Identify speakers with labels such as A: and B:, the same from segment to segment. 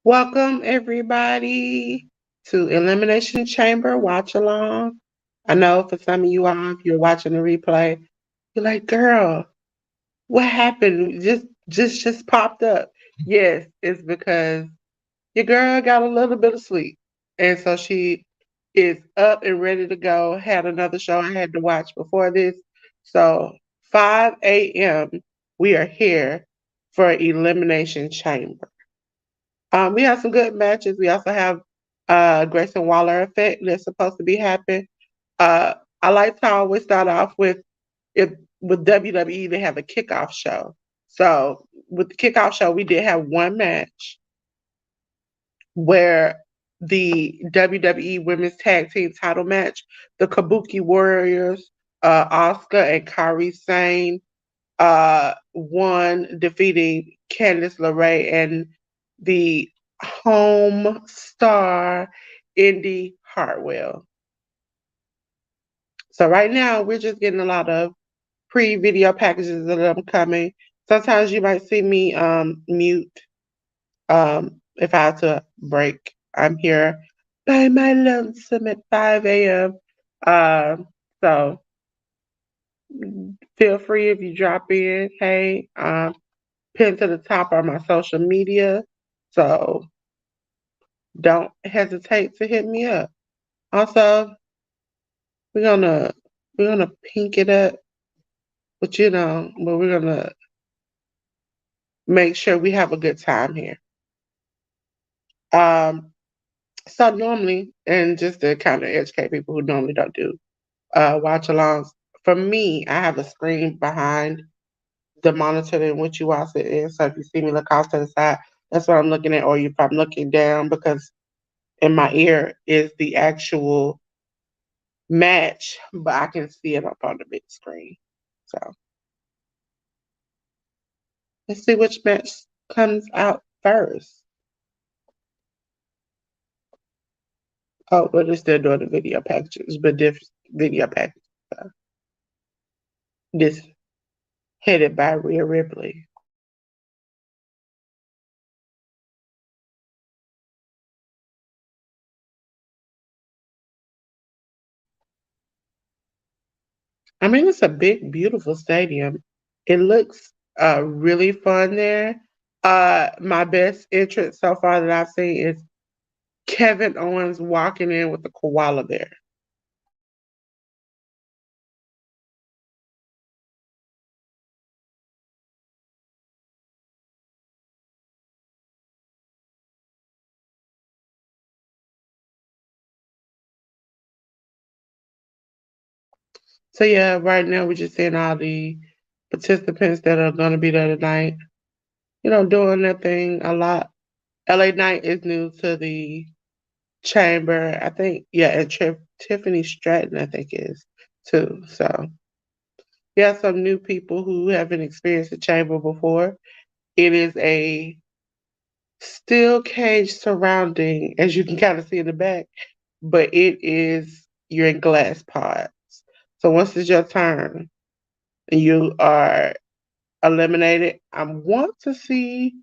A: Welcome everybody to Elimination Chamber Watchalong. I know for some of you all, if you're watching the replay, you're like, girl, what happened? Just popped up. Yes, it's because your girl got a little bit of sleep. And so she is up and ready to go. Had another show I had to watch before this. So 5 a.m. we are here for Elimination Chamber. We have some good matches. We also have Grayson Waller effect that's supposed to be happening. Uh, I like how we start off with if with WWE they have a kickoff show. So with the kickoff show, we did have one match where the WWE Women's Tag Team title match, the Kabuki Warriors, Oscar and Kairi Sane, won, defeating Candice LeRae and the home star Indy Hartwell. So right now we're just getting a lot of pre-video packages of them coming. Sometimes you might see me mute if I have to break. I'm here by my lonesome at 5 a.m. So feel free if you drop in. Hey, pinned to the top are my social media. So don't hesitate to hit me up. Also, we're gonna we're gonna pink it up, but we're gonna make sure we have a good time here. Um, so normally, and just to kind of educate people who normally don't do watch alongs, for me, I have a screen behind the monitor in which you watch it in. So if you see me look off to the side, that's what I'm looking at, or if I'm looking down because in my ear is the actual match, but I can see it up on the big screen. So let's see which match comes out first. Oh, well, they're still doing the video packages, but different video packages. So this headed by Rhea Ripley. I mean, it's a big, beautiful stadium. It looks really fun there. My best entrance so far that I've seen is Kevin Owens walking in with the koala bear. So yeah, right now we're just seeing all the participants that are going to be there tonight. Doing their thing a lot. LA Knight is new to the chamber, I think. Yeah, and Tiffany Stratton, I think, is too. So yeah, some new people who haven't experienced the chamber before. It is a steel cage surrounding, as you can kind of see in the back, but you're in glass pods. So once it's your turn, you are eliminated. I want to see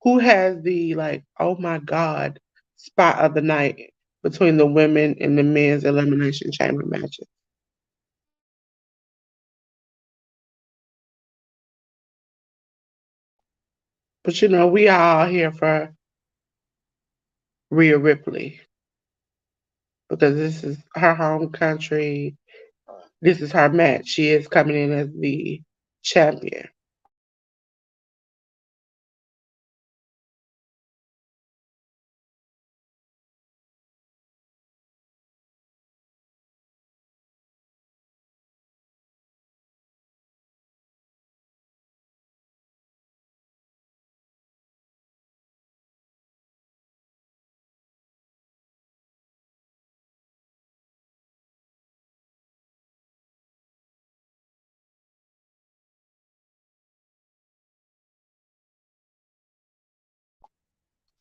A: who has the like, oh my God, spot of the night between the women and the men's elimination chamber matches. But we are all here for Rhea Ripley because this is her home country. This is her match. She is coming in as the champion.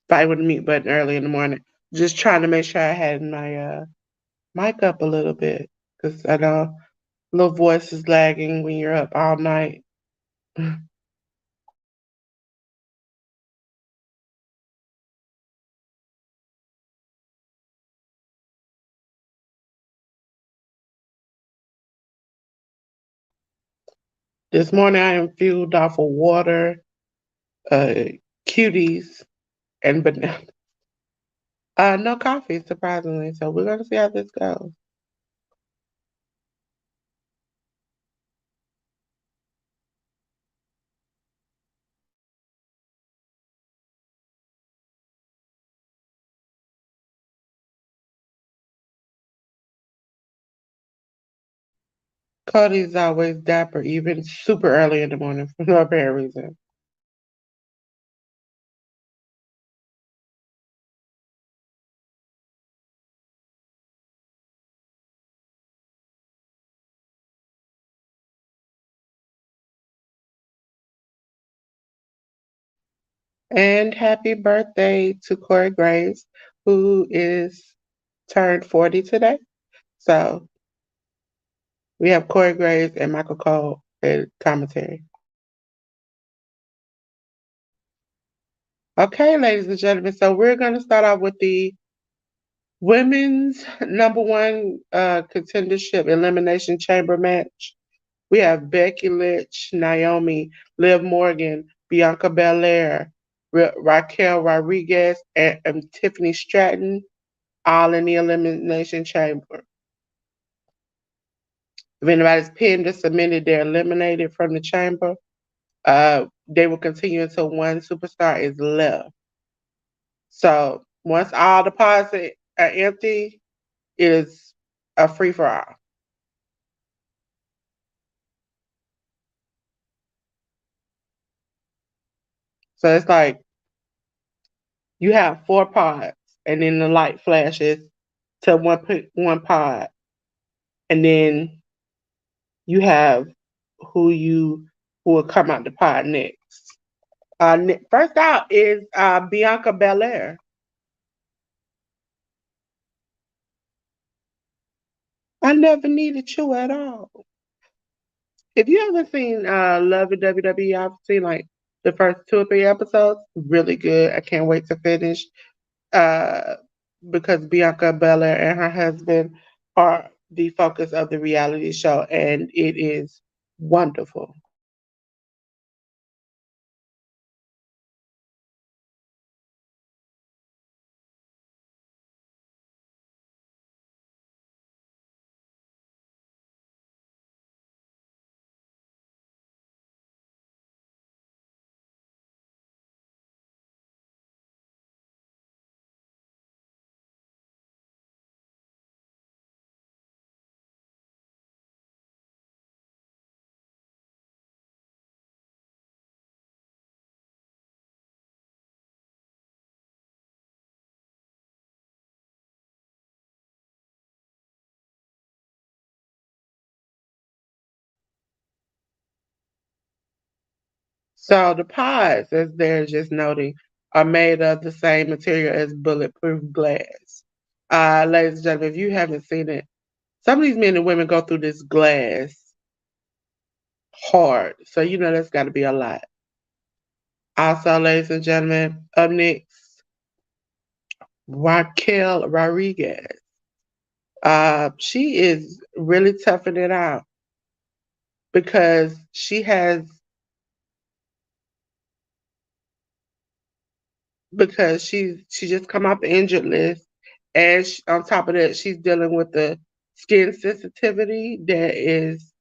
A: Fight with the mute button early in the morning. Just trying to make sure I had my mic up a little bit because I know little voice is lagging when you're up all night. This morning I am fueled off of water, uh, cuties, and banana. No coffee, surprisingly. So we're gonna see how this goes. Cody's always dapper, even super early in the morning for no apparent reason. And happy birthday to Corey Graves, who is turned 40 today. So we have Corey Graves and Michael Cole at commentary. Okay, ladies and gentlemen, so we're going to start off with the women's number one contendership elimination chamber match. We have Becky Lynch, Naomi, Liv Morgan, Bianca Belair, Raquel Rodriguez, and Tiffany Stratton, all in the elimination chamber. If anybody's pinned or submitted, they're eliminated from the chamber. They will continue until one superstar is left. So once all the pods are empty, it is a free for all. So it's like you have four pods, and then the light flashes to one pod, and then you have who will come out the pod next. First out is Bianca Belair. I never needed you at all. If you haven't seen Love and WWE, I've seen like the first two or three episodes. Really good. I can't wait to finish. Uh, because Bianca Belair and her husband are the focus of the reality show, and it is wonderful. So the pods, as they're just noting, are made of the same material as bulletproof glass. Ladies and gentlemen, if you haven't seen it, some of these men and women go through this glass hard. So you know that's got to be a lot. Also, ladies and gentlemen, up next, Raquel Rodriguez. She is really toughing it out because she just come off the injured list, and on top of that, she's dealing with the skin sensitivity that is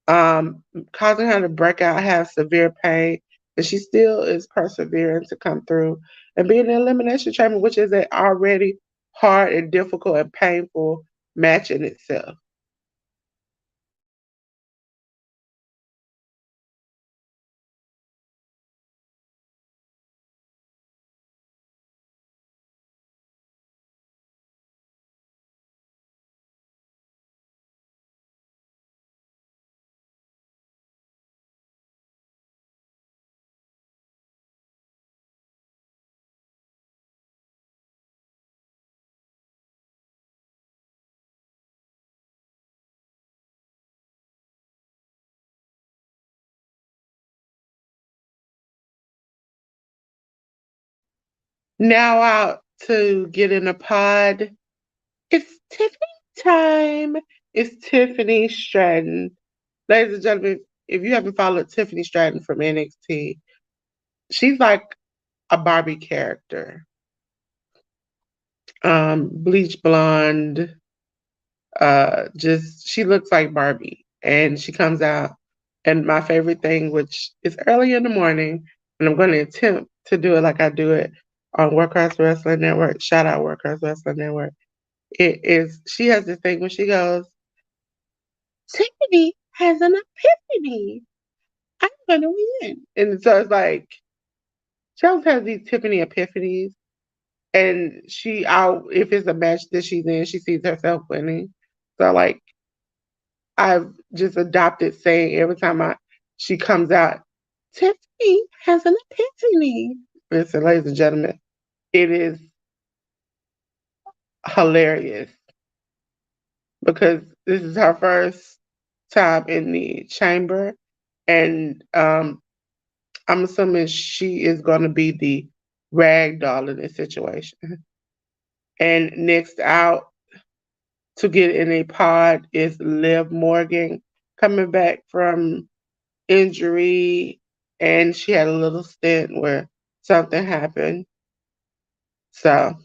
A: causing her to break out, have severe pain, and she still is persevering to come through and be in the elimination chamber, which is an already hard and difficult and painful match in itself. Now out to get in a pod. It's Tiffany time. It's Tiffany Stratton. Ladies and gentlemen, if you haven't followed Tiffany Stratton from NXT, she's like a Barbie character. Bleach blonde, just she looks like Barbie. And she comes out. And my favorite thing, which is early in the morning, and I'm going to attempt to do it like I do it on Workhouse Wrestling Network. Shout out Workhouse Wrestling Network. It is, she has this thing when she goes, Tiffany has an epiphany. I'm going to win. And so it's like, she always has these Tiffany epiphanies. And she out, if it's a match that she's in, she sees herself winning. So like, I've just adopted saying every time she comes out, Tiffany has an epiphany. Listen, ladies and gentlemen, it is hilarious because this is her first time in the chamber, and I'm assuming she is going to be the rag doll in this situation. And next out to get in a pod is Liv Morgan coming back from injury, and she had a little stint where something happened. So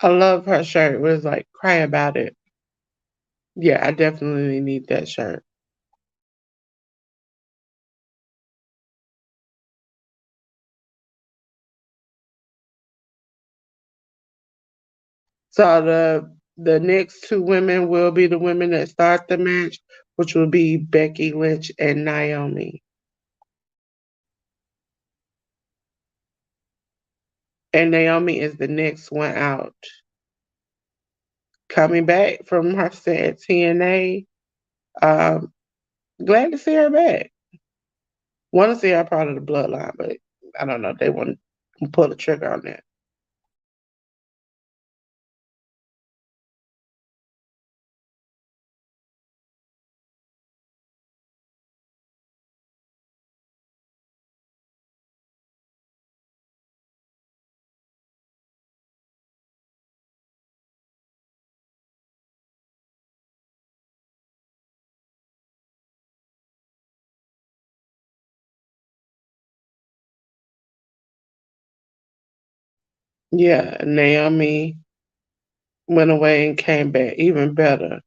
A: I love her shirt. It was like cry about it. Yeah, I definitely need that shirt. So the next two women will be the women that start the match, which will be Becky Lynch and Naomi. And Naomi is the next one out. Coming back from her stint at TNA. Um, glad to see her back. Want to see her part of the bloodline, but I don't know. They want to pull the trigger on that. Yeah, Naomi went away and came back even better.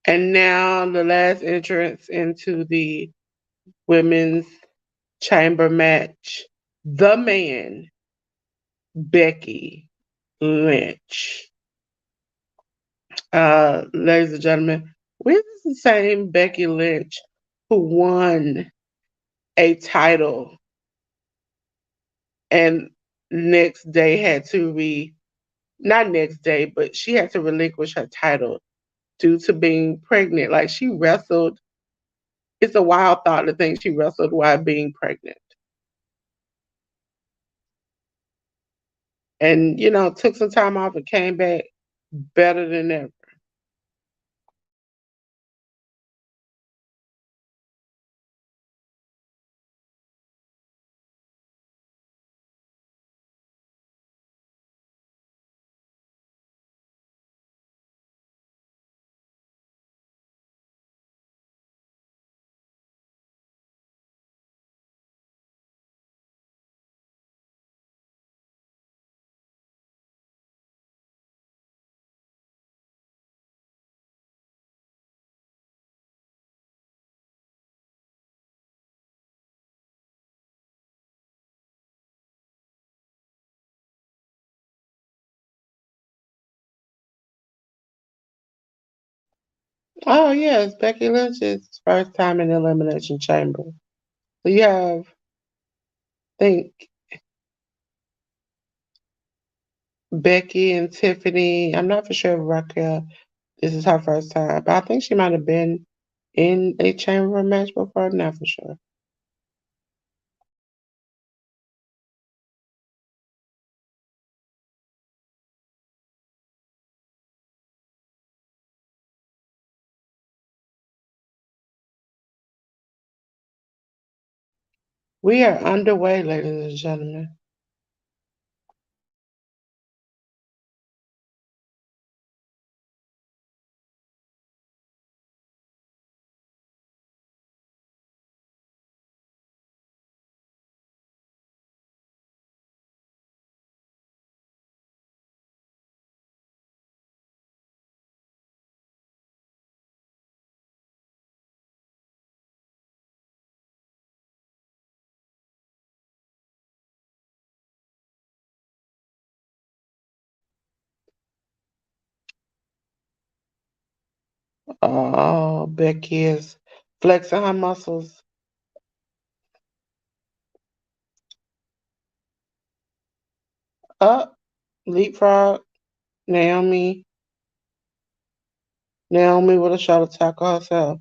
A: And now the last entrance into the women's chamber match, the man, Becky Lynch. Ladies and gentlemen, this is the same Becky Lynch who won a title and next day had to not next day, but she had to relinquish her title due to being pregnant. Like she wrestled, it's a wild thought to think she wrestled while being pregnant. And, took some time off and came back better than ever. Oh yes, Becky Lynch's first time in the Elimination Chamber. So you have, think, Becky and Tiffany. I'm not for sure if Raquel, this is her first time, but I think she might have been in a chamber match before. I'm not for sure. We are underway, ladies and gentlemen. Oh, Becky is flexing her muscles. Up, leapfrog, Naomi. Naomi with a shot attack herself.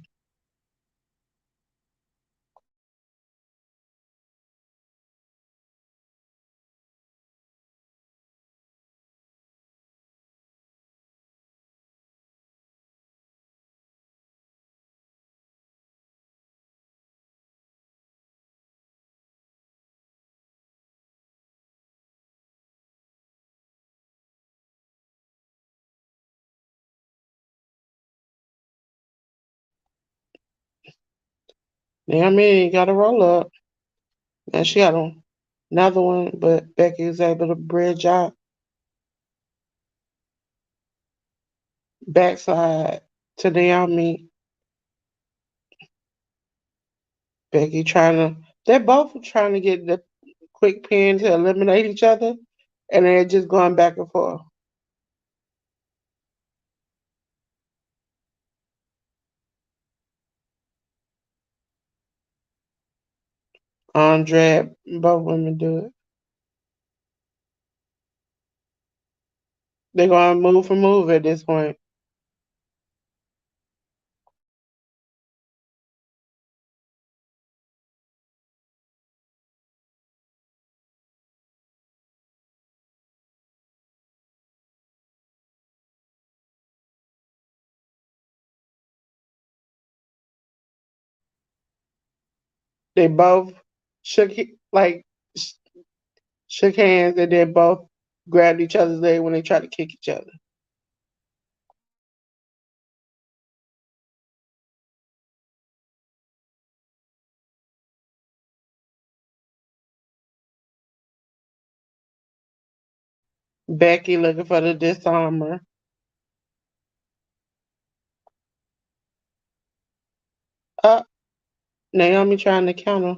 A: Naomi got a roll up. And she got another one, but Becky was able to bridge out backside to Naomi. Becky trying to, they're both trying to get the quick pin to eliminate each other, and they're just going back and forth. Andre, both women do it. They're going move for move at this point. They both shook like shook hands, and then both grabbed each other's leg when they tried to kick each other. Becky looking for the disarmer. Up, Naomi trying to counter.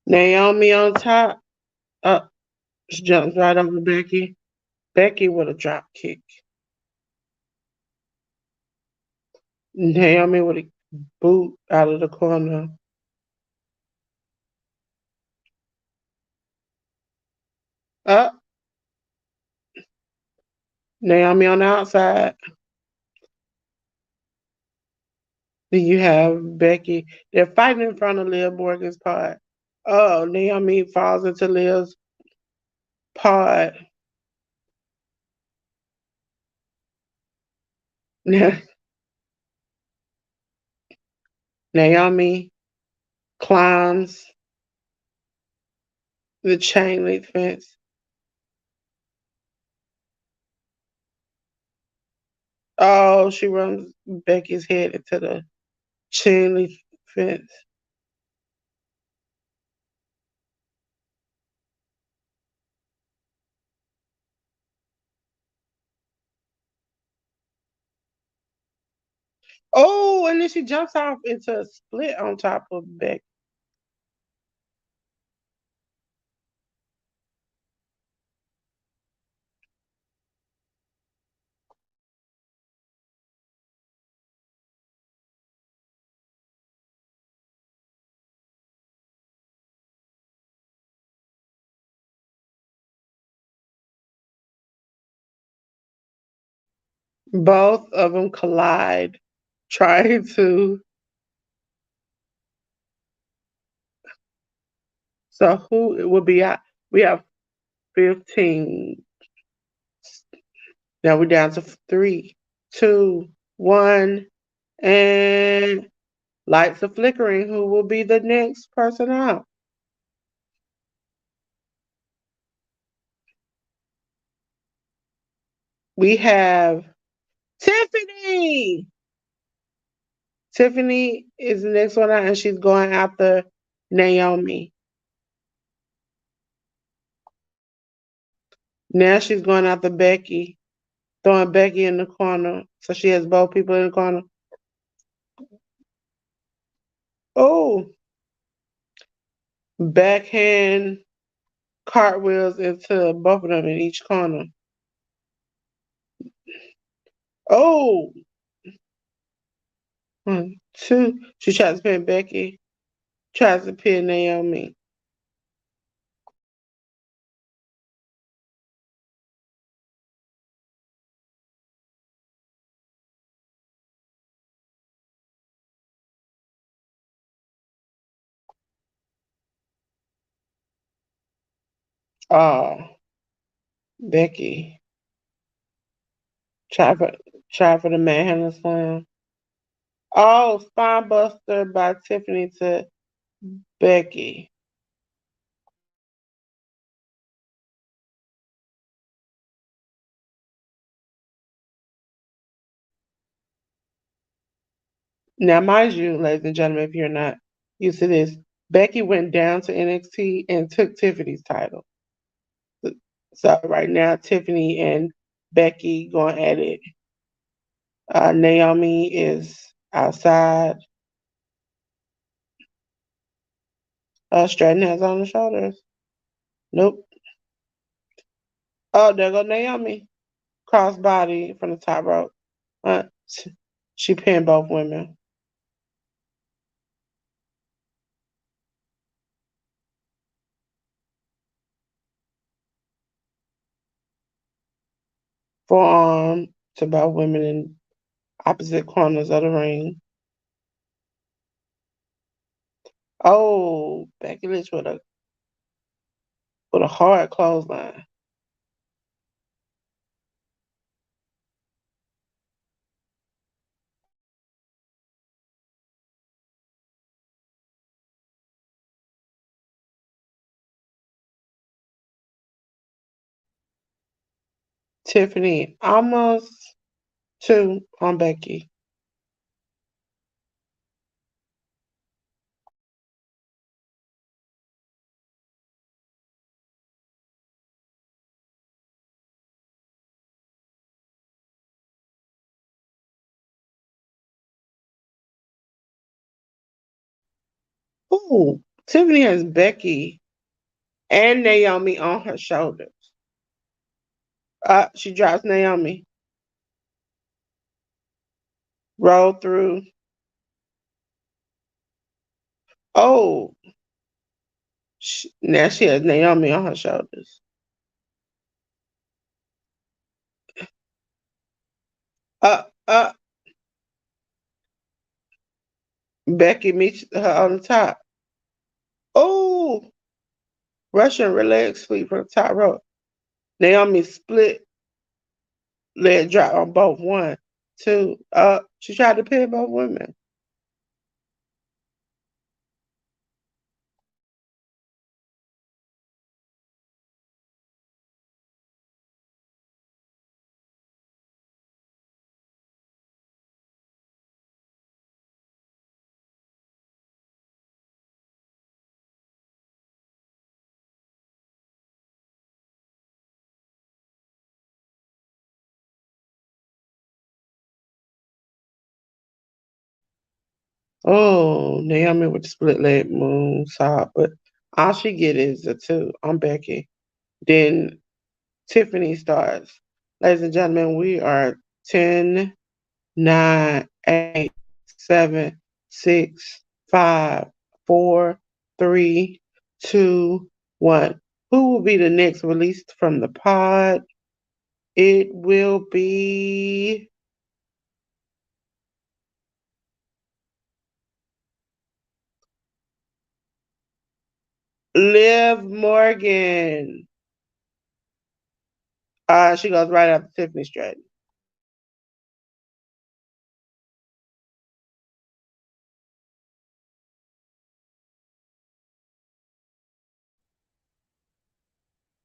A: Naomi on top. Up, she jumps right over Becky. Becky with a drop kick. Naomi with a boot out of the corner. Up, Naomi on the outside. Then you have Becky. They're fighting in front of Liv Morgan's pod. Oh, Naomi falls into Liv's pod. Naomi climbs the chain link fence. Oh, she runs Becky's head into the chain link fence. Oh, and then she jumps off into a split on top of Becky. Both of them collide, trying to. So who it will be at? We have 15. Now we're down to three, two, one, and lights are flickering. Who will be the next person out? We have Tiffany. Tiffany is the next one out, and she's going after Naomi. Now she's going after Becky, throwing Becky in the corner. So she has both people in the corner. Oh, backhand cartwheels into both of them in each corner. Oh, one, two. She tries to pin Becky, tries to pin Naomi. Oh, Becky. Try for try for the manhandle slam. Oh, spine buster by Tiffany to Becky. Now, mind you, ladies and gentlemen, if you're not used to this, Becky went down to NXT and took Tiffany's title. So right now, Tiffany and Becky going at it. Naomi is outside, Stratton has on the shoulders. Nope. Oh, there go Naomi. Crossbody from the top rope. Uh, she pinned both women. Forearm to both women in opposite corners of the ring. Oh, Becky Lynch with a hard clothesline. Tiffany almost two on Becky. Ooh, Tiffany has Becky and Naomi on her shoulders. She drops Naomi. Roll through. Oh, now she has Naomi on her shoulders. Uh, uh, Becky meets her on the top. Oh, Russian leg sweep from the top rope. Naomi split leg drop on both. One, two. She tried to pin both women. Oh, Naomi with the split leg moon saw, but all she get is a two. I'm Becky. Then Tiffany starts. Ladies and gentlemen, we are 10, 9, 8, 7, 6, 5, 4, 3, 2, 1. Who will be the next released from the pod? It will be Liv Morgan. She goes right after Tiffany Stratton.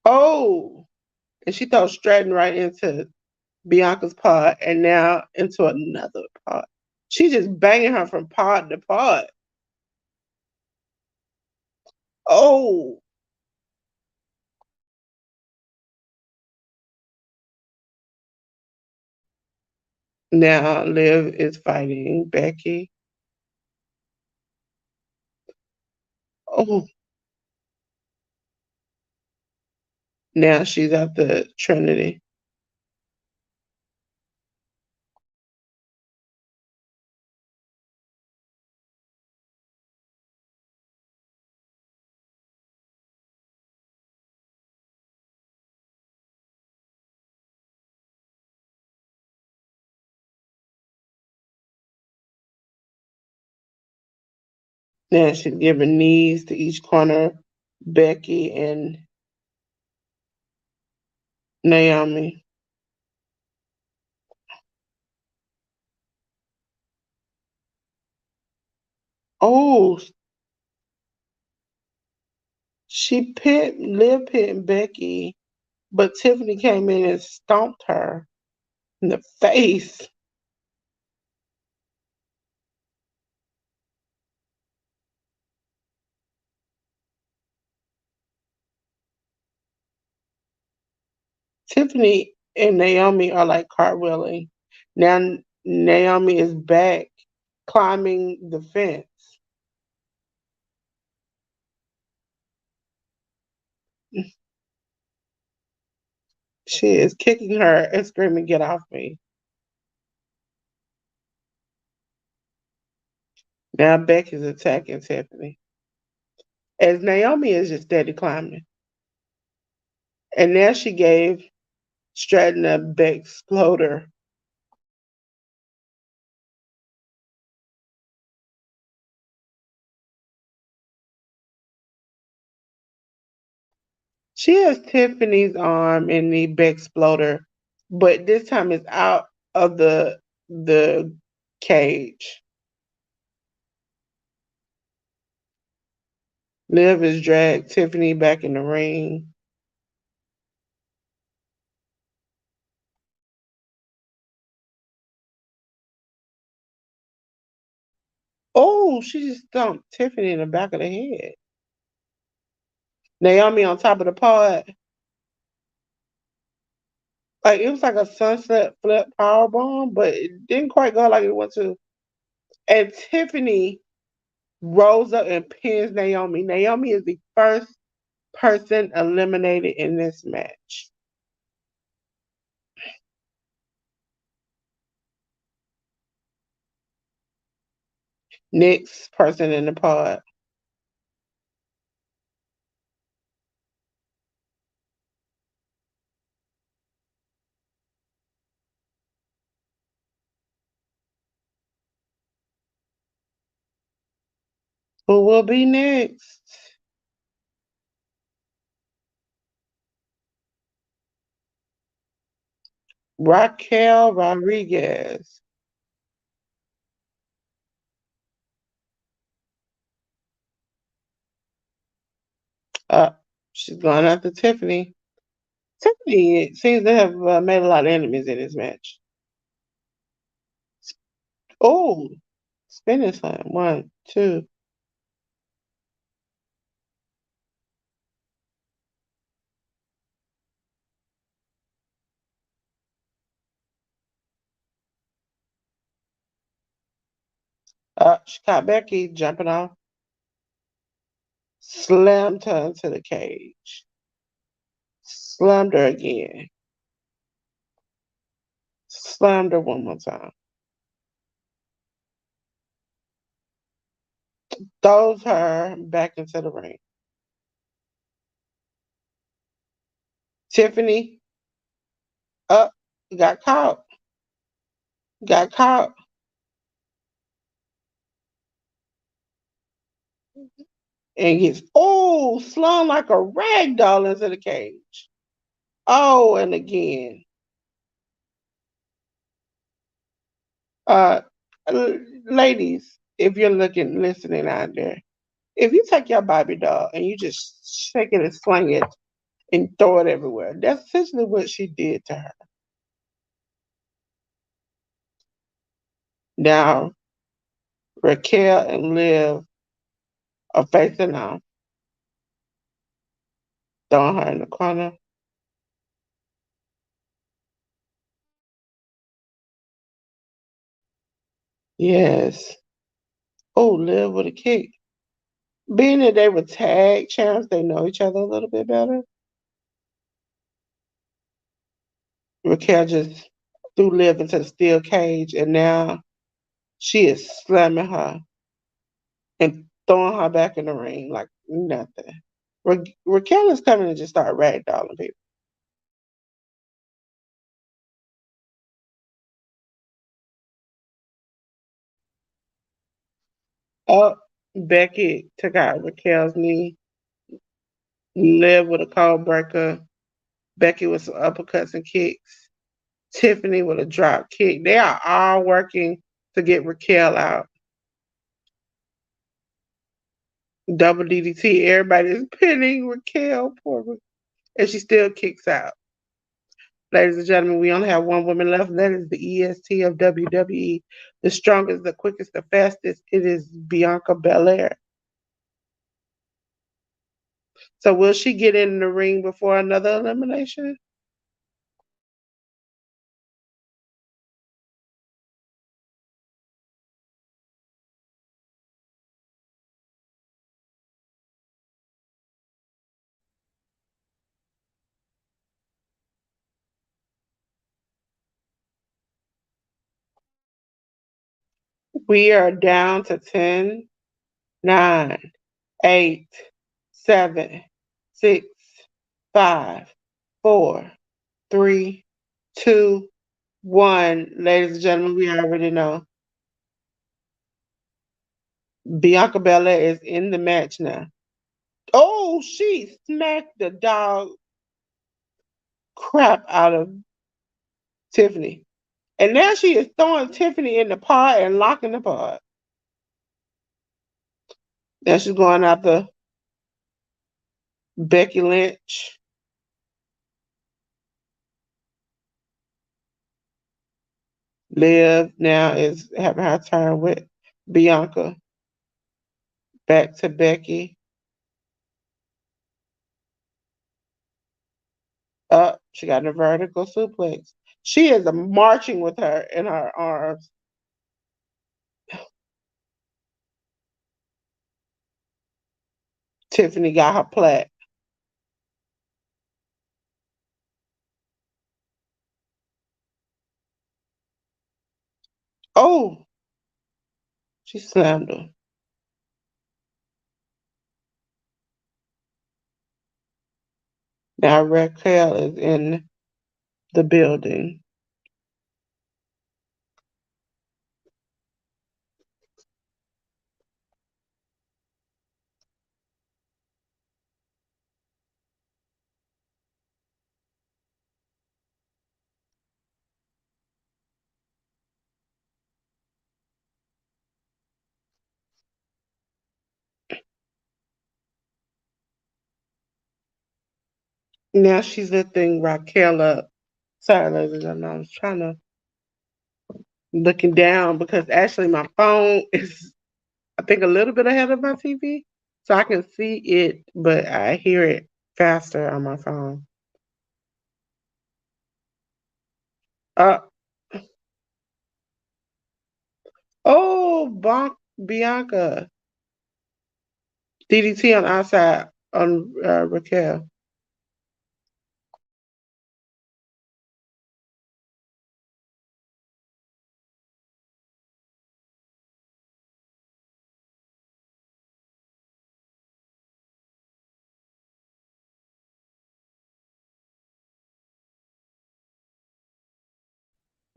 A: Oh, and she throws Stratton right into Bianca's pod and now into another pod. She just banging her from pod to pod. Oh, now Liv is fighting Becky. Oh, now she's at the Trinity. Now she's giving knees to each corner, Becky and Naomi. Oh, Liv hit Becky, but Tiffany came in and stomped her in the face. Tiffany and Naomi are like cartwheeling. Now Naomi is back climbing the fence. She is kicking her and screaming, "Get off me." Now Beck is attacking Tiffany. As Naomi is just steady climbing. And now she gave Stratton a Beck exploder. She has Tiffany's arm in the Beck exploder, but this time it's out of the cage. Liv has dragged Tiffany back in the ring. Oh, she just thumped Tiffany in the back of the head. Naomi on top of the pod. Like it was like a sunset flip power bomb, but it didn't quite go like it went to. And Tiffany rolls up and pins Naomi. Naomi is the first person eliminated in this match. Next person in the pod. Who will be next? Raquel Rodriguez. Uh, she's going after Tiffany. Tiffany seems to have made a lot of enemies in this match. Oh, spinning slam. One, two. She caught Becky jumping off, slammed her into the cage, slammed her again, slammed her one more time, throws her back into the ring. Tiffany up, got caught, got caught, and gets slung like a rag doll into the cage. Oh, and again. Uh, ladies, if you're listening out there, if you take your Barbie doll and you just shake it and sling it and throw it everywhere, that's essentially what she did to her. Now, Raquel and Liv are facing off, throwing her in the corner. Yes. Oh, Liv with a kick. Being that they were tag champs, they know each other a little bit better. Raquel just threw Liv into the steel cage, and now she is slamming her and throwing her back in the ring like nothing. Raquel is coming to just start ragdolling people. Oh, Becky took out Raquel's knee, Liv with a cold breaker, Becky with some uppercuts and kicks, Tiffany with a drop kick. They are all working to get Raquel out. Double DDT, everybody's pinning Raquel, and she still kicks out. Ladies and gentlemen, we only have one woman left. That is the EST of WWE. The strongest, the quickest, the fastest. It is Bianca Belair. So will she get in the ring before another elimination? We are down to 10, 9, 8, 7, 6, 5, 4, 3, 2, 1. Ladies and gentlemen, we already know Bianca Belair is in the match now. Oh, she smacked the dog crap out of Tiffany. And now she is throwing Tiffany in the pod and locking the pod. Now she's going after Becky Lynch. Liv now is having her turn with Bianca. Back to Becky. Up. She got a vertical suplex. She is marching with her in her arms. Tiffany got her plaque. Oh, she slammed her. Now Raquel is in the building. Now she's lifting Raquel up. Sorry, ladies and gentlemen, I was trying to looking down because actually my phone is, I think, a little bit ahead of my TV. So I can see it, but I hear it faster on my phone. Uh, oh, bonk. Bianca. DDT on outside on Raquel.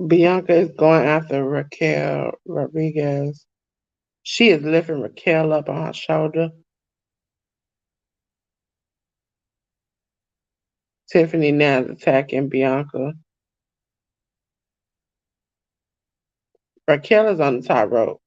A: Bianca is going after Raquel Rodriguez. She is lifting Raquel up on her shoulder. Tiffany now is attacking Bianca. Raquel is on the top rope.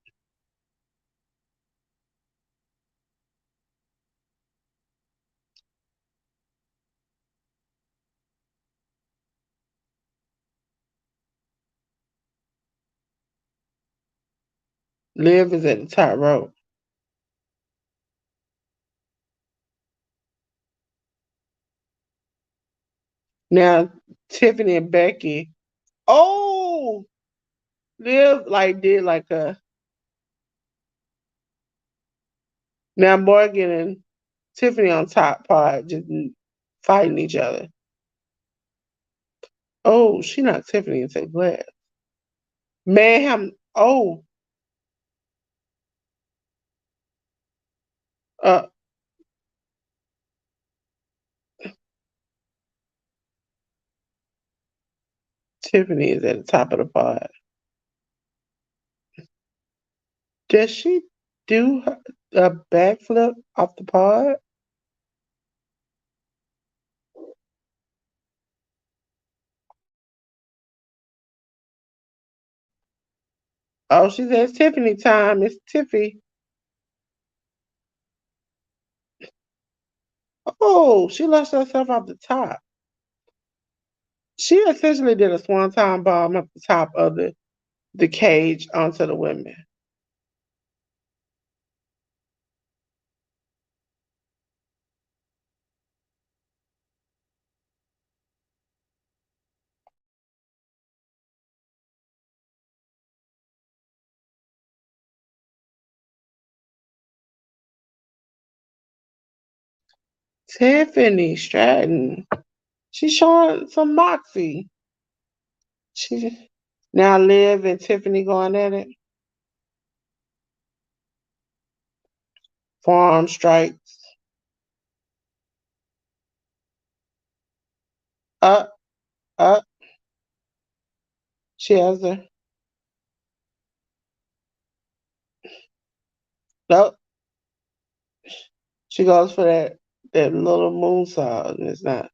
A: Liv is at the top rope. Now Tiffany and Becky. Oh, Liv did like a. Now Morgan and Tiffany on top part just fighting each other. Oh, she knocked Tiffany into the glass. Mayhem. Oh, uh, Tiffany is at the top of the pod. Does she do a backflip off the pod? Oh, she says Tiffany time. It's Tiffy. Oh, she lost herself off the top. She essentially did a swanton bomb up the top of the cage onto the women. Tiffany Stratton. She's showing some moxie. She now Liv and Tiffany going at it. Forearm strikes. Up, up. She has her. Nope. She goes for that little moonsault, and it's not.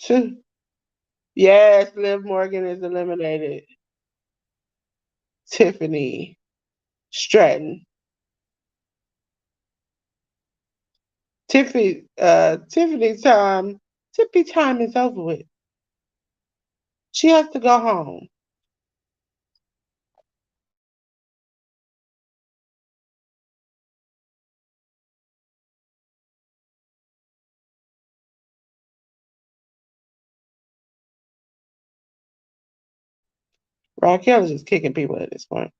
A: Two. Yes, Liv Morgan is eliminated. Tiffany Stratton. Tiffany time. Tiffany time is over with. She has to go home. Raquel is just kicking people at this point.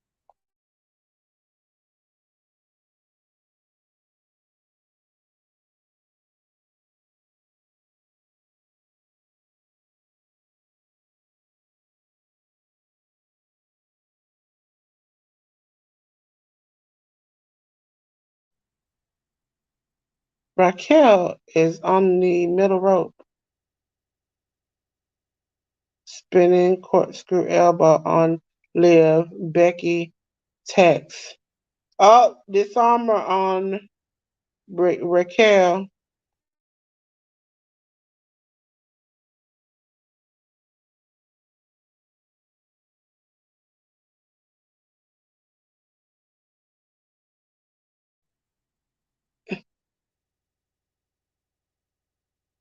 A: Raquel is on the middle rope, spinning corkscrew elbow on Liv. Becky Tex. Oh, disarmer on Raquel.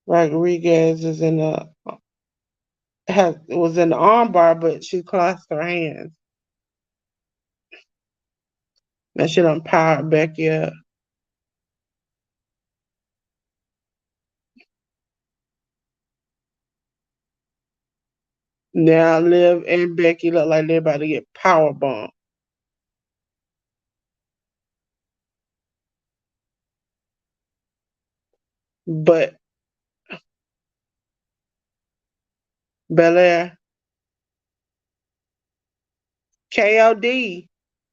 A: Rodriguez is in the was in the armbar, but she clasped her hands. And she done powered Becky up. Now Liv and Becky look like they're about to get power bombed. But Belair, KOD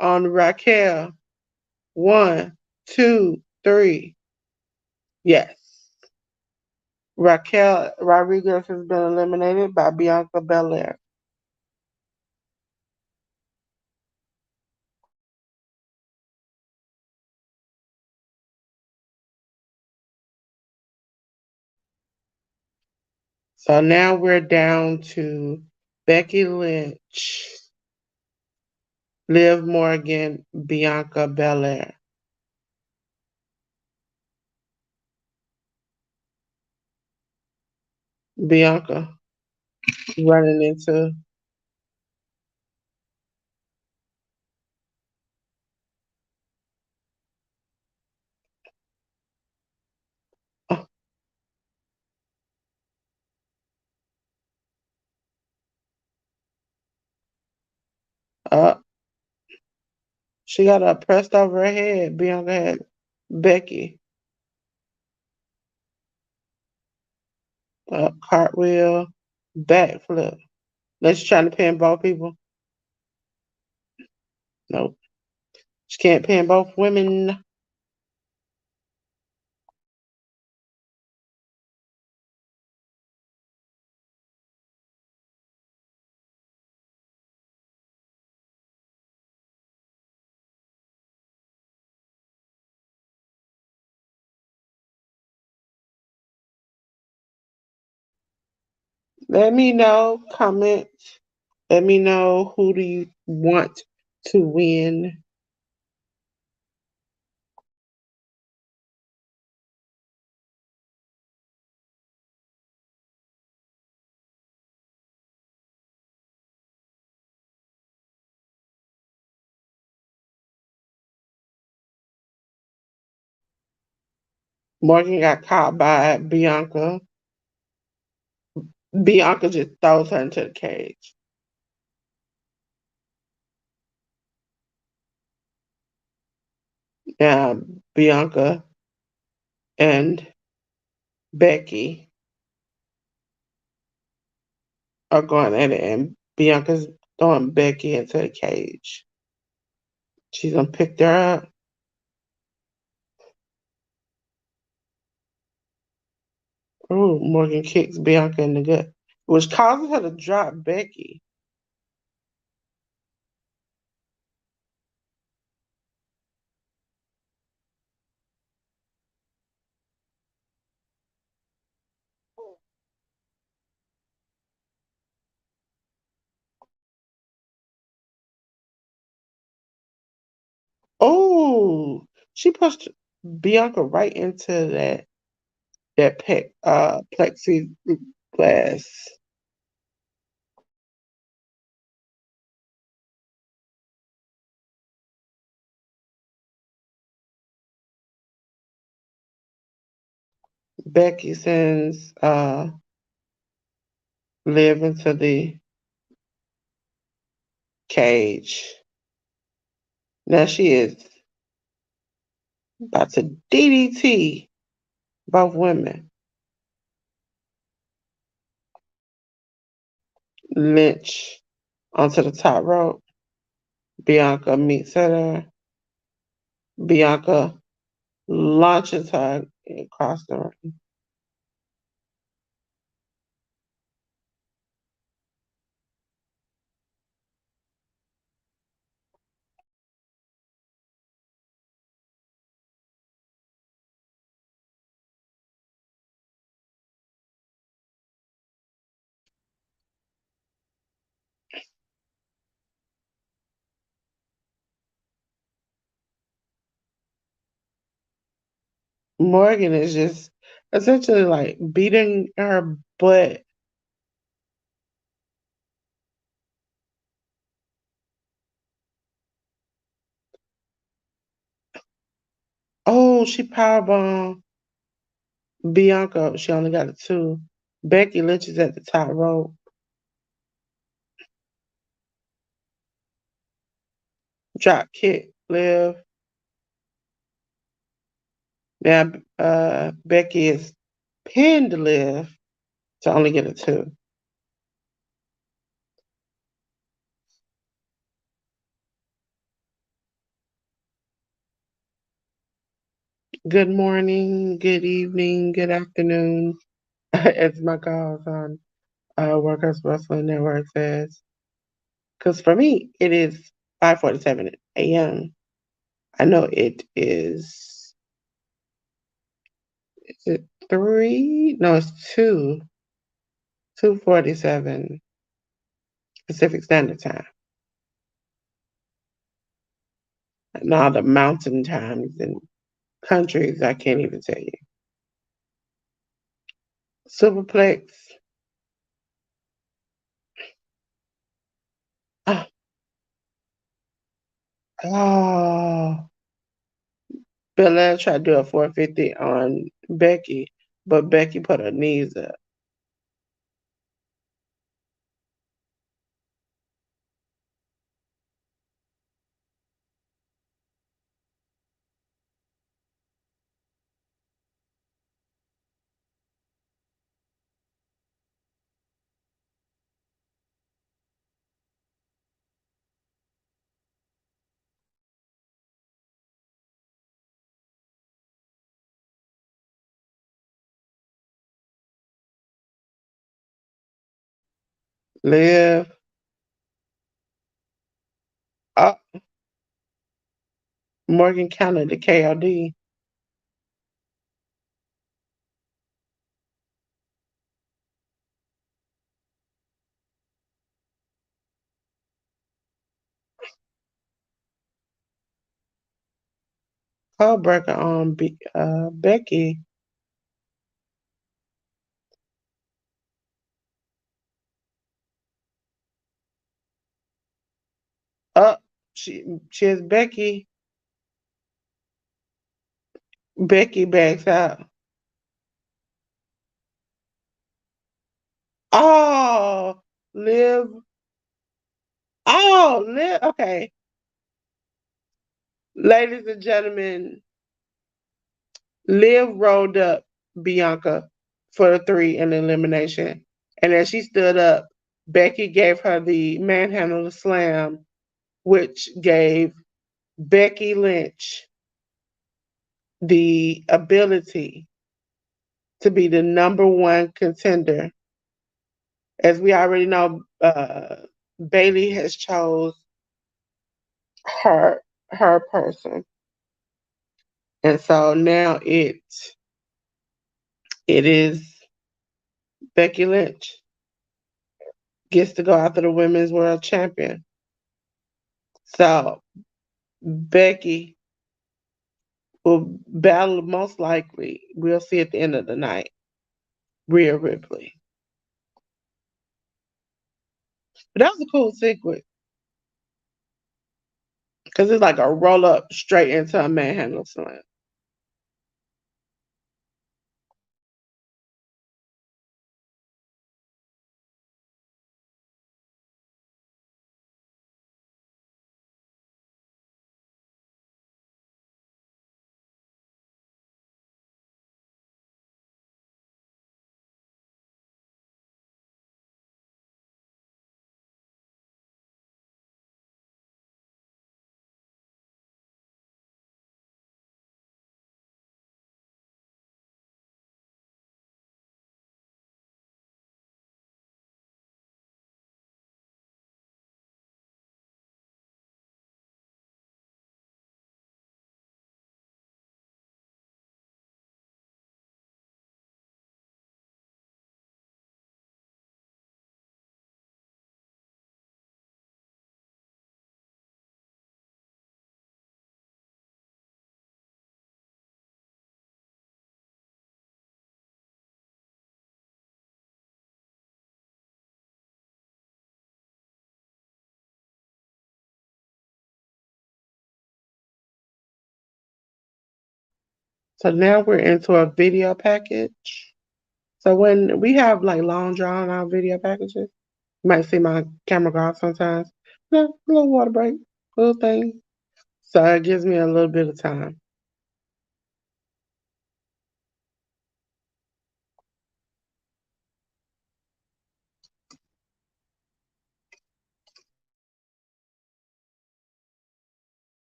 A: on Raquel. One, two, three. Yes. Raquel Rodriguez has been eliminated by Bianca Belair. So now we're down to Becky Lynch, Liv Morgan, Bianca Belair. Bianca running into uh, uh, she got her pressed over her head. Bianca had Becky. Cartwheel, backflip. Let's try to pin both people. Nope. She can't pin both women. Let me know, comment. Let me know who do you want to win. Morgan got caught by Bianca. Bianca just throws her into the cage. Now Bianca and Becky are going at it, and Bianca's throwing Becky into the cage. She's gonna pick her up. Oh, Morgan kicks Bianca in the gut, which causes her to drop Becky. Oh, she pushed Bianca right into that plexiglass. Becky sends Liv into the cage. Now she is about to DDT both women. Lynch onto the top rope. Bianca meets at her. Bianca launches her across the ring. Morgan is just essentially like beating her butt. Oh, she powerbombed Bianca. She only got a two. Becky Lynch is at the top rope. Drop kick, Liv. Now, Becky is pinned Liv to only get a 2. Good morning, good evening, good afternoon, as my calls on Workers Wrestling Network says. Because for me, it is 5:47 a.m. I know it is it 3? No, it's 2:47 Pacific Standard Time. And all the mountain times and countries, I can't even tell you. Superplex. Oh, oh. Belair tried to do a 450 on Becky, but Becky put her knees up. Liv. Oh, Morgan counted the KOD. Codebreaker on Becky. Up. She has Becky. Becky backs out. Oh, Liv. Oh, Liv. Okay. Ladies and gentlemen, Liv rolled up Bianca for the 3 in the elimination. And as she stood up, Becky gave her the manhandle slam, which gave Becky Lynch the ability to be the number 1 contender. As we already know, Bailey has chose her her person, and so now it is Becky Lynch gets to go after the women's world champion. So Becky will battle most likely. We'll see at the end of the night. Rhea Ripley. But that was a cool sequence because it's like a roll up straight into a manhandle slam. So now we're into a video package. So when we have like long drawn out video packages, you might see my camera go off sometimes. No, a little water break, little thing. So it gives me a little bit of time.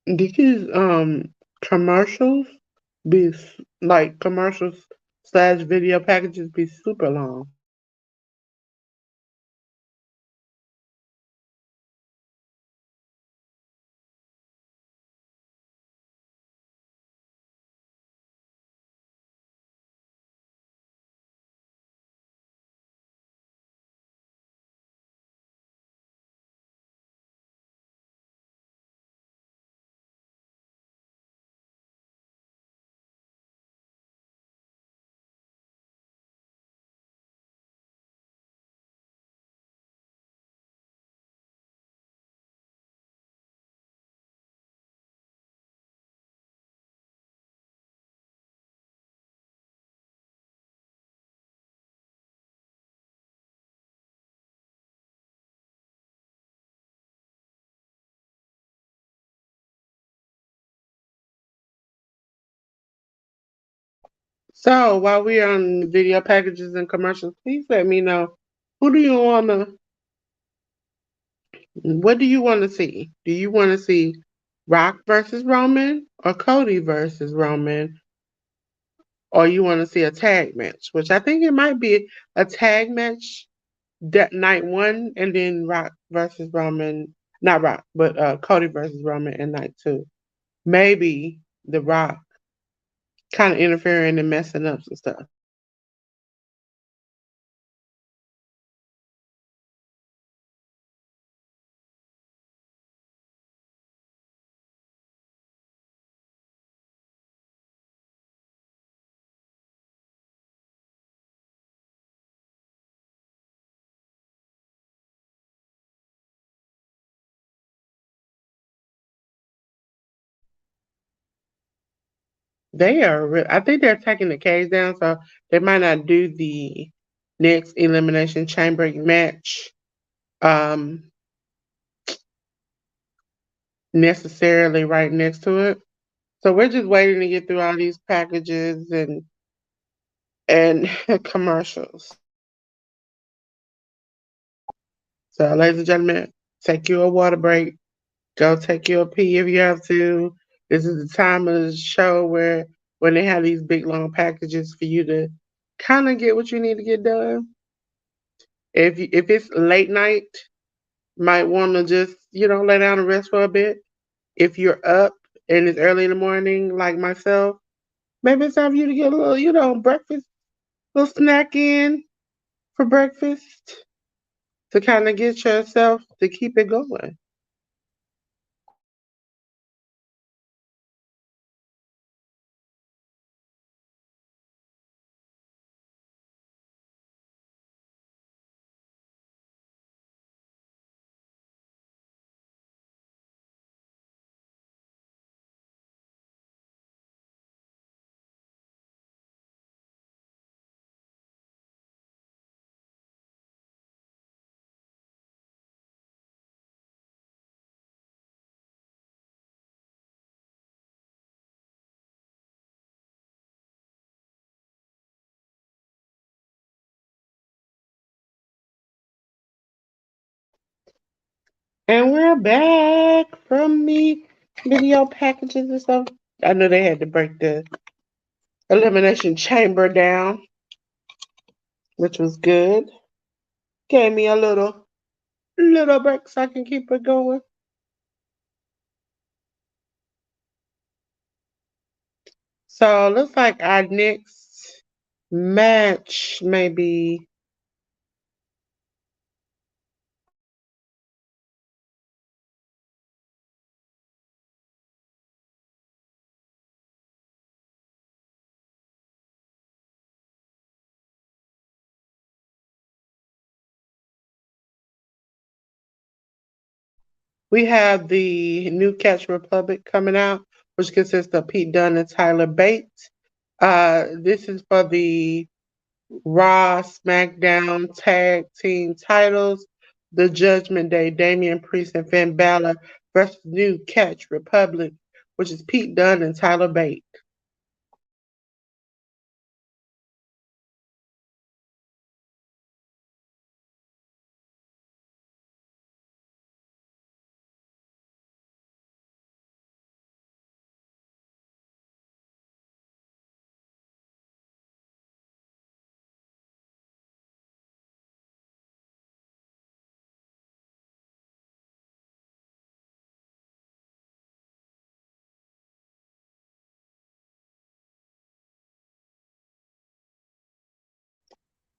A: These commercials like commercials slash video packages be super long. So while we're on video packages and commercials, please let me know who do you wanna what do you wanna see? Do you wanna see Rock versus Roman or Cody versus Roman? Or you wanna see a tag match, which I think it might be a tag match that night one and then Rock versus Roman, not Rock, but Cody versus Roman in night two. Maybe the Rock kind of interfering and messing up some stuff. I think they're taking the cage down, so they might not do the next Elimination Chamber match um, necessarily right next to it. So we're just waiting to get through all these packages and commercials. So, ladies and gentlemen, take you a water break. Go take you a pee if you have to. This is the time of the show where when they have these big long packages for you to kind of get what you need to get done. If it's late night, might want to just lay down and rest for a bit. If you're up and it's early in the morning, like myself, maybe it's time for you to get a little breakfast, little snack in for breakfast to kind of get yourself to keep it going. And we're back from the video packages and stuff. I know they had to break the Elimination Chamber down, which was good. Gave me a little break so I can keep it going. So looks like our next match maybe we have the new Catch Republic coming out, which consists of Pete Dunne and Tyler Bates. This is for the Raw, SmackDown Tag Team titles. The Judgment Day, Damian Priest and Finn Balor versus New Catch Republic, which is Pete Dunne and Tyler Bates.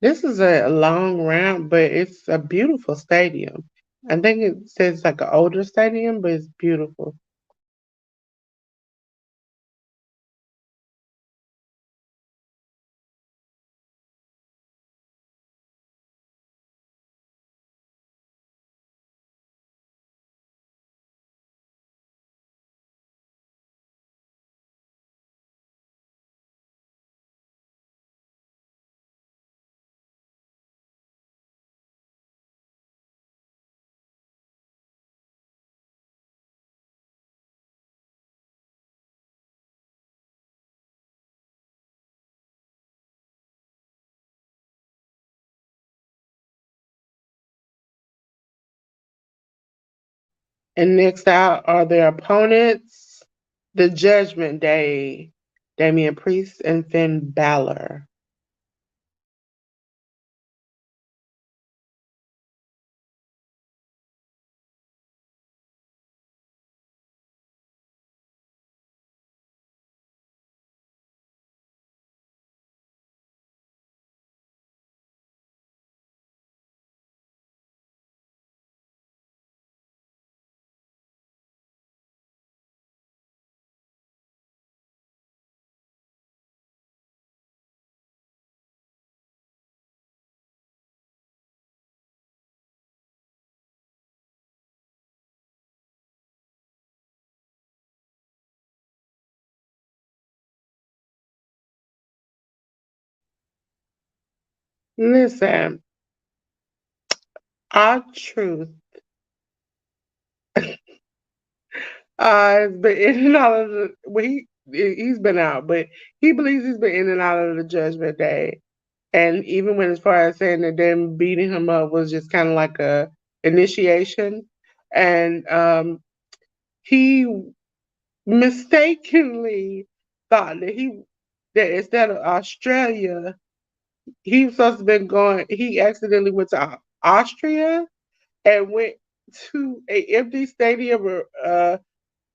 A: This is a long round, but it's a beautiful stadium. I think it says like an older stadium, but it's beautiful. And next out are their opponents, the Judgment Day, Damian Priest and Finn Balor. Listen, our truth has been in and out of the well, he's been out, but he believes he's been in and out of the Judgment Day. And even when as far as saying that them beating him up was just kind of like a initiation. And he mistakenly thought that instead of Australia, he was supposed to been going. He accidentally went to Austria and went to a empty stadium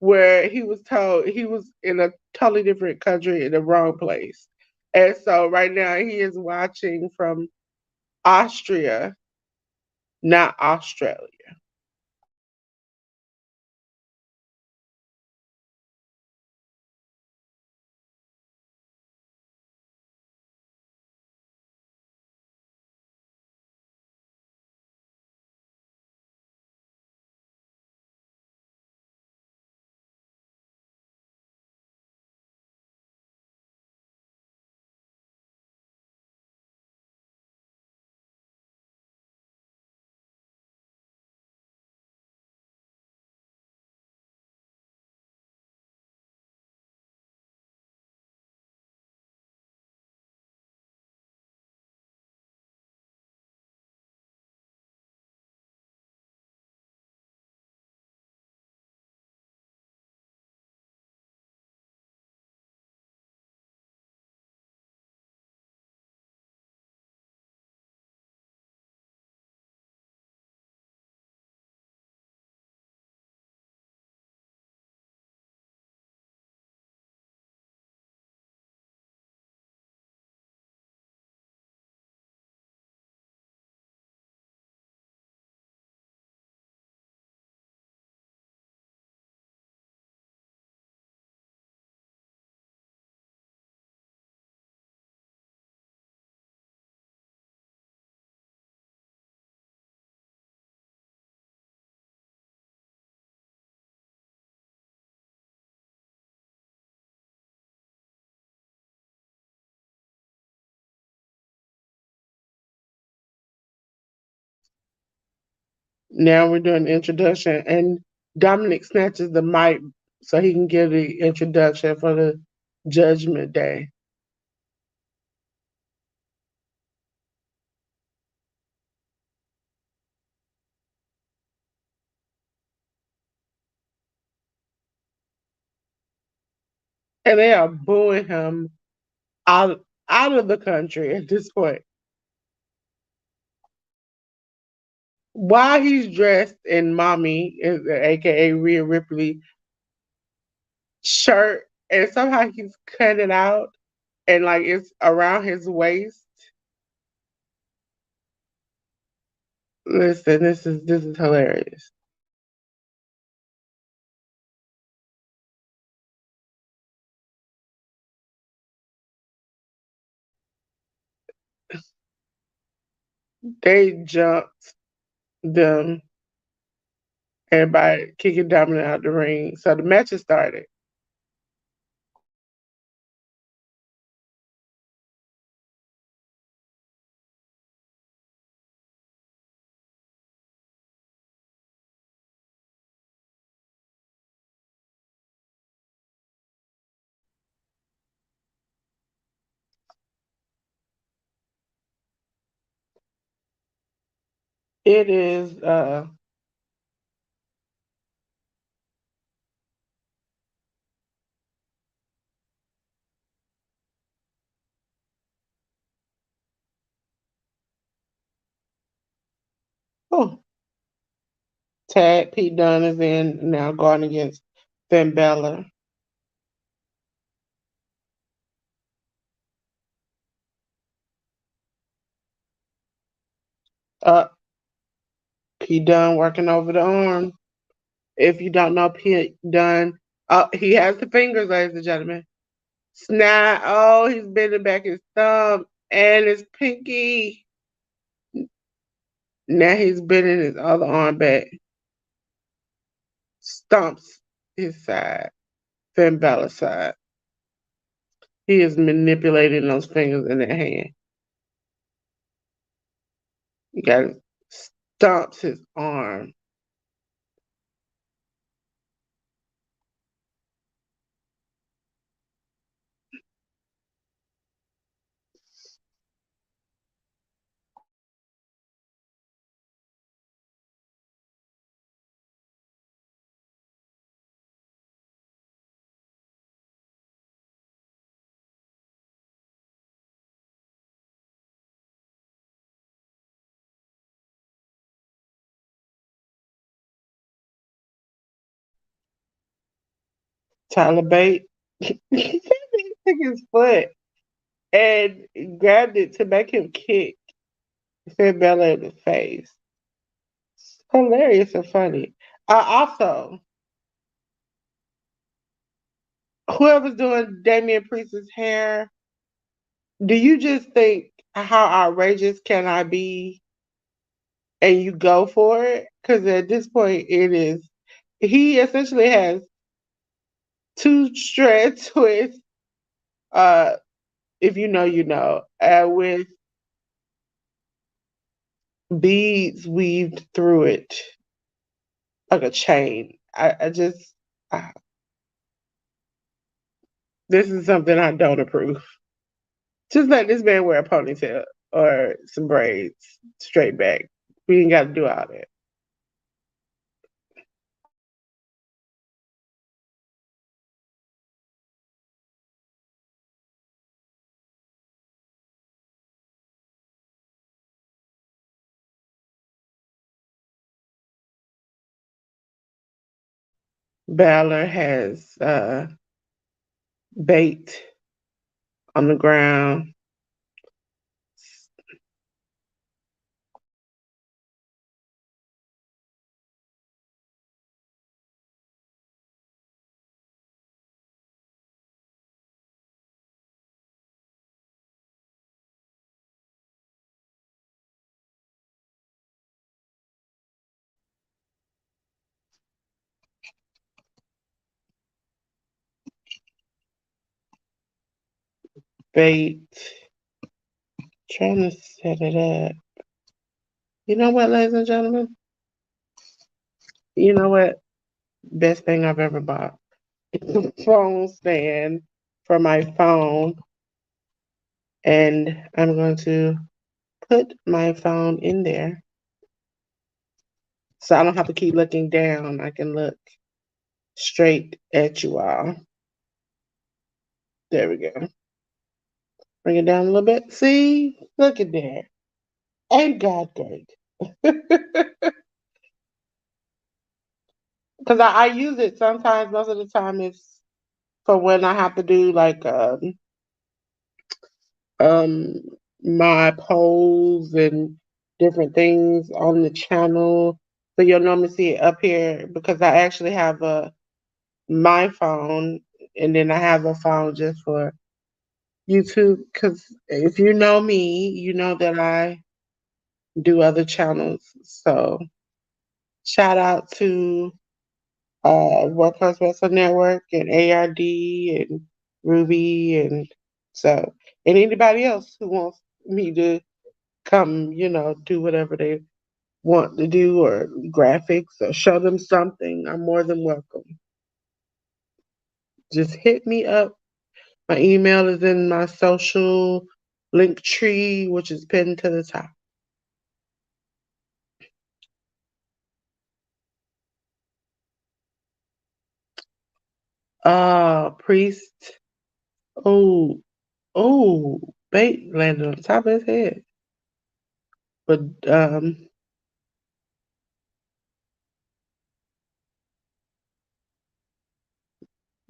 A: where he was told he was in a totally different country in the wrong place. And so right now he is watching from Austria, not Australia. Now we're doing the introduction, and Dominic snatches the mic so he can give the introduction for the Judgment Day. And they are booing him out of the country at this point. While he's dressed in mommy, aka Rhea Ripley, shirt, and somehow he's cut it out and like it's around his waist. Listen, this is hilarious. They jumped them, everybody kicking Dominic out the ring. So the match has started. It is oh, tag Pete Dunne is in now going against Finn Balor. Uh Pete Dunne working over the arm. If you don't know Pete Dunne, he has the fingers, ladies and gentlemen. Snap! Oh, he's bending back his thumb and his pinky. Now he's bending his other arm back. Stomps his side, Finn Balor's side. He is manipulating those fingers in that hand. You got stomps his arm. Tyler Bate he took his foot and grabbed it to make him kick Finn Balor in the face. Hilarious and funny. Also, whoever's doing Damian Priest's hair, do you just think how outrageous can I be and you go for it? Because at this point, it is. He essentially has two strand twists. Uh, if you know, you know, with beads weaved through it like a chain. I just, I, this is something I don't approve. Just let this man wear a ponytail or some braids straight back. We ain't got to do all that. Balor has bait on the ground. Bait. Trying to set it up. You know what, ladies and gentlemen? You know what? Best thing I've ever bought. Phone stand for my phone, and I'm going to put my phone in there so I don't have to keep looking down. I can look straight at you all. There we go. Bring it down a little bit. See? Look at there. Ain't God great? Because I use it sometimes. Most of the time, it's for when I have to do like um my polls and different things on the channel. So you'll normally see it up here because I actually have my phone, and then I have a phone just for YouTube. Because if you know me, you know that I do other channels. So shout out to Workhouse Wrestling Network and ARD and Ruby, and so and anybody else who wants me to come, do whatever they want to do, or graphics, or show them something, I'm more than welcome. Just hit me up. My email is in my social link tree, which is pinned to the top. Priest. Oh, bait landed on top of his head. But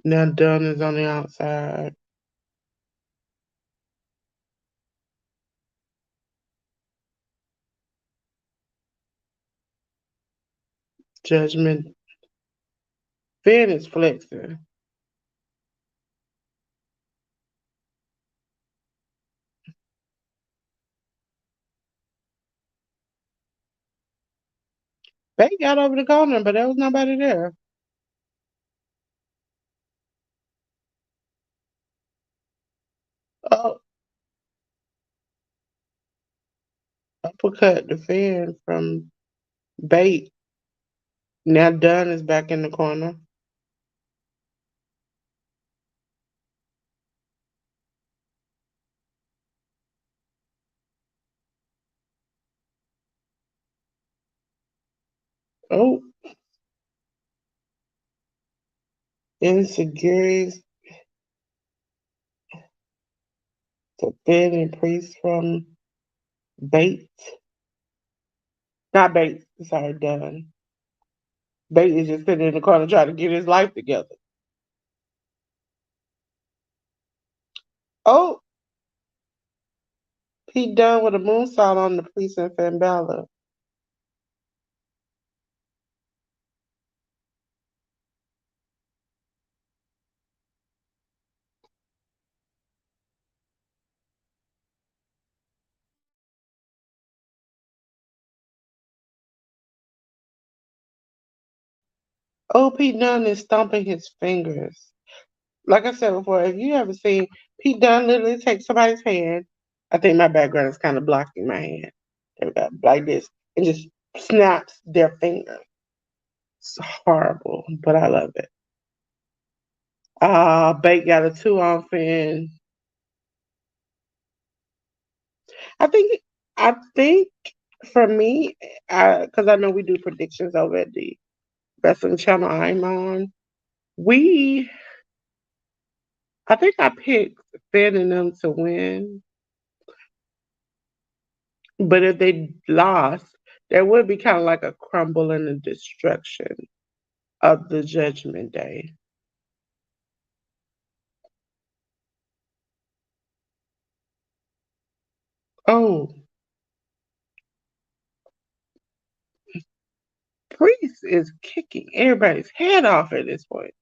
A: now Dunn is on the outside. Judgment. Finn is flexing. Bait got over the corner, but there was nobody there. Oh, uppercut the Finn from Bait. Now Dunn is back in the corner. Oh, insecurities to Finn and Priest from Bait. Not Bait, sorry, Dunn. Bait is just sitting in the corner trying to get his life together. Oh, he done with a moonsault on the Priest and Finn Balor. Oh, Pete Dunne is stomping his fingers. Like I said before, if you ever seen Pete Dunne literally take somebody's hand, I think my background is kind of blocking my hand. There we go, like this, and just snaps their finger. It's horrible, but I love it. Bake got a 2 on Finn. I think, I think for me, because I know we do predictions over at the wrestling channel I'm on. We, I think I picked Finn and them to win. But if they lost, there would be kind of like a crumble and a destruction of the Judgment Day. Oh, Priest is kicking everybody's head off at this point.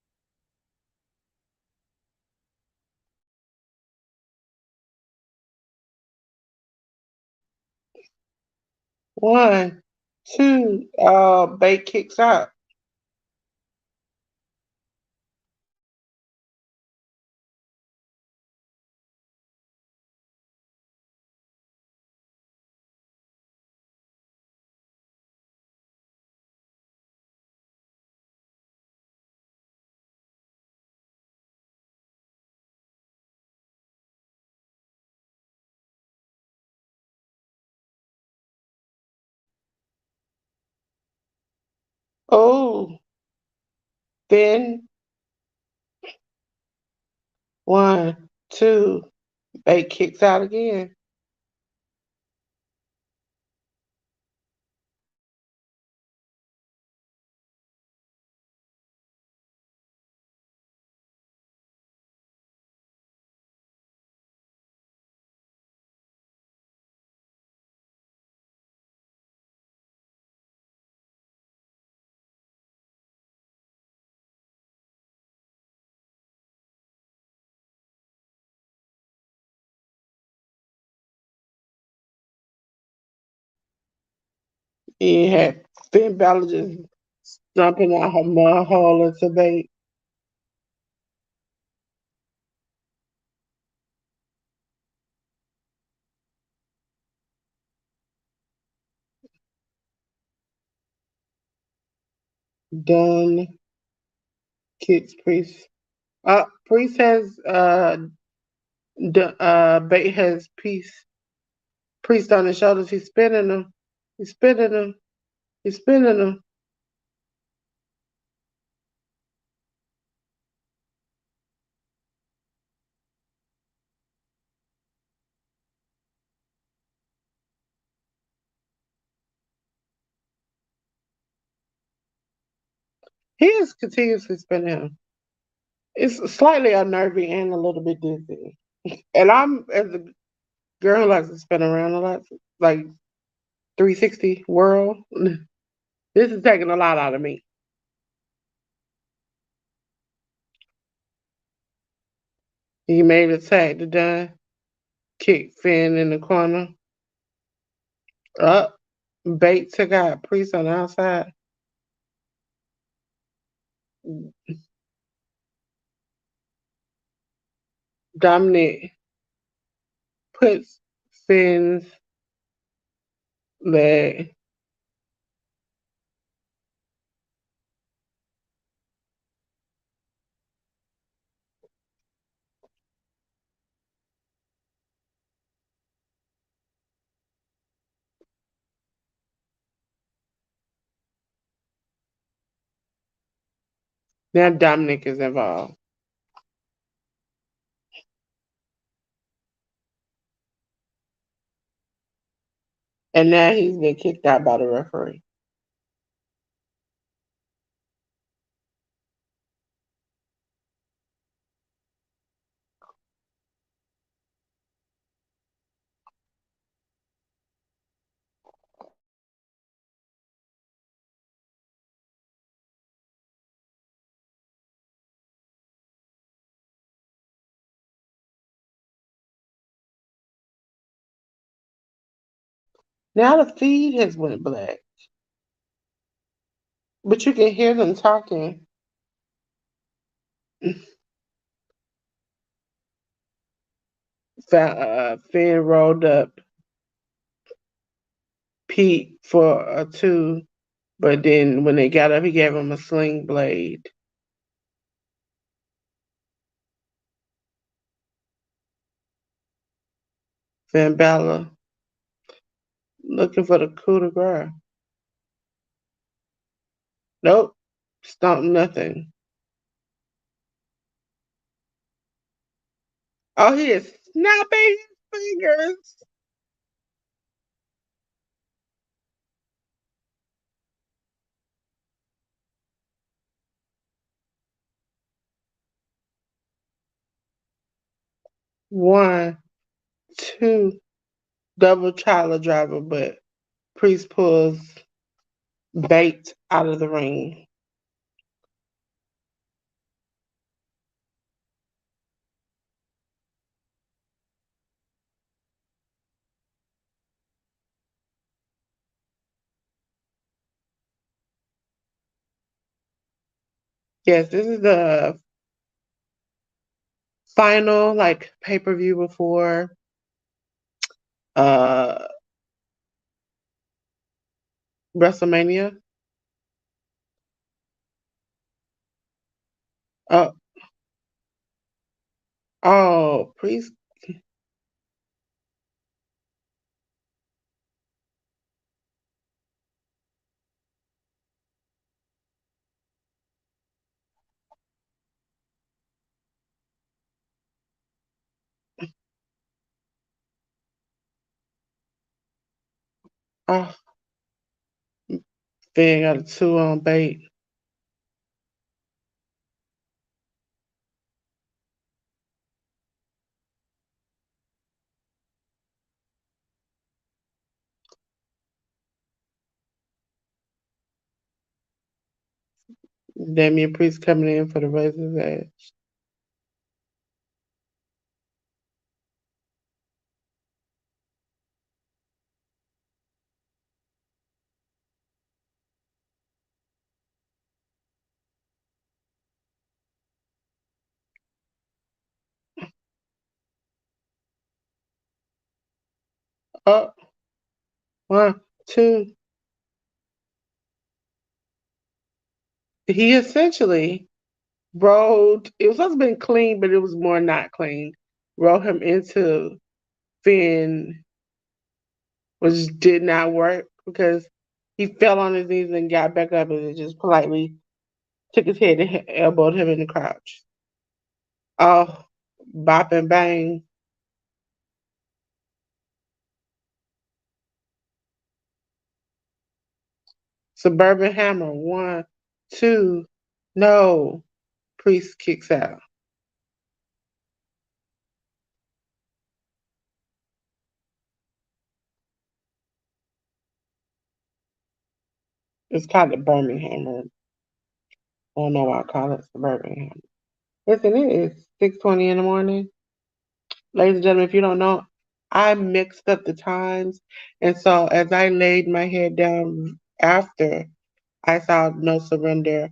A: One, two, Bate kicks out. Oh, then one, two, they kicks out again. He had Finn Balor just jumping out her mud hole into bait. Done kicks Priest. Priest has bait has Priest on his shoulders. He's spinning him. He's spinning him. He's spinning him. He is continuously spinning him. It's slightly unnerving and a little bit dizzy. And I'm as a girl who likes to spin around a lot, like 360 whirl. This is taking a lot out of me. He made a tag to done. Kick Finn in the corner. Up. Bait took out Priest on the outside. Dominic puts Finn's leg. Now Dominic is involved. And now he's been kicked out by the referee. Now the feed has went black. But you can hear them talking. Finn rolled up Pete for a two, but then when they got up, he gave him a sling blade. Finn Balor looking for the coup de grace. Nope, stomp nothing. Oh, he is snapping his fingers. One, two, double child driver, but Priest pulls bait out of the ring. Yes, this is the final like pay-per-view before uh WrestleMania. Uh oh, Priest. Oh, Finn got a 2 on bait. Damian Priest coming in for the Razor's Edge. Oh, 1, 2. He essentially rolled. It was supposed to be clean, but it was more not clean. Rolled him into Finn, which did not work because he fell on his knees and got back up and just politely took his head and elbowed him in the crotch. Oh, bop and bang. Suburban Hammer. 1, 2. No. Priest kicks out. It's called the Birmingham. I don't know why I call it Suburban Hammer. Listen, it is 6:20 in the morning. Ladies and gentlemen, if you don't know, I mixed up the times. And so as I laid my head down after I saw No Surrender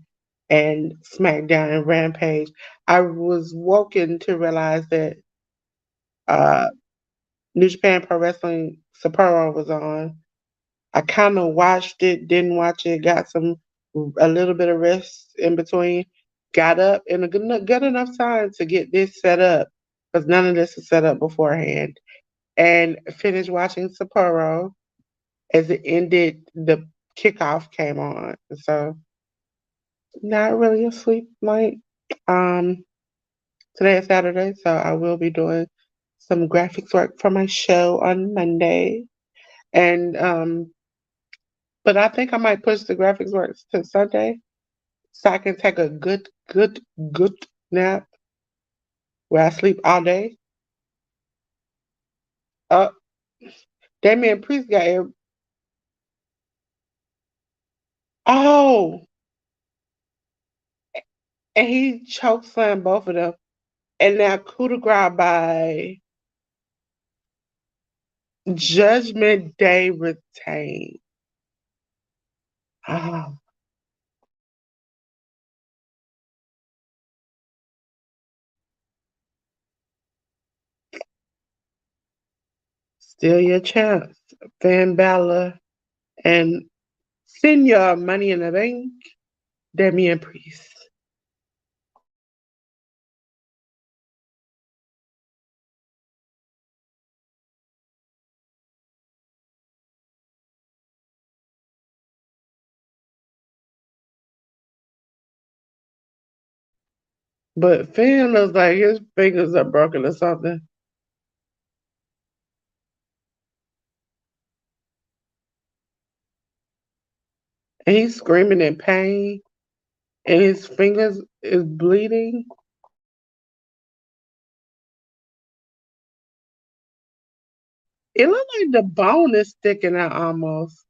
A: and SmackDown and Rampage, I was woken to realize that uh, New Japan Pro Wrestling Sapporo was on. I kind of watched it, didn't watch it, got a little bit of rest in between, got up in a good enough time to get this set up because none of this was set up beforehand, and finished watching Sapporo as it ended. The kickoff came on, so not really a sleep night. Um, Today is Saturday, so I will be doing some graphics work for my show on Monday, and but I think I might push the graphics work to Sunday so I can take a good nap where I sleep all day. Uh, Damian Priest got oh, and he choke slammed both of them, and now coup de grace by Judgment Day retained. Oh, still your chance, Finn Balor and Senior Money in the Bank, Damian Priest. But Finn looks like his fingers are broken or something. And he's screaming in pain, and his fingers is bleeding. It looks like the bone is sticking out almost.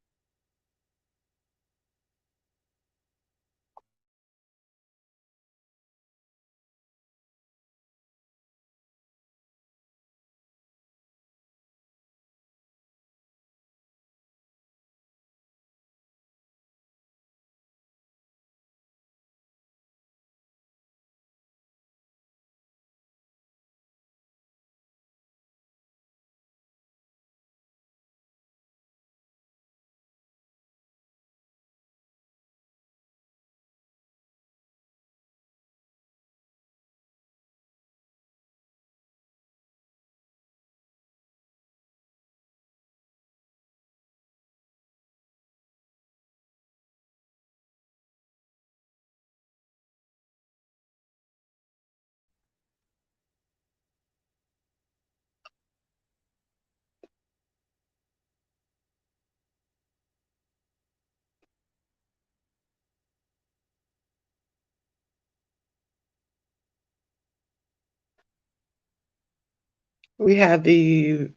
A: We had the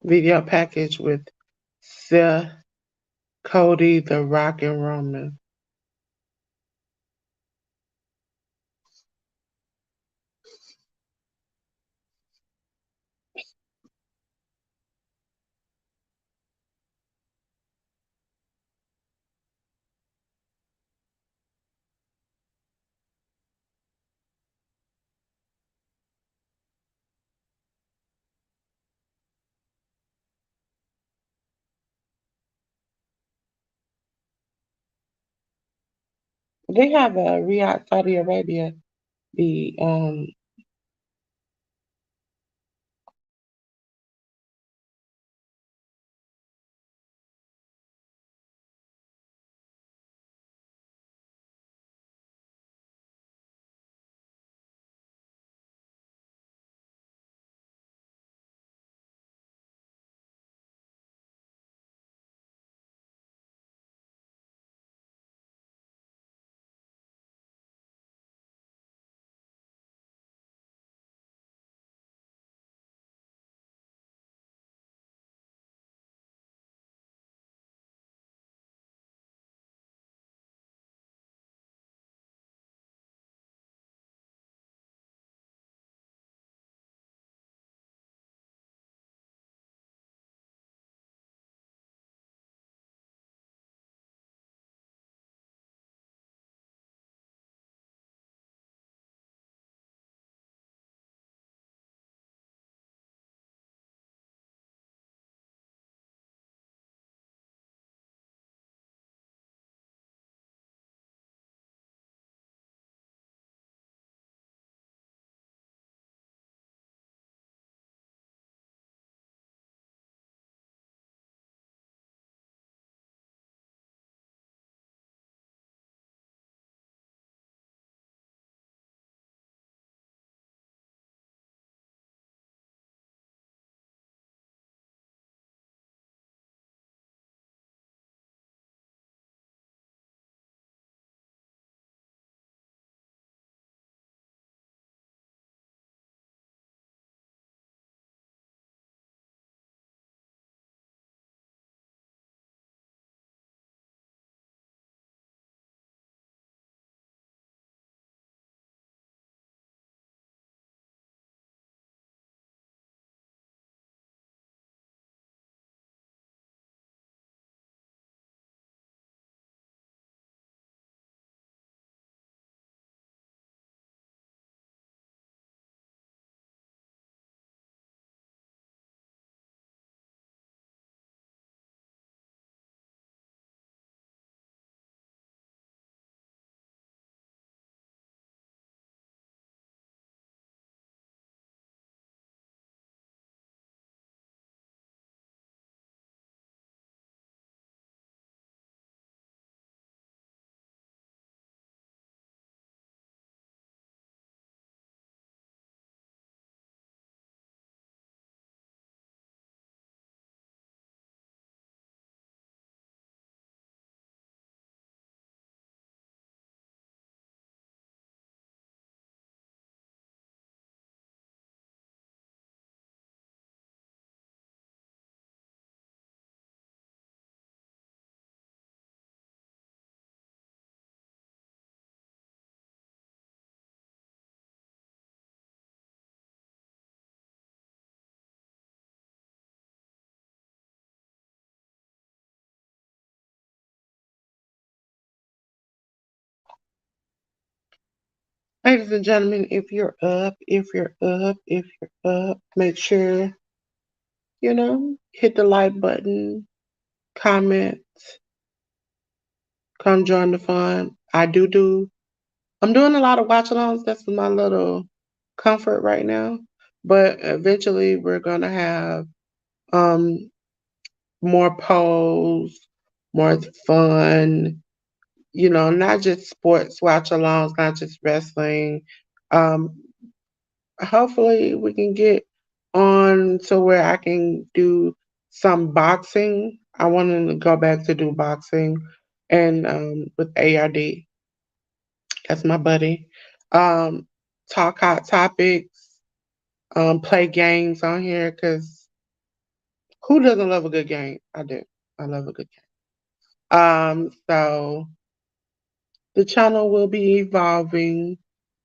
A: video package with Seth, Cody, The Rock, and Roman. They have a Riyadh, Saudi Arabia. The Ladies and gentlemen, if you're up, make sure, hit the like button, comment, come join the fun. I'm doing a lot of watch-alongs. That's my little comfort right now. But eventually we're gonna have um more polls, more fun, not just sports watch-alongs, not just wrestling. Um, Hopefully we can get on to where I can do some boxing. I want to go back to do boxing and with ARD. That's my buddy. Um, Talk hot topics, play games on here because who doesn't love a good game? I do. I love a good game. So the channel will be evolving.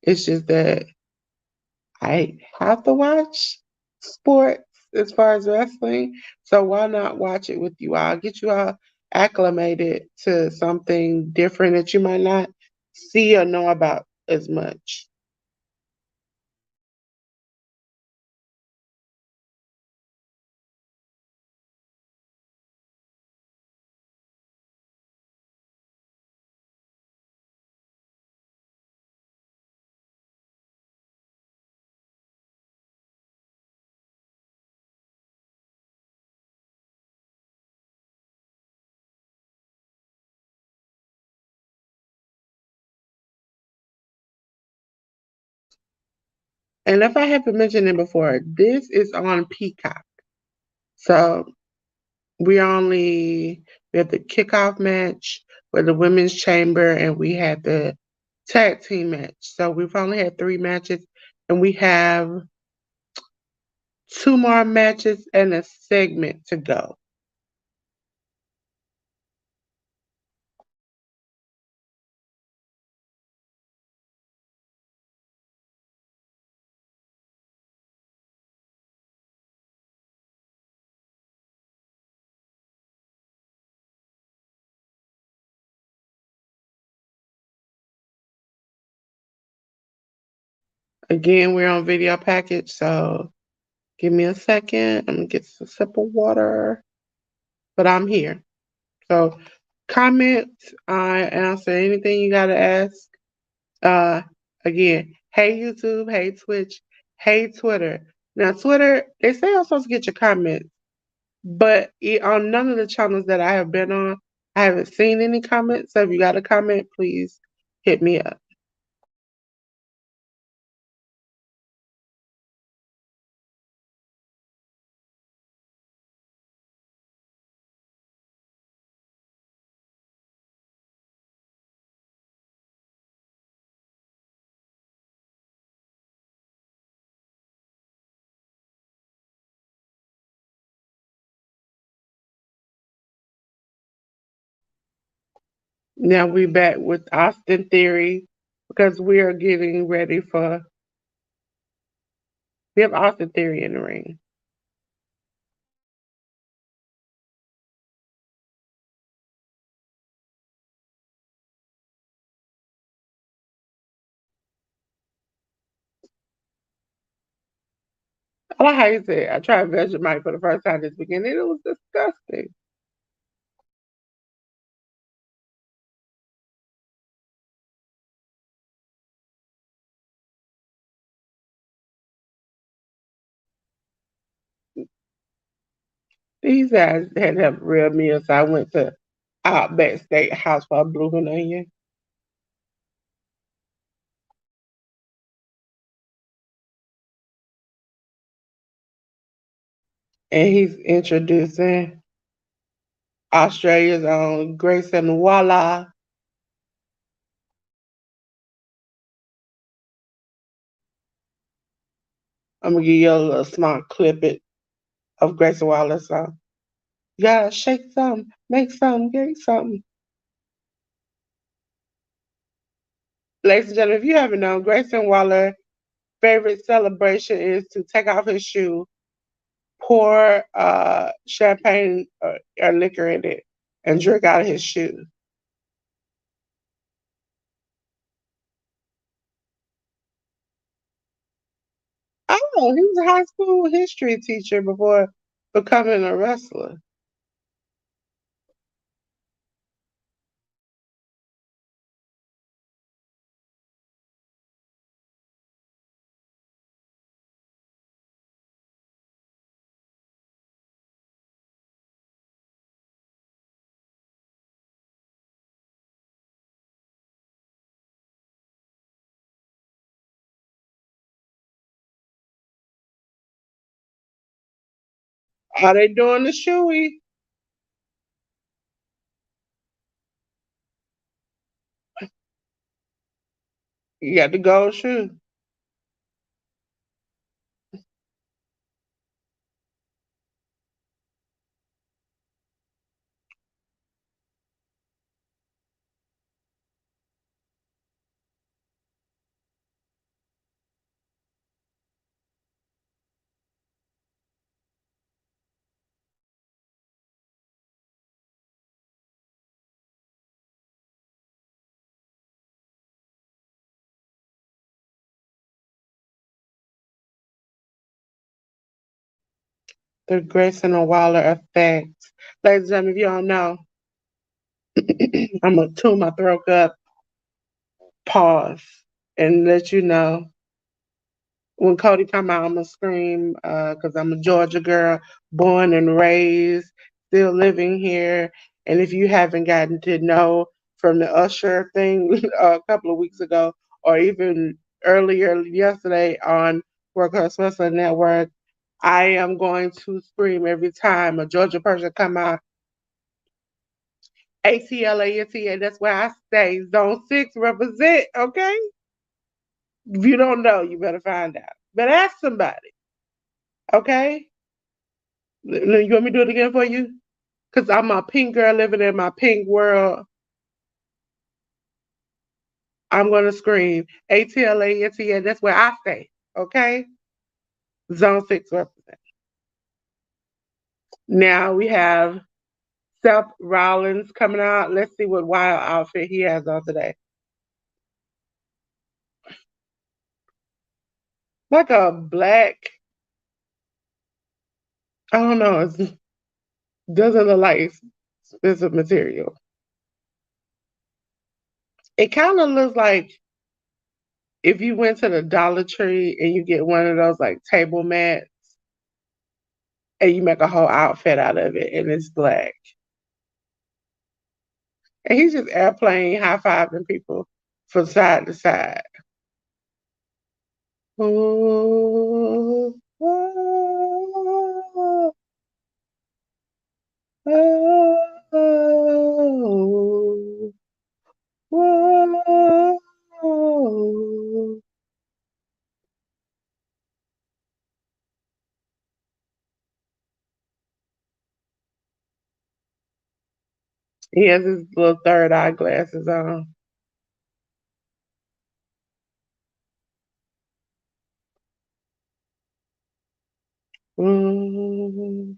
A: It's just that I have to watch sports as far as wrestling. So why not watch it with you all? Get you all acclimated to something different that you might not see or know about as much. And if I haven't mentioned it before, this is on Peacock. So we had the kickoff match with the women's chamber and we had the tag team match. So we've only had three matches and we have two more matches and a segment to go. Again, we're on video package, so give me a second. I'm gonna get a sip of water, but I'm here. So comment, I answer anything you gotta ask. Uh, Again, hey YouTube, hey Twitch, hey Twitter. Now Twitter, they say I'm supposed to get your comments, but on none of the channels that I have been on, I haven't seen any comments. So if you got a comment, please hit me up. Now we back with Austin Theory because we are getting ready for we have Austin Theory in the ring. I like how you said I tried Vegemite for the first time this weekend and it was disgusting. These guys had to have real meals. So I went to Outback Steakhouse for a blue and onion. And he's introducing Australia's own Grayson Waller. I'm gonna give you a little small clip it of Grayson Waller's song. You gotta shake some, make some, get something. Ladies and gentlemen, if you haven't known, Grayson Waller's favorite celebration is to take off his shoe, pour champagne or liquor in it, and drink out of his shoe. Oh, he was a high school history teacher before becoming a wrestler. Are they doing the shoey? You got the gold shoe. The Grayson and Waller effect. Ladies and gentlemen, if you don't know, I'm gonna tune my throat up, pause, and let you know when Cody come out, I'm gonna scream because I'm a Georgia girl, born and raised, still living here. And if you haven't gotten to know from the Usher thing a couple of weeks ago, or even earlier yesterday on Workhorse Wrestling Network, I am going to scream every time a Georgia person come out. ATLANTA, that's where I stay. Zone 6 represent, okay? If you don't know, you better find out. Better ask somebody, okay? You want me to do it again for you? Because I'm a pink girl living in my pink world. I'm going to scream ATLANTA. That's where I stay. Okay? Zone 6 represent. Now we have Seth Rollins coming out. Let's see what wild outfit he has on today. Like a black, I don't know. It doesn't look like expensive material. It kind of looks like if you went to the Dollar Tree and you get one of those like table mats and you make a whole outfit out of it and it's black. And he's just airplane high fiving people from side to side. Ooh, ooh, ooh, ooh. He has his little third eye glasses on. Ooh.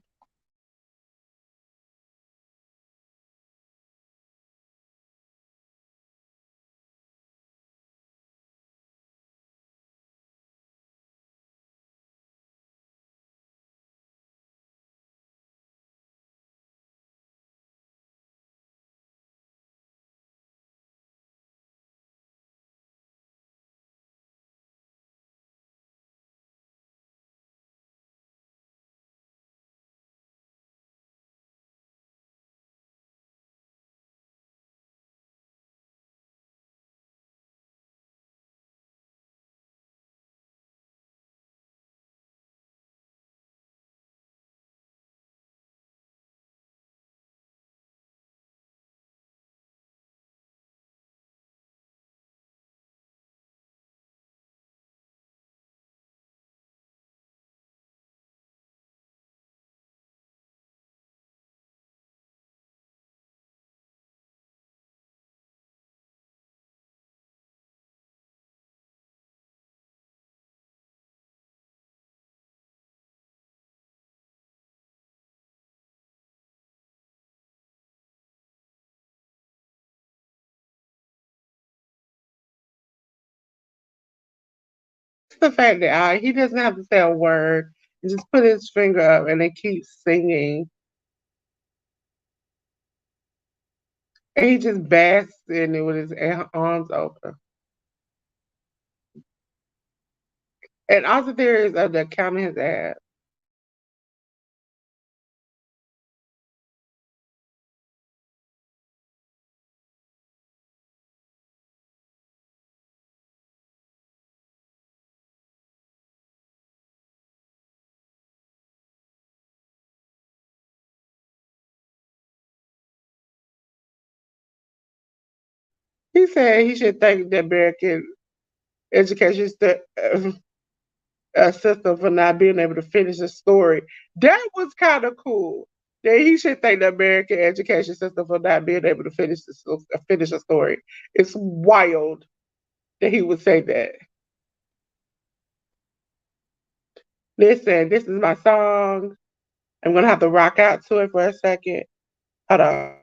A: It's the fact that he doesn't have to say a word. He just put his finger up and it keeps singing. And he just basks in it with his arms open. And also there is the counting his ass. He said he should thank the American education system for not being able to finish the story. That was kind of cool. That he should thank the American education system for not being able to finish a story. It's wild that he would say that. Listen, this is my song. I'm gonna have to rock out to it for a second. Hold on.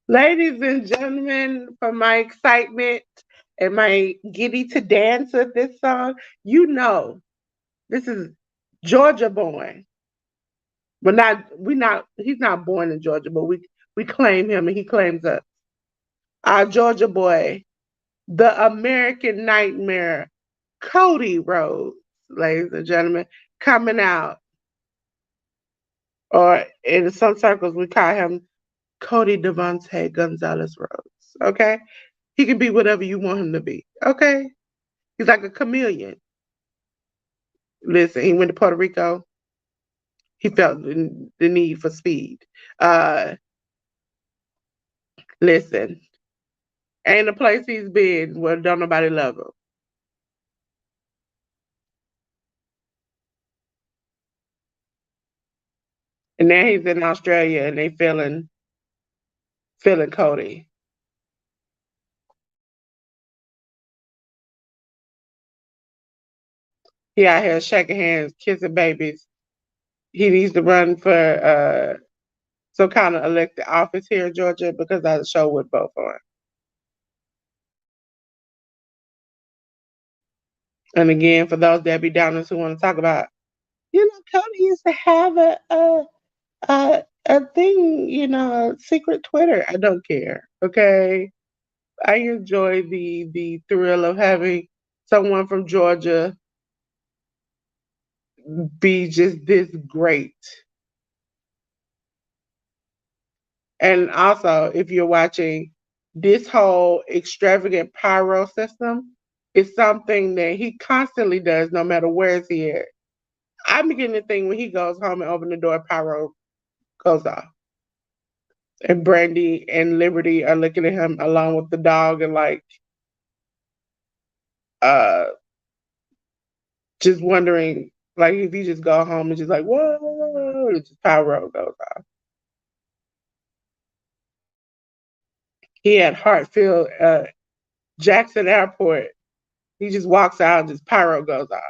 A: Ladies and gentlemen, for my excitement and my giddy to dance with this song, you know this is Georgia born. But not he's not born in Georgia, but we claim him and he claims us. Our Georgia boy, the American Nightmare, Cody Rhodes, ladies and gentlemen, coming out. Or in some circles we call him Cody Devontae Gonzalez Rhodes. Okay? He can be whatever you want him to be. Okay? He's like a chameleon. Listen, he went to Puerto Rico. He felt the need for speed. Uh, listen, ain't a place he's been where don't nobody love him. And now he's in Australia and they feeling Cody. He out here shaking hands, kissing babies. He needs to run for some kind of elected office here in Georgia because I show would vote for him. And again, for those Debbie Downers who want to talk about, Cody used to have a thing, a secret Twitter. I don't care. Okay. I enjoy the thrill of having someone from Georgia be just this great. And also, if you're watching, this whole extravagant pyro system is something that he constantly does no matter where he at. I'm beginning to think when he goes home and open the door, pyro goes off. And Brandy and Liberty are looking at him along with the dog and like uh just wondering like if he just go home and just like whoa, it's just pyro goes off. He had Hartfield Jackson Airport. He just walks out and just pyro goes off.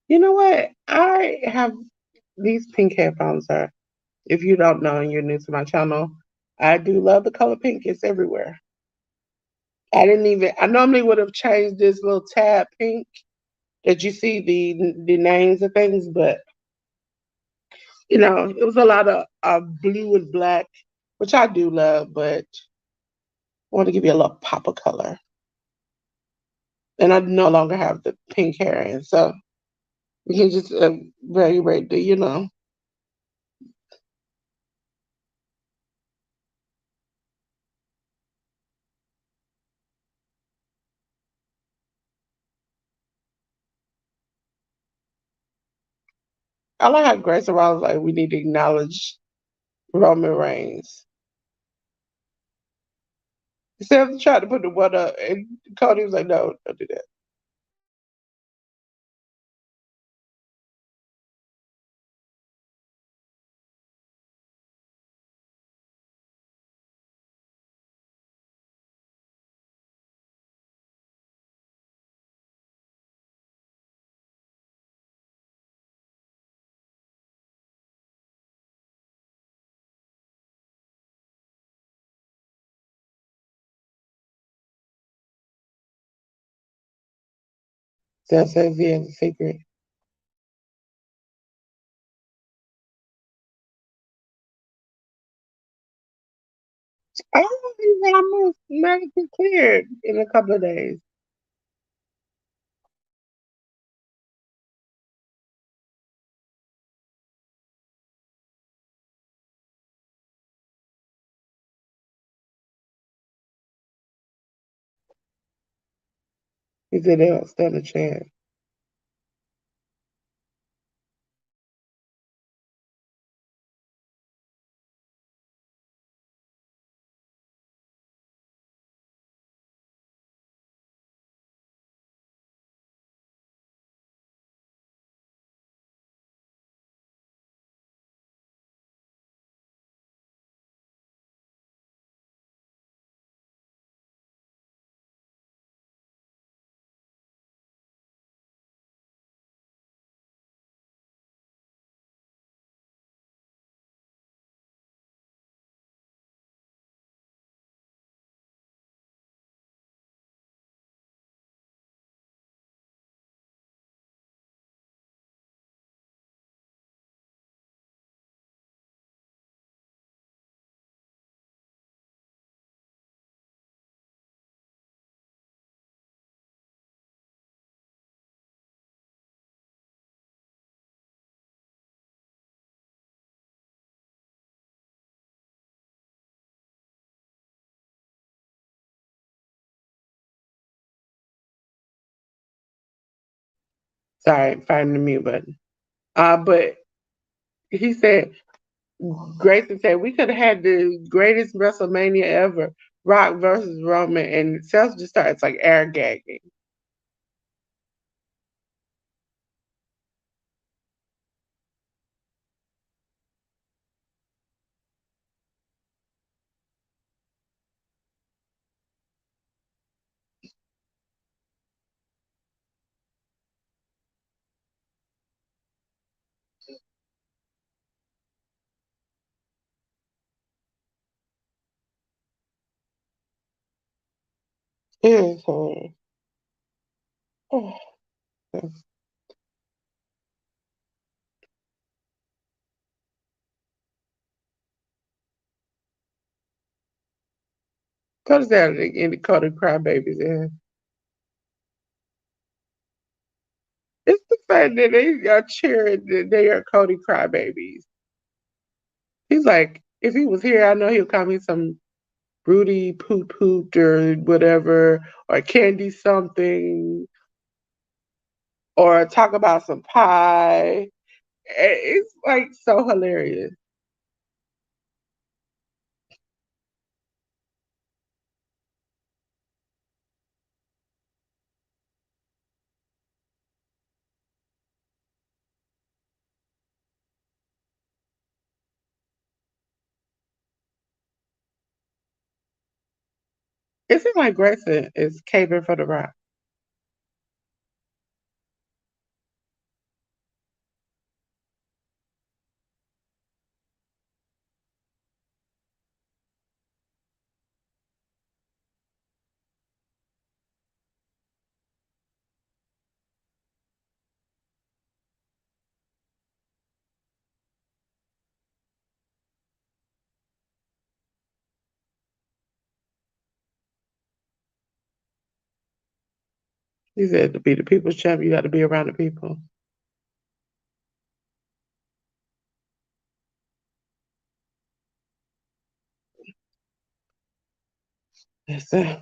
A: You know what? I have these pink headphones are. If you don't know and you're new to my channel, I do love the color pink. It's everywhere. I normally would have changed this little tab pink that you see the names of things, but it was a lot of blue and black, which I do love, but I want to give you a little pop of color. And I no longer have the pink hair, and so you can just very right there. I like how Grace Around was like, we need to acknowledge Roman Reigns. Instead of trying to put the one up, and Cody was like, no, don't do that. That says he has a secret. Oh, he's almost medically cleared in a couple of days. He said they don't stand a chance. Sorry, finding the mute button. But he said, Grayson said, we could have had the greatest WrestleMania ever, Rock versus Roman, and Seth just starts like air gagging. It is hard. Oh, Cause that in the Cody crybabies in. It's the fact that they are cheering that they are Cody crybabies. He's like, if he was here, I know he'll call me some Rudy poop pooped or whatever, or candy something, or talk about some pie. It's like so hilarious. It seems like Grayson is caving for the Rock. He said to be the people's champ, you got to be around the people. That's it.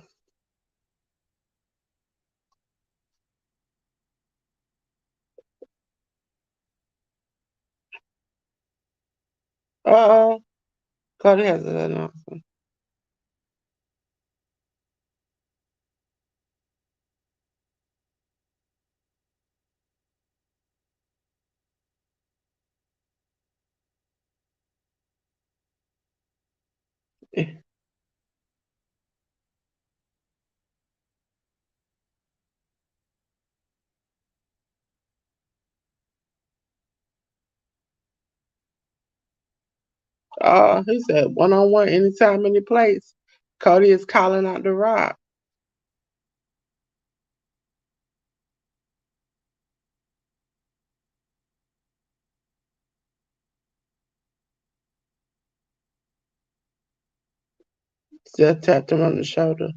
A: Uh-oh. Cody has an announcement. He said one on one, anytime, any place. Cody is calling out the Rock. Just tapped him on the shoulder.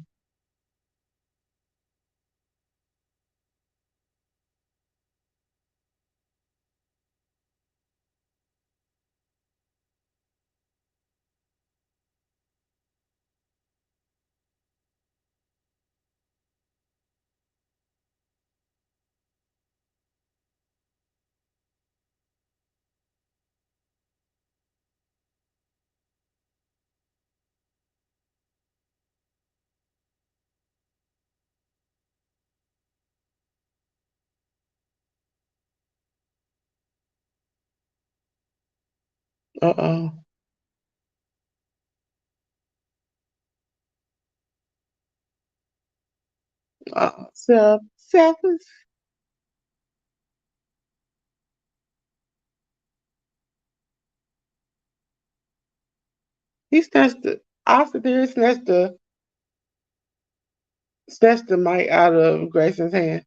A: Uh-oh. Seth is, he snatched the, after this, snatched the mic out of Grayson's hand.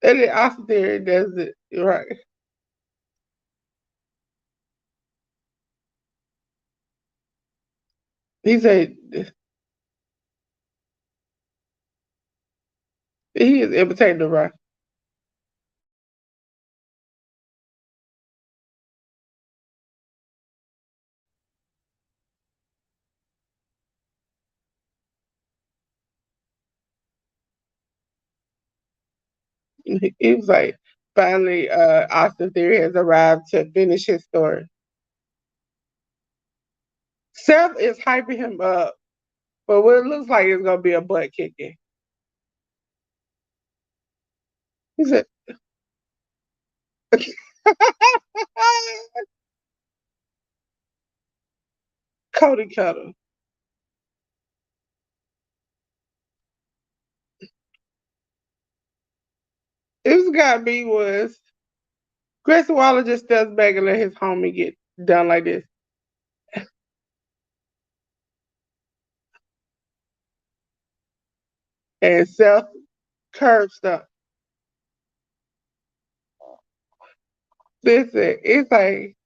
A: And then after there, does it, right. He said, he is imitating the Rock. He was like, finally, Austin Theory has arrived to finish his story. Seth is hyping him up, but what it looks like it's gonna be a butt kicking. He said, Cody Cutter. It's got me was Grayson Waller just steps back and let his homie get done like this. And Seth curb stuff. Listen, it's like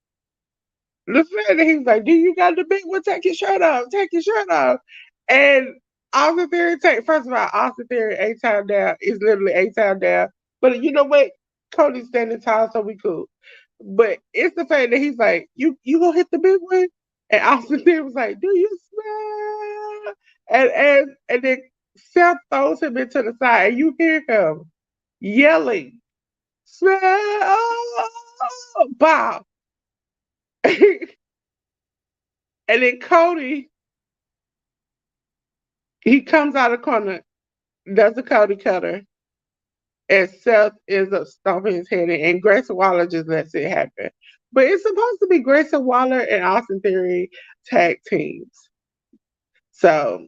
A: the fact that he's like, "Do you got the big one? Take your shirt off. Take your shirt off." And Austin Theory take first of all, Austin Theory A-Town down is literally A-Town down. But you know what? Cody's standing tall, so we cool. But it's the fact that he's like, "You gonna hit the big one?" And Austin Theory was like, "Do you smell?" And then Seth throws him into the side, and you hear him yelling, "Smell!" Bow. And then Cody, he comes out of the corner, does the Cody cutter, and Seth ends up stomping his head in, and Grayson Waller just lets it happen. But it's supposed to be Grayson Waller and Austin Theory tag teams. So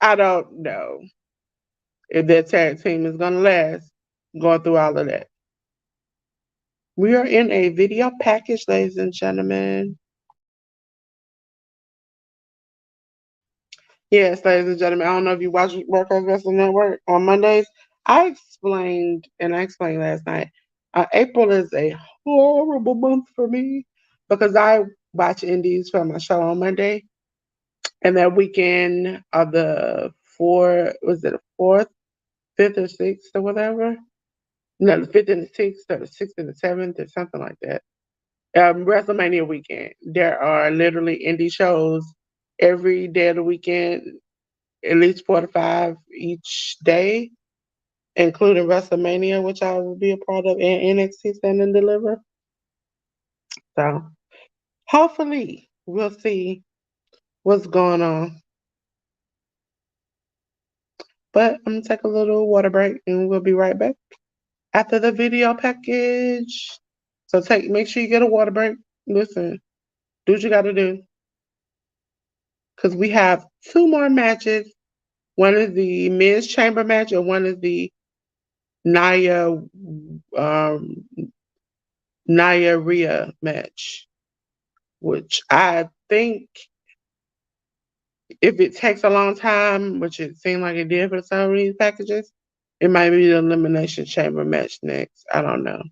A: I don't know if that tag team is going to last going through all of that. We are in a video package, ladies and gentlemen. Yes, ladies and gentlemen, I don't know if you watch Workers Wrestling Network on Mondays. I explained last night, April is a horrible month for me because I watch indies for my show on Monday. And that weekend of the was it the 4th, 5th, or 6th, or whatever? No, the 5th and the 6th, or the 6th and the 7th, or something like that. WrestleMania weekend. There are literally indie shows every day of the weekend, at least 4 to 5 each day, including WrestleMania, which I will be a part of, and NXT Stand and Deliver. So hopefully we'll see what's going on. But I'm gonna take a little water break and we'll be right back after the video package. So make sure you get a water break. Listen, do what you gotta do. Because we have 2 more matches. One is the men's chamber match and one is the Naya um, Naya Rhea match, which I think if it takes a long time, which it seemed like it did for some of these packages, it might be the Elimination Chamber match next. I don't know.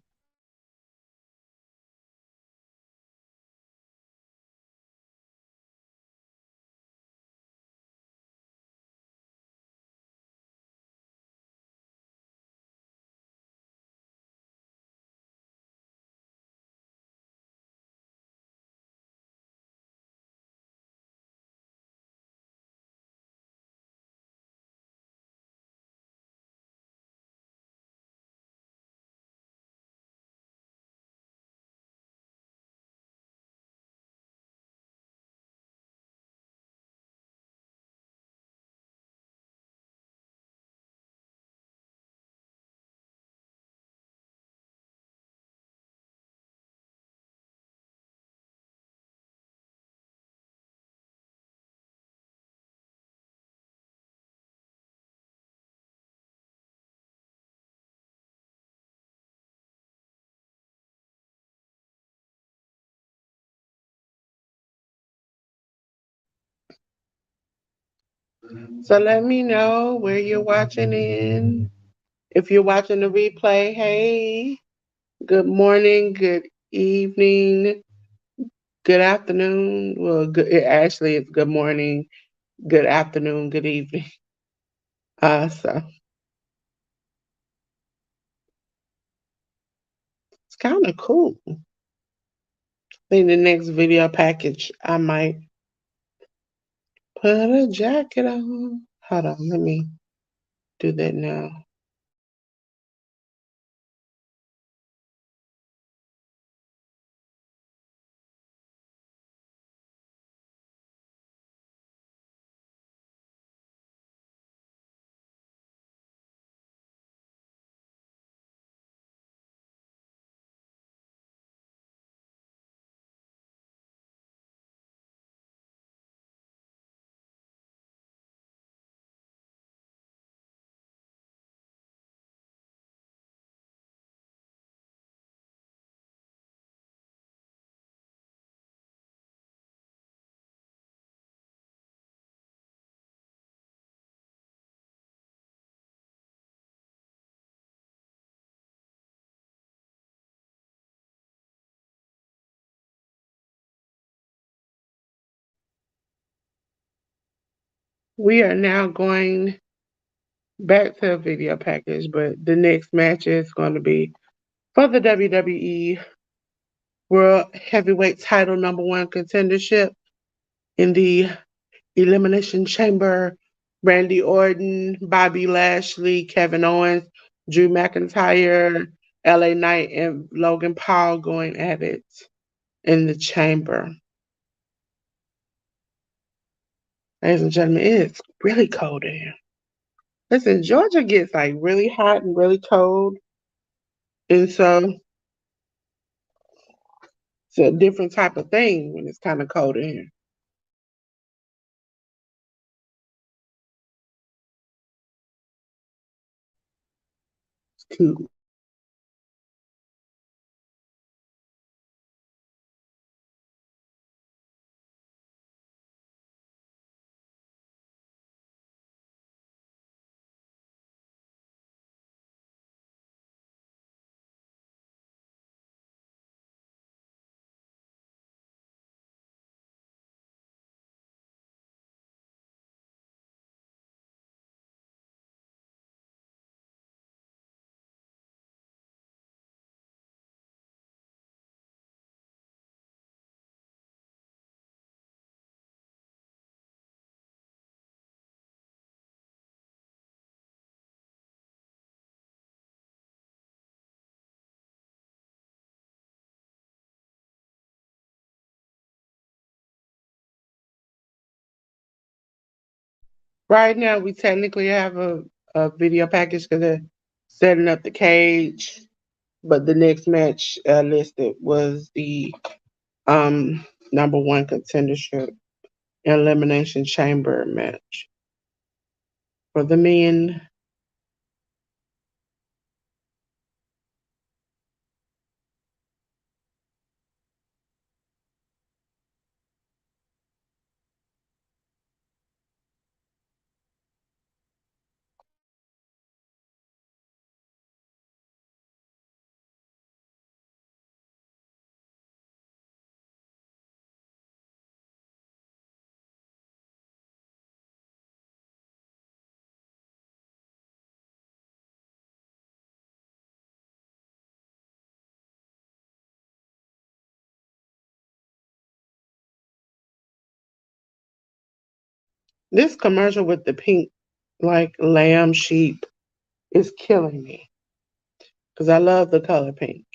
A: So let me know where you're watching in. If you're watching the replay, hey, good morning, good evening, good afternoon. Well, actually, it's good morning, good afternoon, good evening. So it's kind of cool. I think the next video package, I might put a jacket on. Hold on, let me do that now. We are now going back to a video package, but the next match is going to be for the WWE World Heavyweight Title #1 contendership in the Elimination Chamber. Randy Orton, Bobby Lashley, Kevin Owens, Drew McIntyre, LA Knight, and Logan Paul going at it in the chamber. Ladies and gentlemen, it's really cold in here. Listen, Georgia gets like really hot and really cold. And so it's a different type of thing when it's kind of cold in here. It's cool. Right now, we technically have a video package because they're setting up the cage. But the next match listed was the #1 contendership elimination chamber match for the men. This commercial with the pink, like lamb sheep, is killing me because I love the color pink.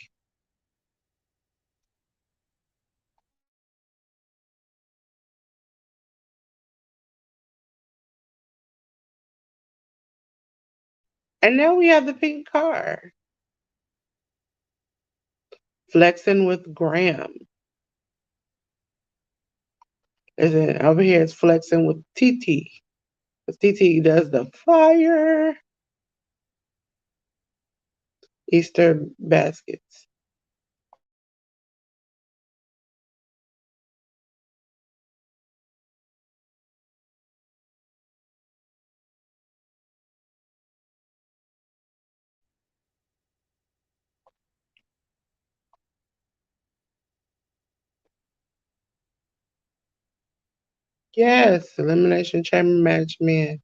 A: And now we have the pink car. Flexing with Graham. Over here it's flexing with TT. Because TT does the fire Easter baskets. Yes, Elimination Chamber match, men.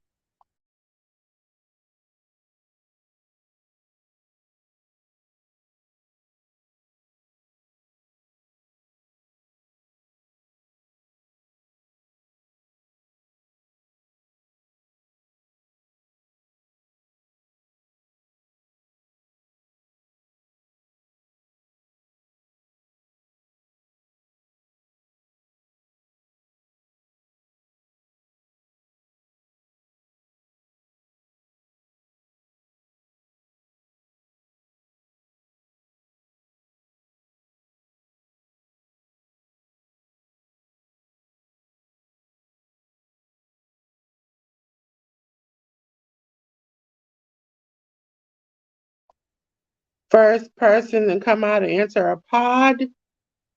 A: First person to come out and enter a pod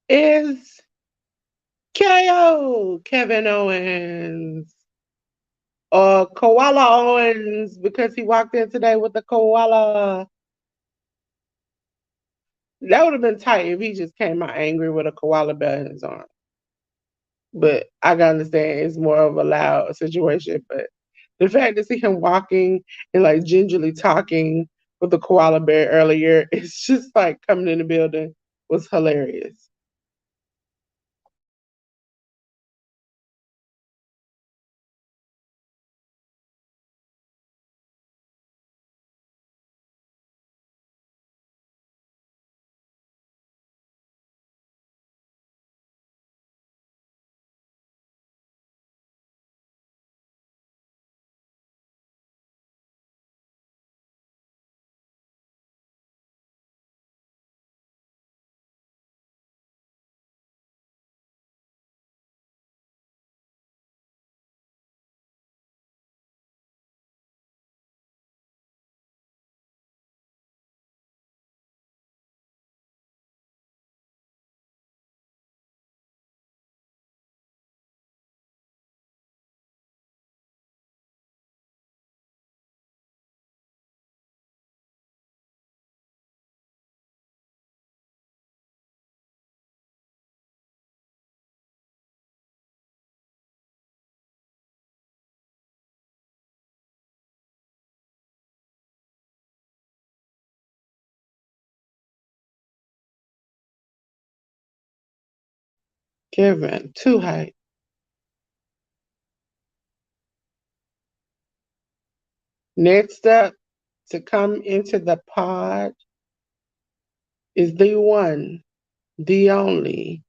A: is KO, Kevin Owens. Or Koala Owens, because he walked in today with the koala. That would have been tight if he just came out angry with a koala bear in his arm. But I can understand it's more of a loud situation. But The fact to see him walking and like gingerly talking with the koala bear earlier, it's just like coming in the building was hilarious. Kevin, too hype. Next up to come into the pod is the one, the only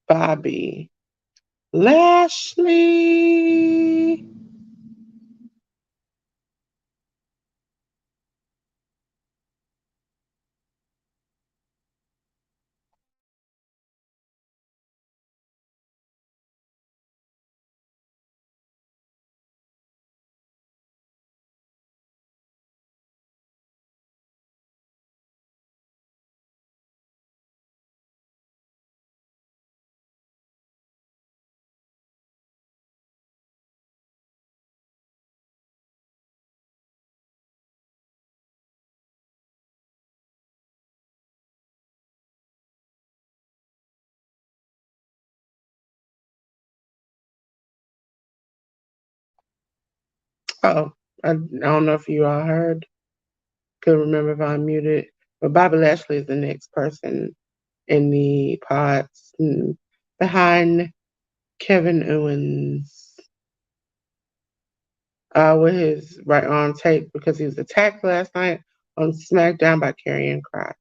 A: Bobby Lashley. Oh, I don't know if you all heard. Couldn't remember if I muted. But Bobby Lashley is the next person in the pods behind Kevin Owens with his right arm taped because he was attacked last night on SmackDown by Karrion Kross.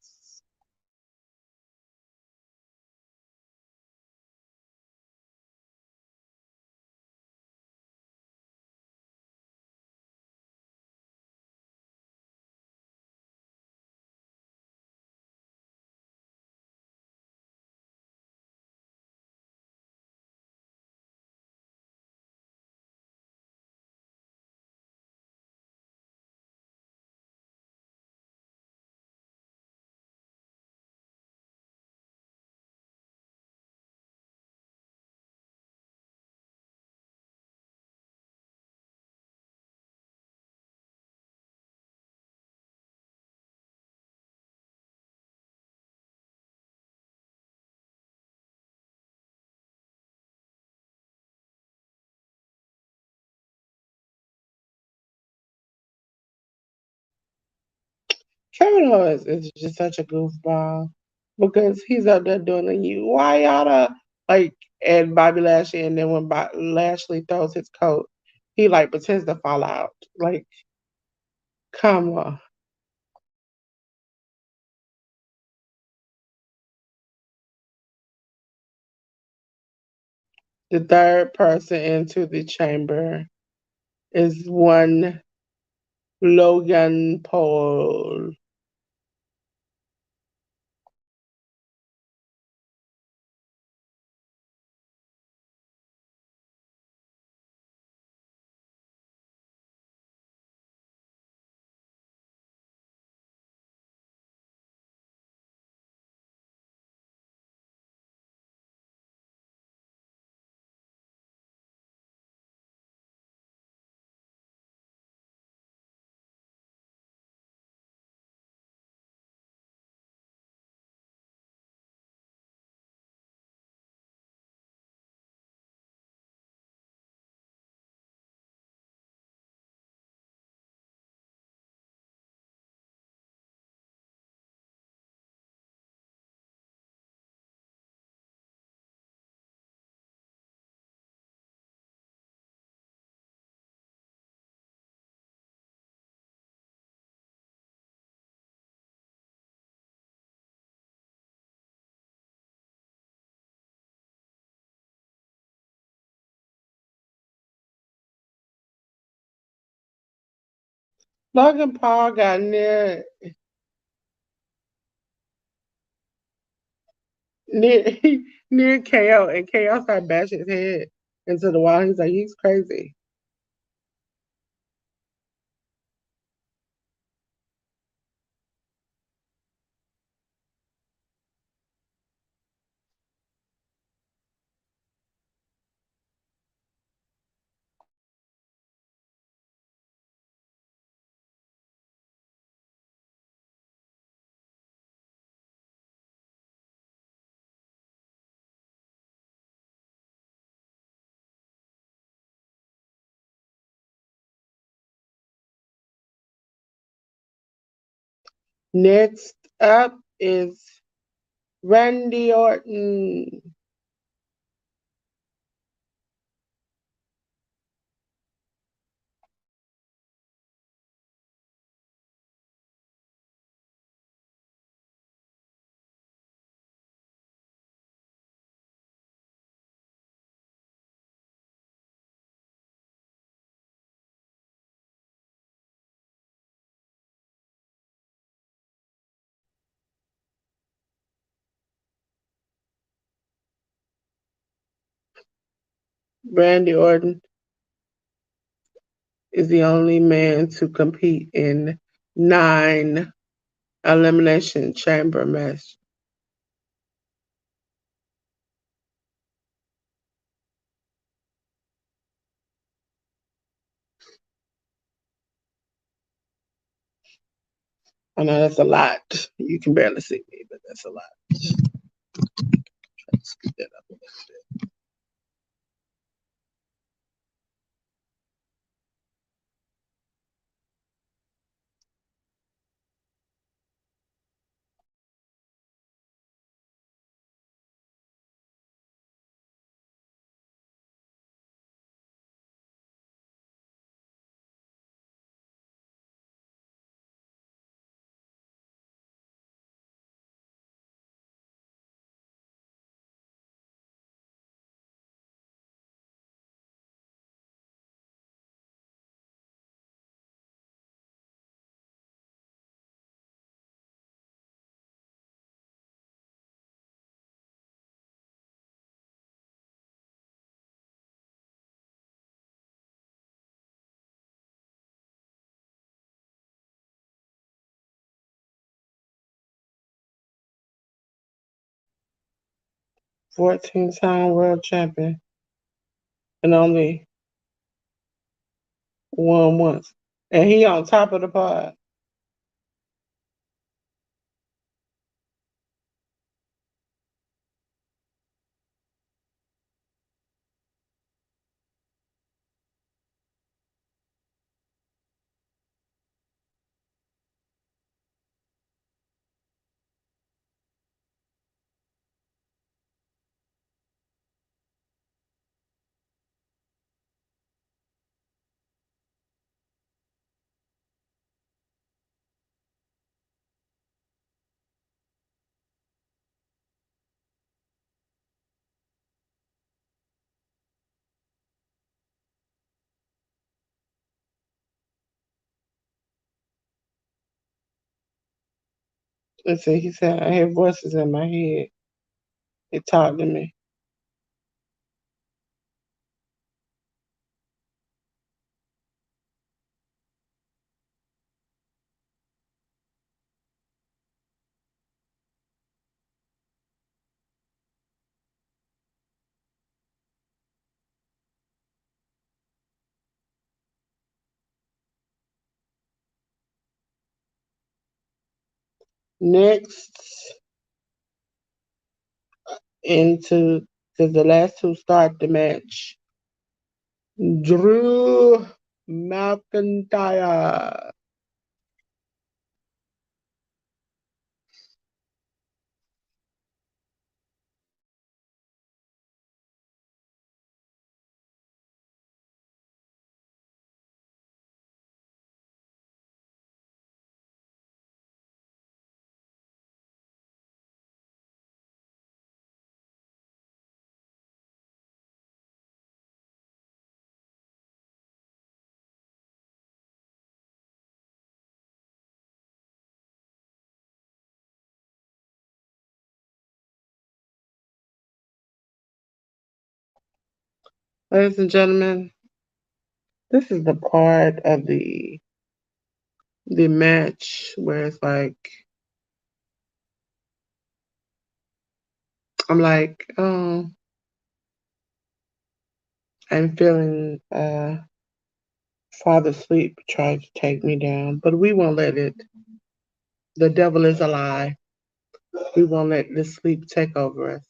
A: Kevin Owens is just such a goofball because he's up there doing the you why y'all like and Bobby Lashley, and then when Lashley throws his coat, he like pretends to fall out. Like, come on. The third person into the chamber is one Logan Paul. Logan Paul got near near KO, and KO started bashing his head into the wall. He's like, he's crazy. Next up is Randy Orton. Randy Orton is the only man to compete in 9 Elimination Chamber matches. I know that's a lot. You can barely see me, but that's a lot. Try to speed that up a little bit. 14-time world champion and only won once. And he on top of the pod. And so he said, I hear voices in my head. They talk to me. Next, into because the last two start the match. Drew McIntyre. Ladies and gentlemen, this is the part of the match where it's like I'm like, oh, I'm feeling Father Sleep tried to take me down, but we won't let it. The devil is a lie. We won't let this sleep take over us.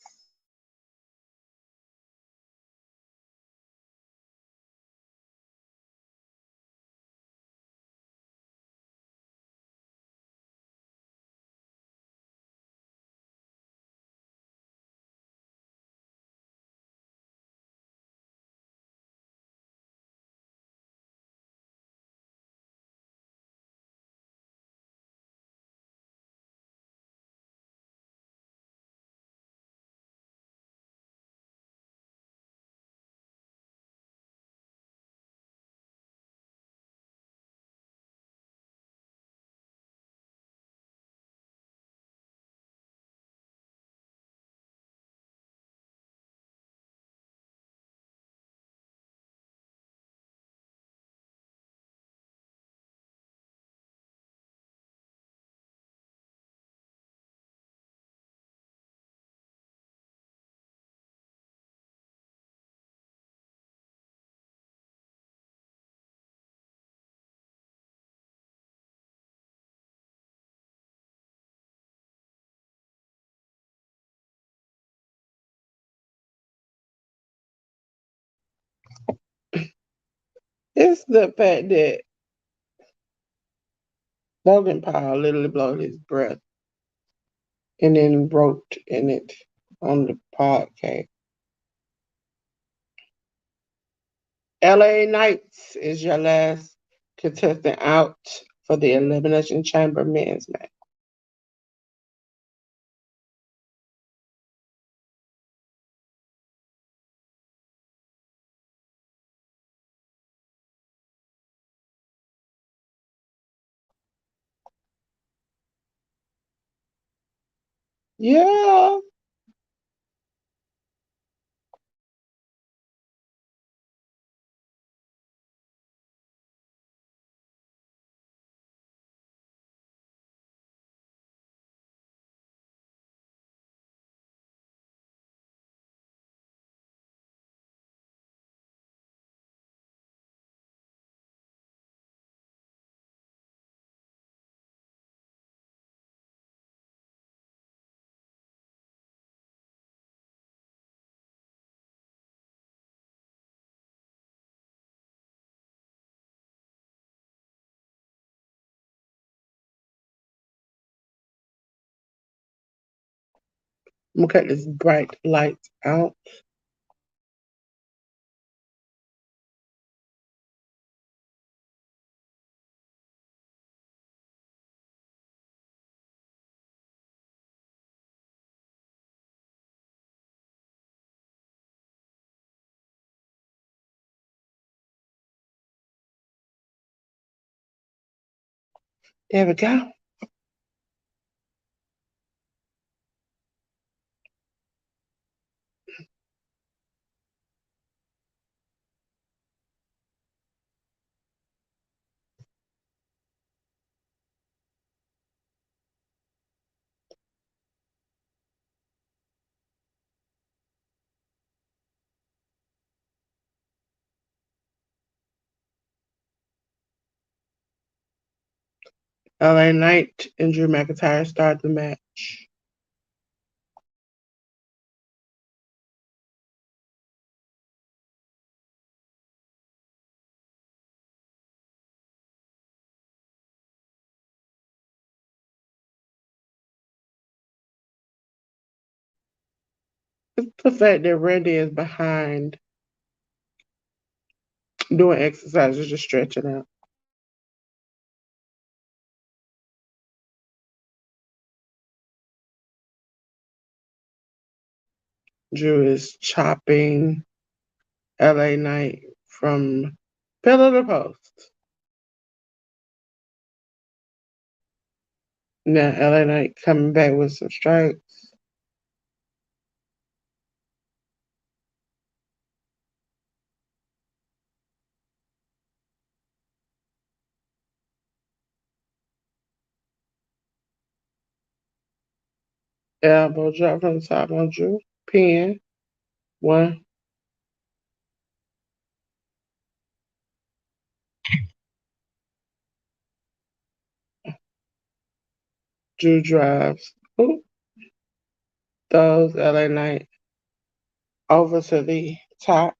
A: It's the fact that Logan Paul literally blew his breath and then wrote in it on the podcast. LA Knights is your last contestant out for the Elimination Chamber men's match. Yeah. I'm gonna cut this bright light out. There we go. LA Knight and Drew McIntyre start the match. It's the fact that Randy is behind doing exercises, just stretching out. Drew is chopping LA Knight from pillar to post. Now LA Knight coming back with some strikes. Elbow drop from the top on Drew. Pin. One. Drew drives. Ooh. Throws LA Knight over to the top.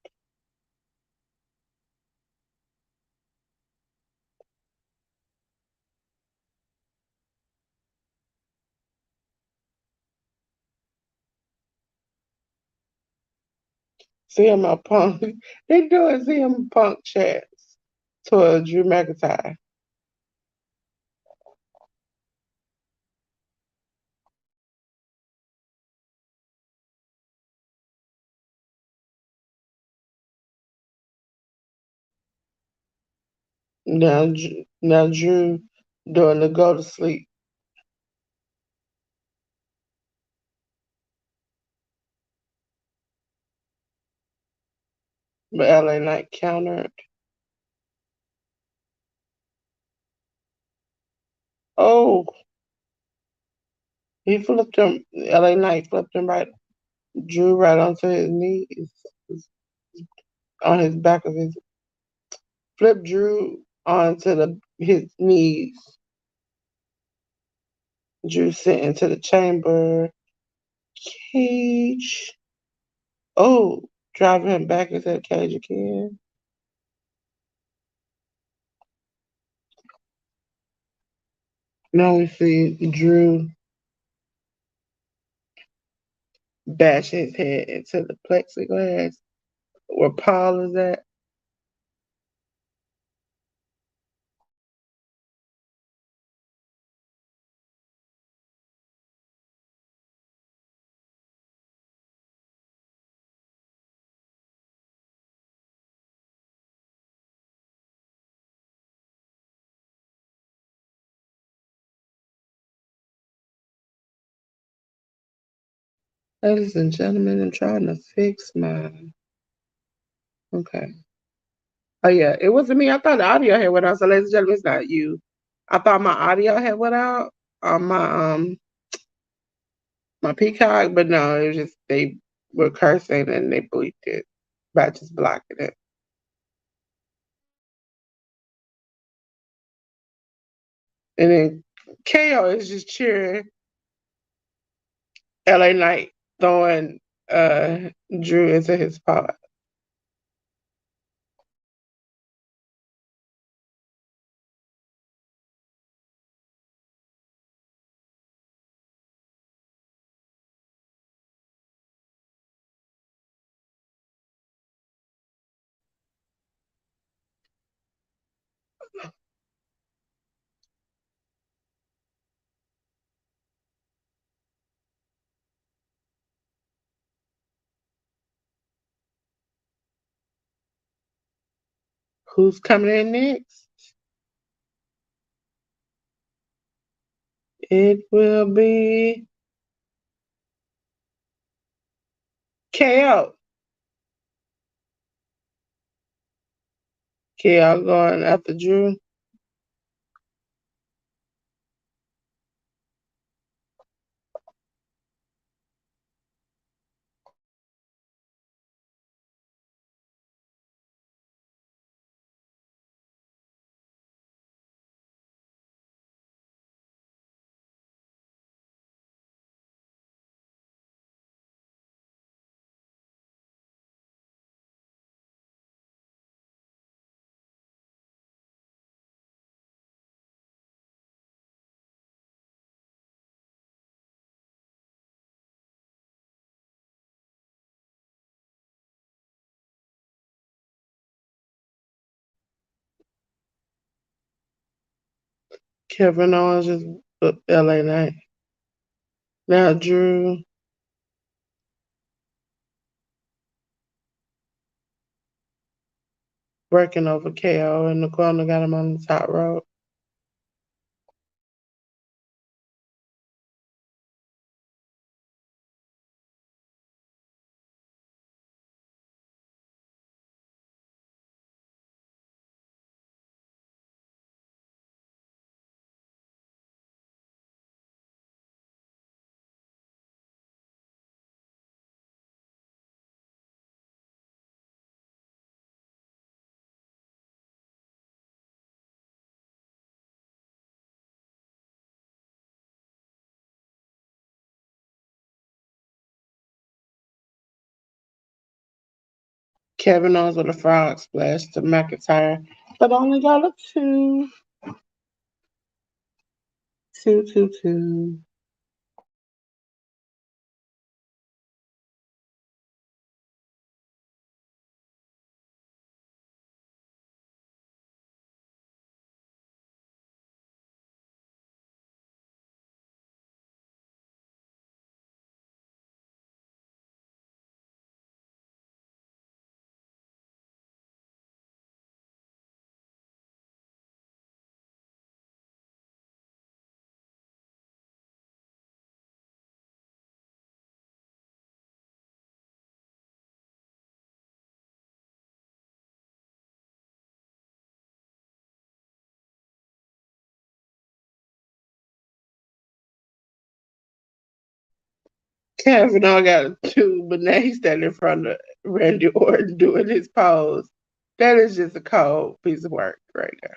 A: CM Punk. They doing CM Punk chats to Drew McIntyre. Now Drew doing the go to sleep. But LA Knight countered. Oh, he flipped him. LA Knight flipped him right. Drew right onto his knees, on his back of his. Flipped Drew onto his knees. Drew sent into the chamber. Cage. Oh, driving him back into the cage again. Now we see Drew bash his head into the plexiglass where Paul is at. Ladies and gentlemen, I'm trying to fix my. Okay. Oh yeah, it wasn't me. I thought the audio had went out. So ladies and gentlemen, it's not you. I thought my audio had went out on my Peacock, but no, it was just they were cursing and they bleeped it by just blocking it. And then KO is just cheering LA Knight throwing Drew into his pod. Who's coming in next? It will be KO. KO going after Drew. Kevin Owens just put LA Knight. Now Drew. Working over KO and the corner got him on the top rope. Kevin Owens with a frog splash to McIntyre, but only got a two. Two, two, two. Kevin Owens got a two, but now he's standing in front of Randy Orton doing his pose. That is just a cold piece of work right there.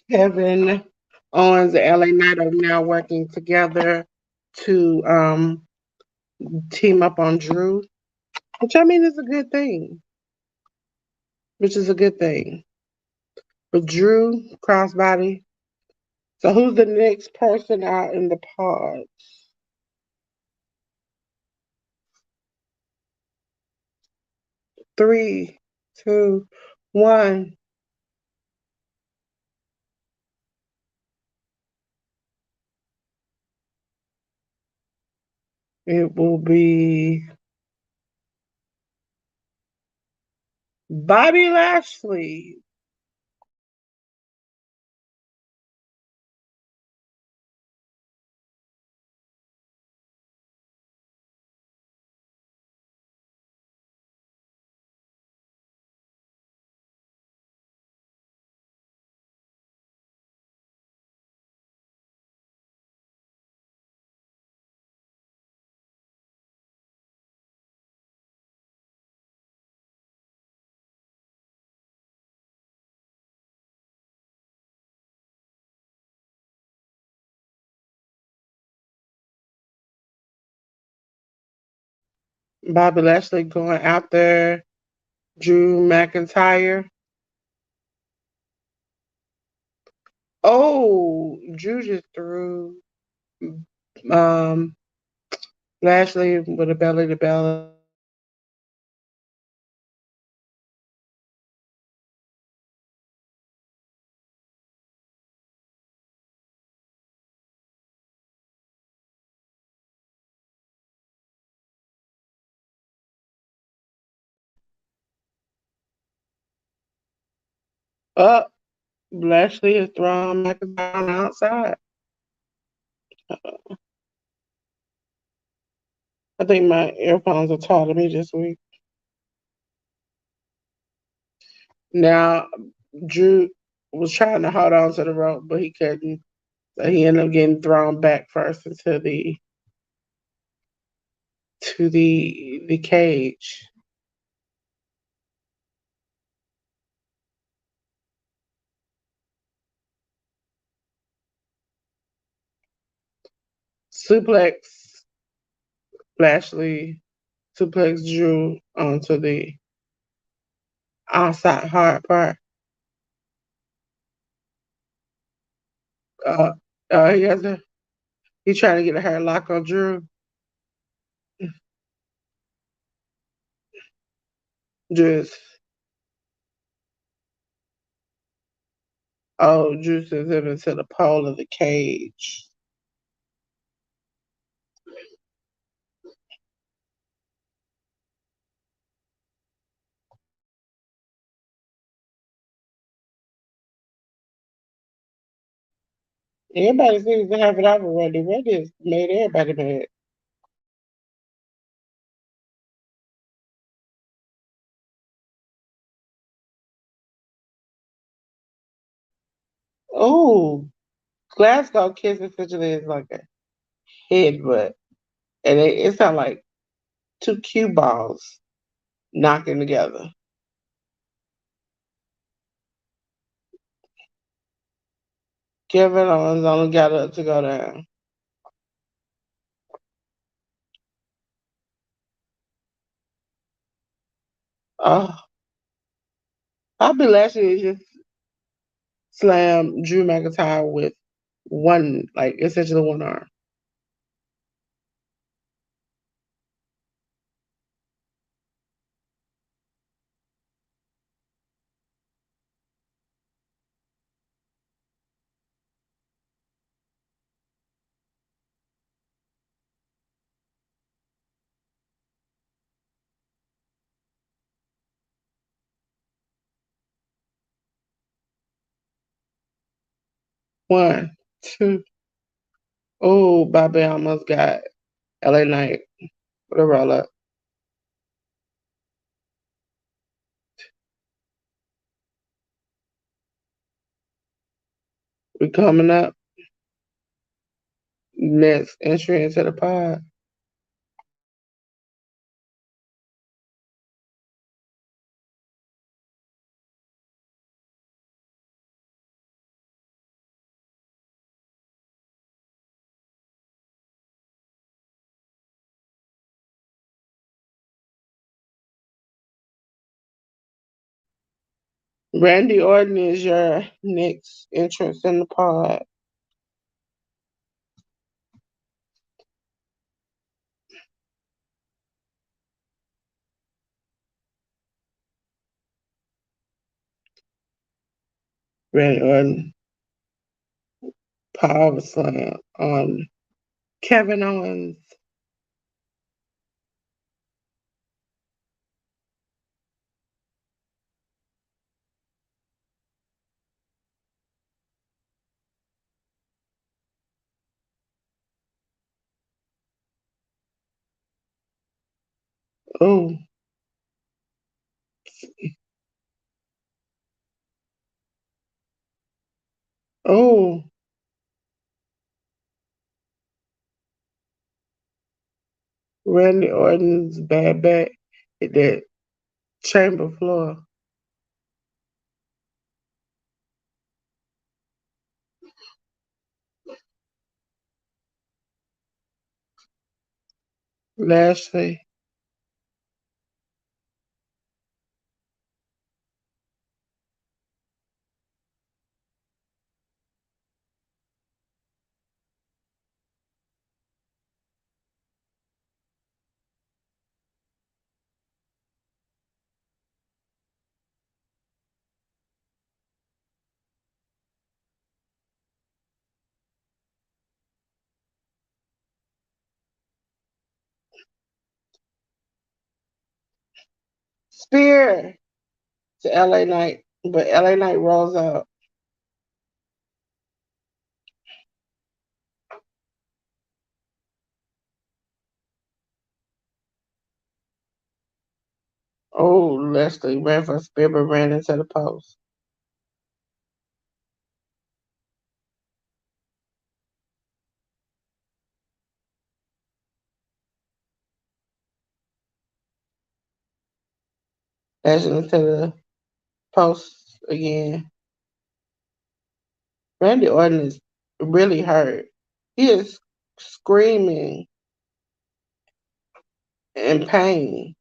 A: Kevin Owens and LA Knight are now working together to team up on Drew, which I mean is a good thing. Which is a good thing. But Drew, crossbody. So who's the next person out in the pod? Three, two, one. It will be Bobby Lashley. Bobby Lashley going after Drew McIntyre. Oh, Drew just threw um Lashley with a belly to belly. Up. Lashley is throwing McIntyre outside. I think my earphones are tired of me this week. Now, Drew was trying to hold on to the rope, but he couldn't. So he ended up getting thrown back first into the cage. Suplex Lashley, suplex Drew onto the outside hard part. Uh, he has a he's trying to get a hair lock on Drew. Just Juice is him into the pole of the cage. Everybody seems to have it out already. Randy has made everybody mad. Oh, Glasgow kiss essentially is like a headbutt. And it sounds like two cue balls knocking together. Kevin Owens only got up to go down. Oh, Bobby Lashley just slammed Drew McIntyre with one, like essentially one arm. One, two. Oh, Bobby almost got LA Knight with a roll up. We coming up next entry into the pod. Randy Orton is your next entrance in the pod. Randy Orton power slam on Kevin Owens. Oh, oh, Randy Orton's bad back hit that chamber floor. Lashley. Spear to LA Knight, but LA Knight rolls out. Oh, Leslie ran for a spear but ran into the post. Dashing into the post again. Randy Orton is really hurt. He is screaming in pain.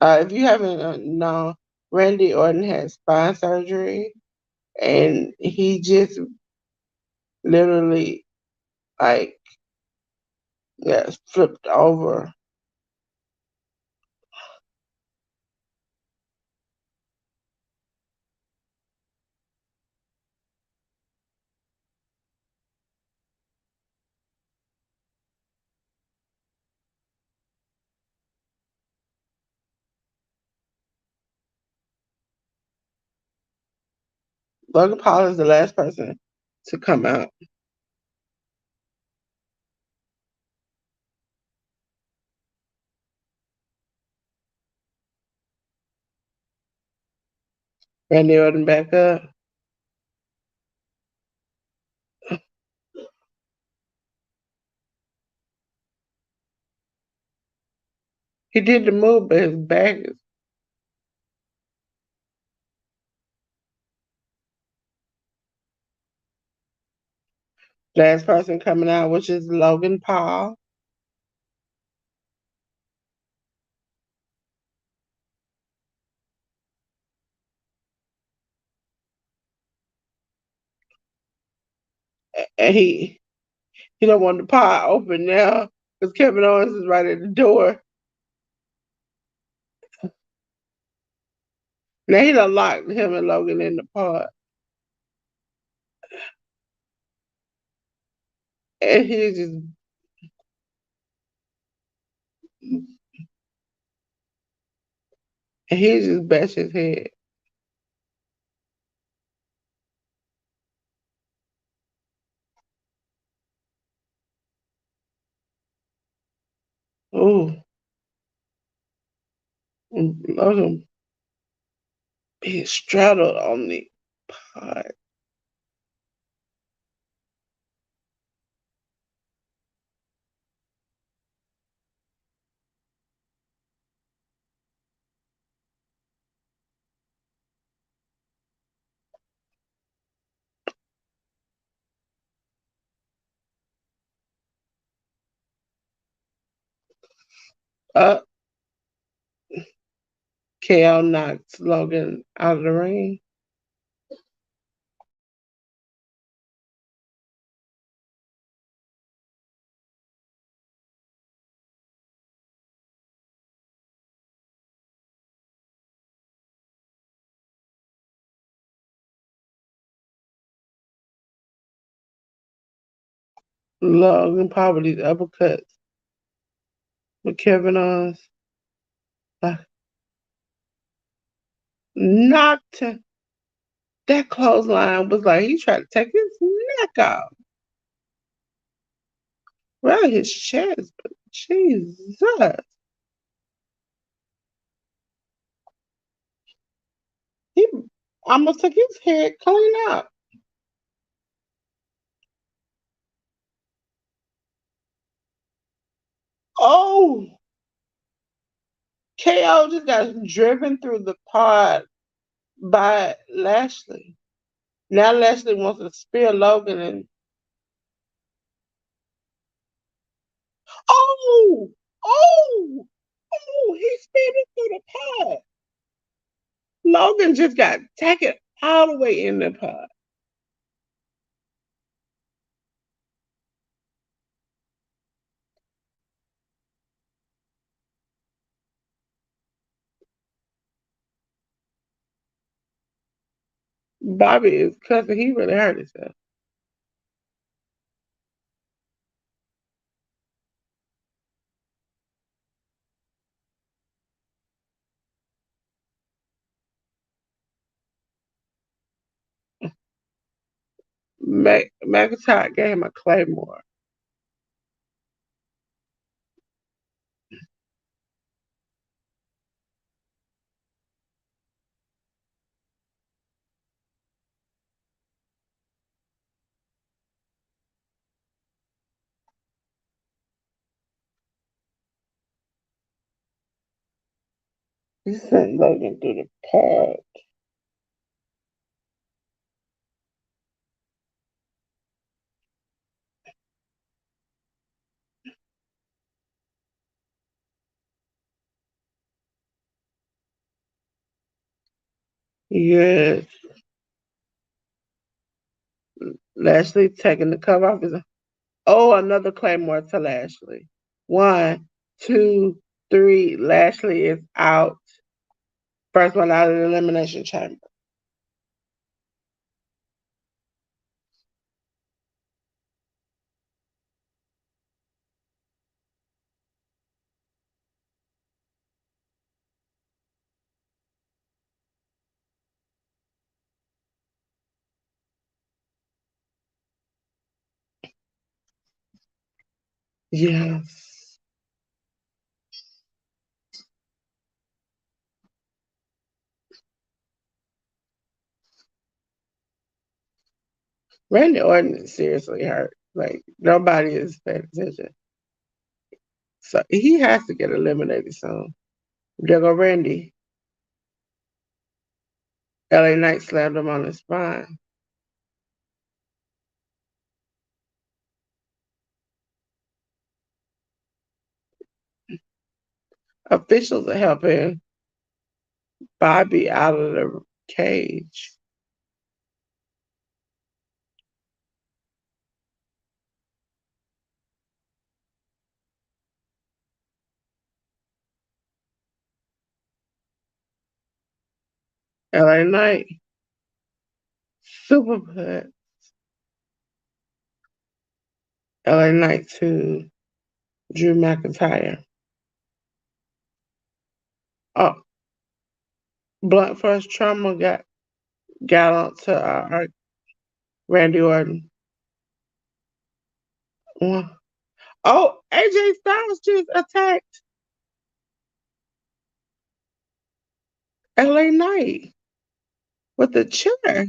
A: If you haven't known, Randy Orton had spine surgery, and he just literally like Yeah, it's flipped over. Logan Paul is the last person to come out. Randy Orton back up. He did the move, but his back is last person coming out, which is Logan Paul. And he don't want the pod open now because Kevin Owens is right at the door. Now he done locked him and Logan in the pod. And he just bashed his head. Ooh. Logan, he straddled on the pod. Uh, KO knocked Logan out of the ring. Logan Paul with these uppercuts with Kevin Owens. Uh, knocked him. That clothesline was like he tried to take his neck off. Well, his chest, but Jesus. He almost took his head clean out. Oh, KO just got driven through the pod by Lashley. Now Lashley wants to spear Logan and oh, oh, oh, he speared it through the pod. Logan just got taken all the way in the pod. Bobby is cussing. He really hurt himself. McIntyre gave him a claymore. He sent Logan through the pod. Yes. Lashley taking the cover off his. Oh, another claymore to Lashley. One, two, three. Lashley is out. First one out of the Elimination Chamber. Yes. Randy Orton is seriously hurt. Like, nobody is paying attention. So he has to get eliminated soon. There go Randy. LA Knight slammed him on the spine. Officials are helping Bobby out of the cage. LA Knight, super put. LA Knight to Drew McIntyre. Oh, blunt force trauma got onto Randy Orton. Oh, AJ Styles just attacked LA Knight with the chair.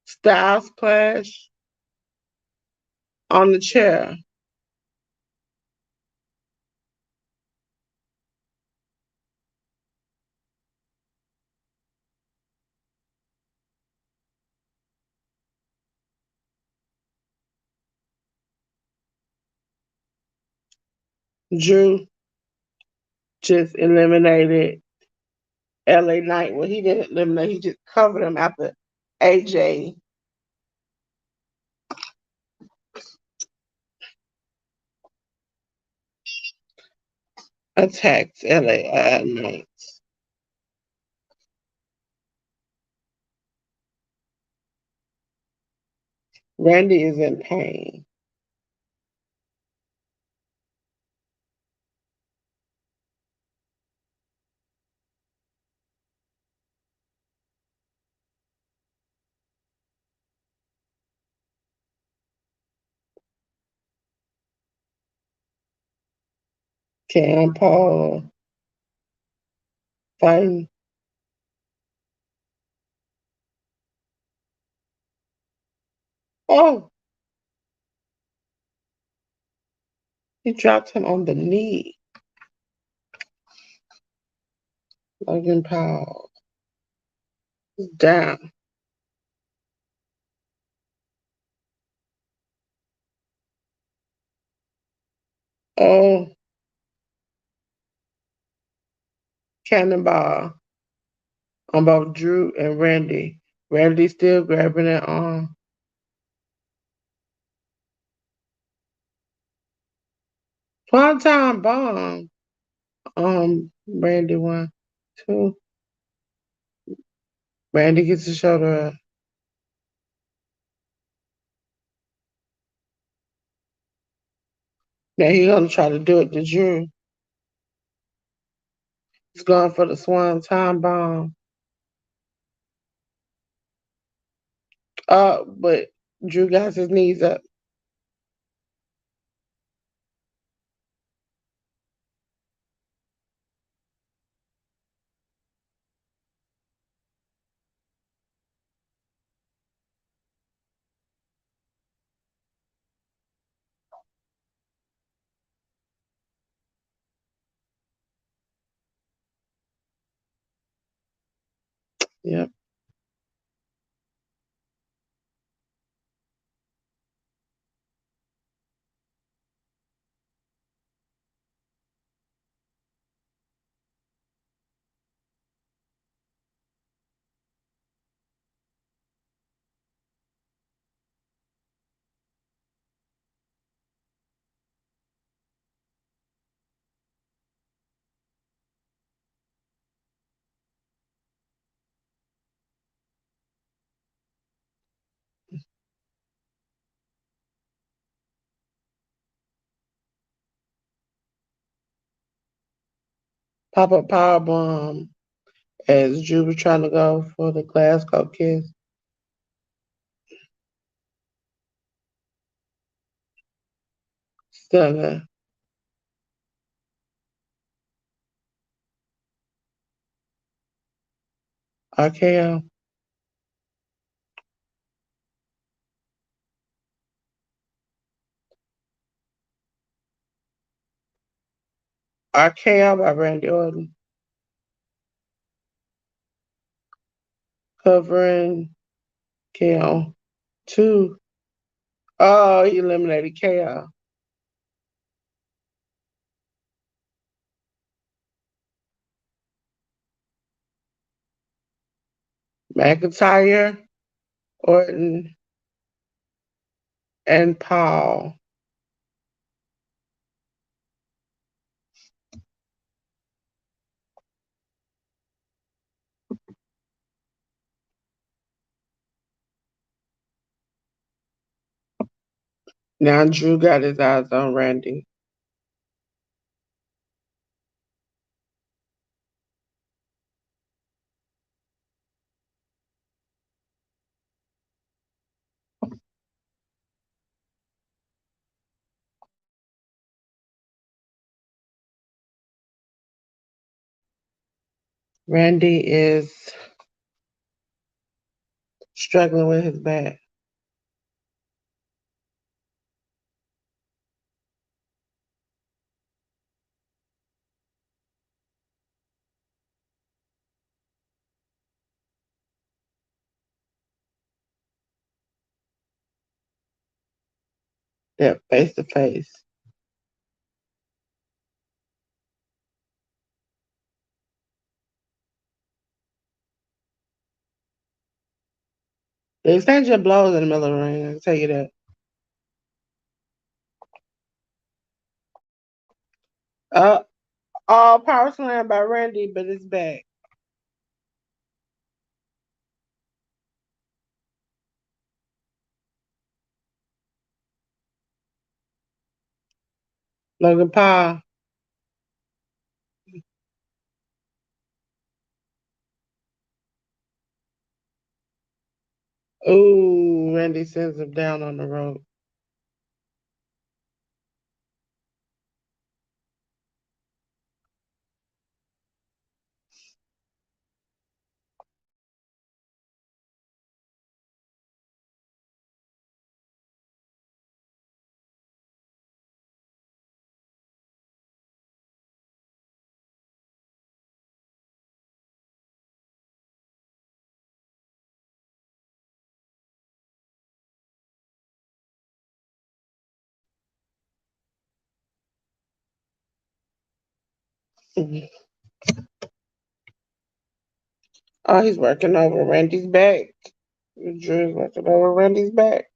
A: Styles Clash on the chair. Drew just eliminated LA Knight. Well, he didn't eliminate, he just covered him after AJ attacked LA Knight. Randy is in pain. Cam Paul fighting. Oh, he dropped him on the knee. Logan Paul is down. Oh, cannonball on both Drew and Randy. Randy still grabbing it on. Swanton bomb. Randy won. Two. Randy gets the shoulder up. Now he's gonna try to do it to Drew. He's going for the Swanton bomb. But Drew got his knees up. Yep. Pop up power bomb as Drew was trying to go for the Glasgow kiss. Stunner. RKO. RKO by Randy Orton. Covering KO. Two. Oh, he eliminated KO. McIntyre, Orton, and Paul. Now Drew got his eyes on Randy. Randy is struggling with his back. They're face to face. They exchange your blows in the middle of the ring, I can tell you that. Uh, all power slam by Randy, but it's back. Logan Paul. Ooh, Randy sends him down on the rope. Oh, he's working over Randy's back. Drew's working over Randy's back.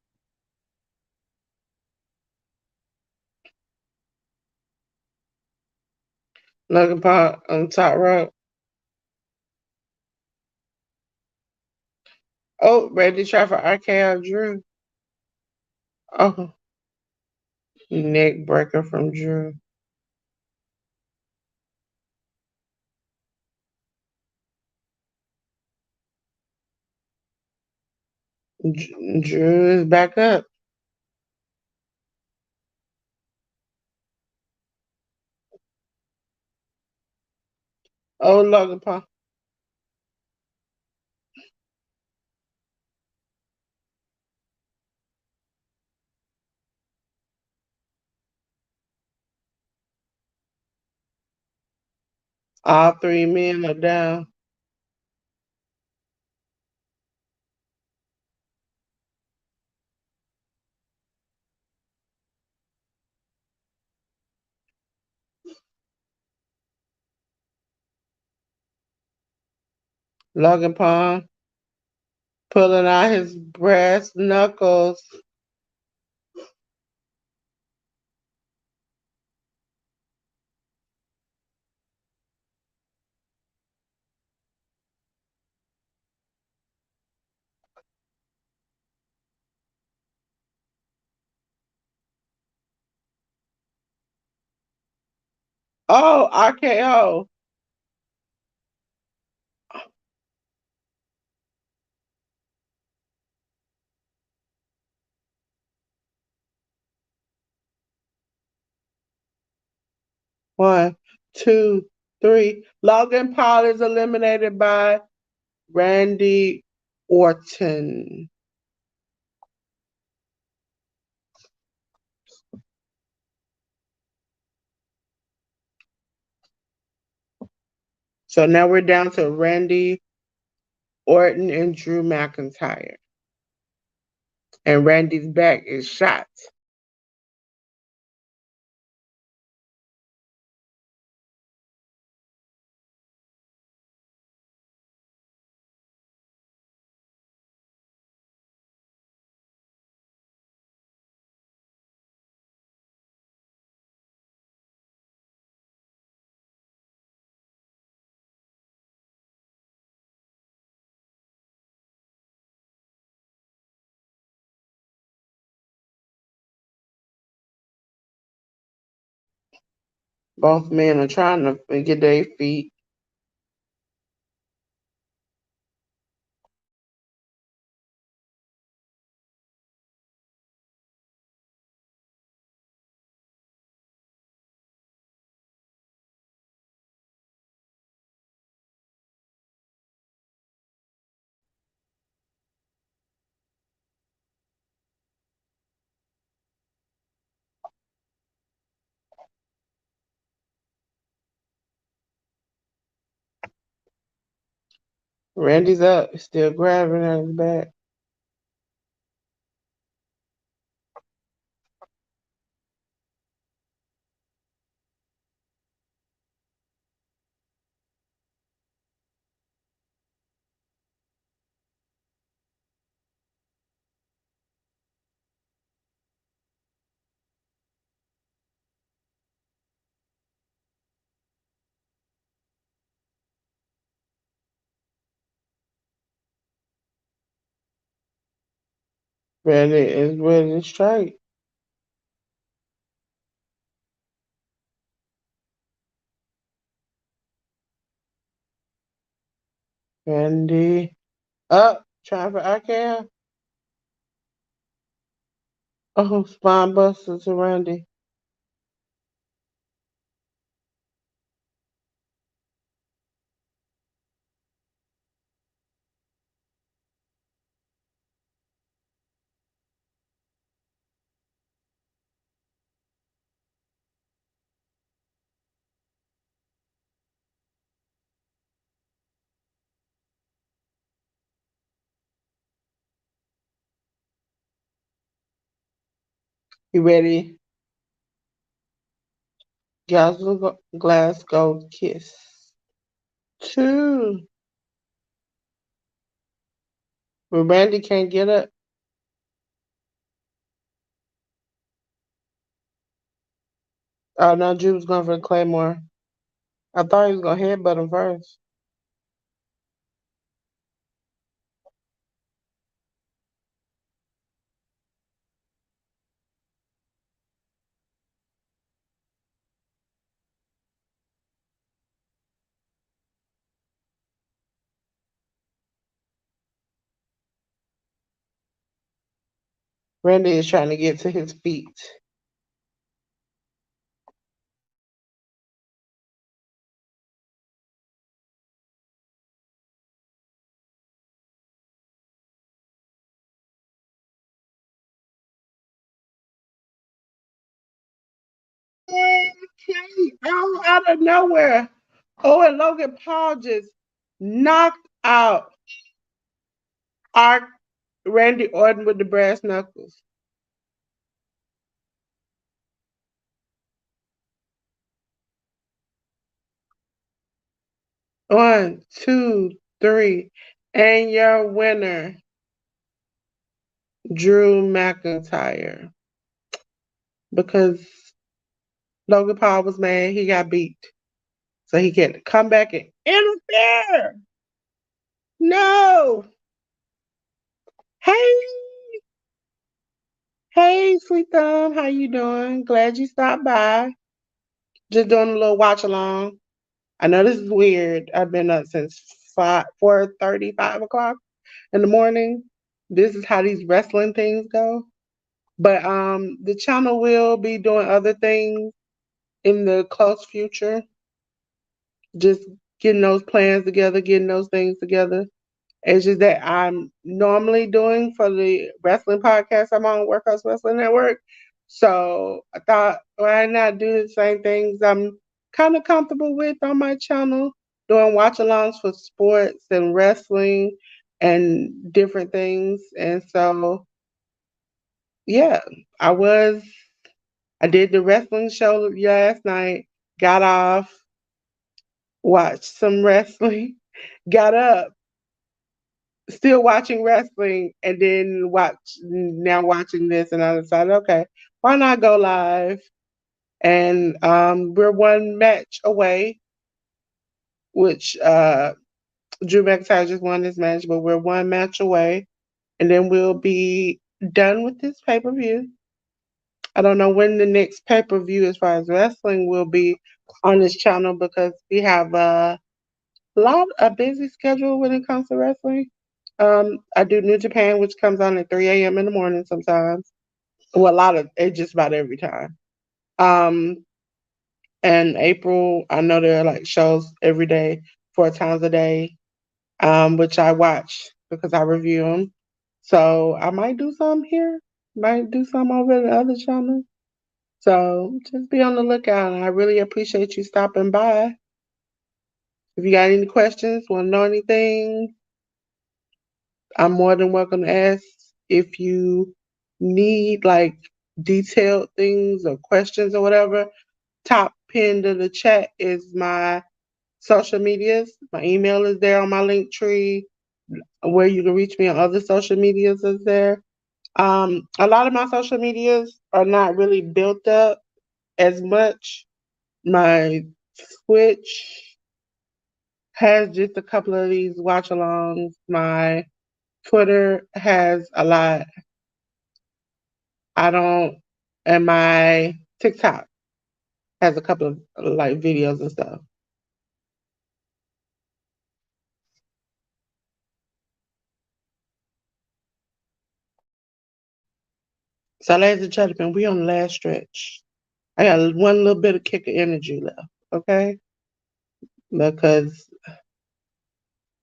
A: Logan Paul on top rope. Oh, Randy tried for RKO Drew. Oh, neck breaker from Drew. Drew is back up. Oh, Logan Paul. All three men are down. Logan Paul pulling out his brass knuckles. Oh, RKO. 1, 2, 3. Logan Paul is eliminated by Randy Orton. So now we're down to Randy Orton and Drew McIntyre. And Randy's back is shot. Both men are trying to get their feet. Randy's up, still grabbing at his back. Randy is ready to strike. Randy up, trying for RKO. Oh, spine buster to Randy. You ready? Glasgow kiss. 2. But Randy can't get up. Oh no, Drew was going for the Claymore. I thought he was gonna headbutt him first. Randy is trying to get to his feet. Out of nowhere. Oh, and Logan Paul just knocked out our Randy Orton with the brass knuckles. 1, 2, 3. And your winner, Drew McIntyre. Because Logan Paul was mad, he got beat. So he had to come back and interfere. No. Hey, hey, sweet thumb, how you doing? Glad you stopped by. Just doing a little watch along. I know this is weird. I've been up since 4:30, 5 o'clock in the morning. This is how these wrestling things go. But the channel will be doing other things in the close future. Just getting those plans together, getting those things together. It's just that I'm normally doing for the wrestling podcast I'm on, Workhouse Wrestling Network. So I thought, why not do the same things I'm kind of comfortable with on my channel, doing watch alongs for sports and wrestling and different things. And so, yeah, I was, I did the wrestling show last night, got off, watched some wrestling, got up, still watching wrestling, and then watching this, and I decided, okay, why not go live? And we're one match away, which Drew McIntyre just won this match, but we're one match away, and then we'll be done with this pay-per-view. I don't know when the next pay-per-view as far as wrestling will be on this channel because we have a busy schedule when it comes to wrestling. I do New Japan, which comes on at 3 a.m. in the morning sometimes. Well, just about every time. Um, and April, I know there are like shows every day, 4 times a day, which I watch because I review them. So I might do some here, might do some over the other channel. So just be on the lookout. And I really appreciate you stopping by. If you got any questions, want to know anything, I'm more than welcome to ask. If you need like detailed things or questions or whatever, top pinned to the chat is my social medias. My email is there on my link tree. Where you can reach me on other social medias is there. A lot of my social medias are not really built up as much. My Twitch has just a couple of these watch alongs. My Twitter has a lot. I don't, and my TikTok has a couple of like videos and stuff. So, ladies and gentlemen, we on the last stretch. I got one little bit of kick of energy left, okay? Because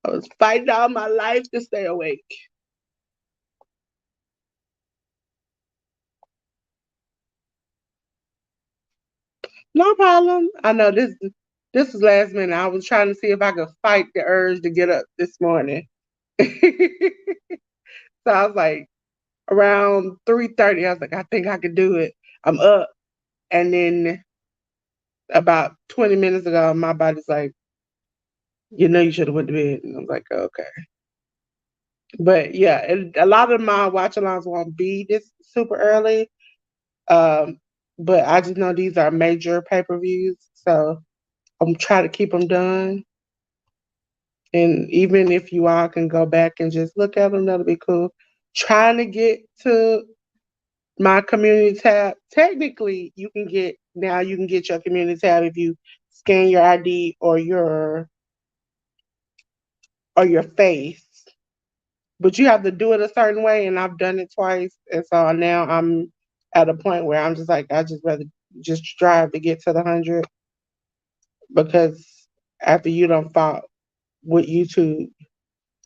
A: I was fighting all my life to stay awake. No problem. I know this was last minute. I was trying to see if I could fight the urge to get up this morning. So I was like around 3:30. I was like, I think I could do it. I'm up, and then about 20 minutes ago, my body's like, you should have went to bed. And I was like, okay. But yeah, a lot of my watch alongs won't be this super early. Um, but I just know these are major pay-per-views, so I'm trying to keep them done. And even if you all can go back and just look at them, that'll be cool. Trying to get to my community tab. Technically, you can get your community tab if you scan your ID or your face. But you have to do it a certain way, and I've done it twice. And so now I'm at a point where I'm just like, I just rather just strive to get to the 100 because after you don't fought with YouTube,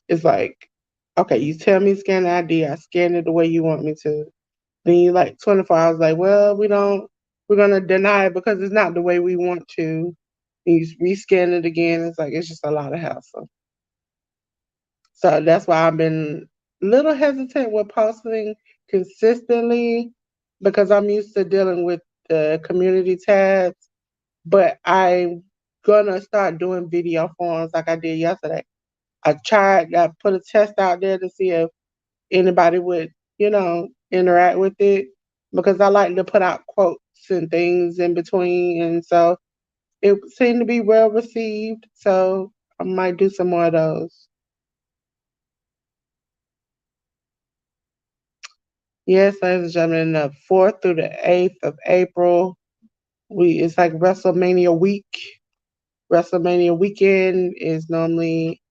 A: it's like, okay, you tell me scan the ID, I scan it the way you want me to. Then you like 24 hours, like, well, we're gonna deny it because it's not the way we want to. And you rescan it again. It's like it's just a lot of hassle. So that's why I've been a little hesitant with posting consistently because I'm used to dealing with the community tabs. But I'm gonna start doing video forms like I did yesterday. I put a test out there to see if anybody would, interact with it because I like to put out quotes and things in between. And so it seemed to be well received. So I might do some more of those. Yes, ladies and gentlemen, the 4th through the 8th of April, it's like WrestleMania week. WrestleMania weekend is normally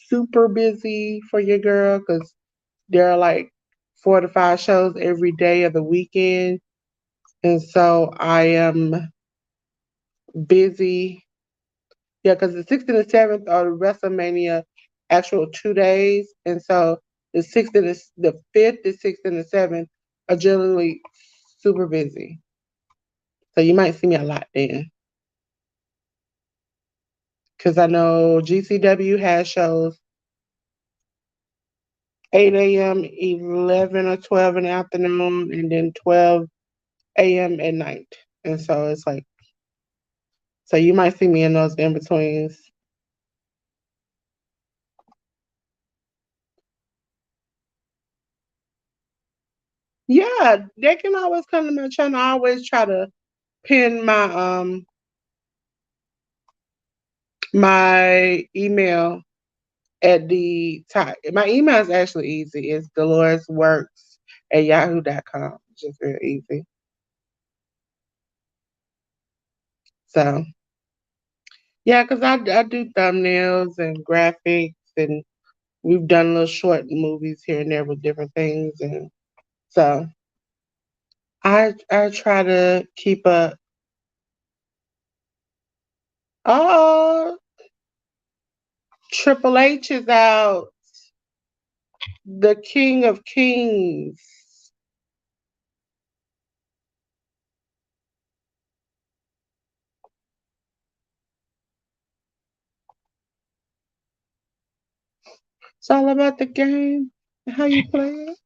A: super busy for your girl because there are like 4 to 5 shows every day of the weekend. And so I am busy. Yeah, because the 6th and the 7th are WrestleMania actual 2 days. And so the 5th, the 6th, and the 7th are generally super busy. So you might see me a lot then. Because I know GCW has shows 8 a.m., 11 or 12 in the afternoon, and then 12 a.m. at night. And so it's like, so you might see me in those in betweens. Yeah, they can always come to my channel. I always try to pin my email at the top. My email is actually easy. It's DoloresWorks@yahoo.com. It's just real easy. So yeah, because I do thumbnails and graphics, and we've done little short movies here and there with different things, and so I try to keep up. Oh, Triple H is out. The King of Kings. It's all about the game and how you play it.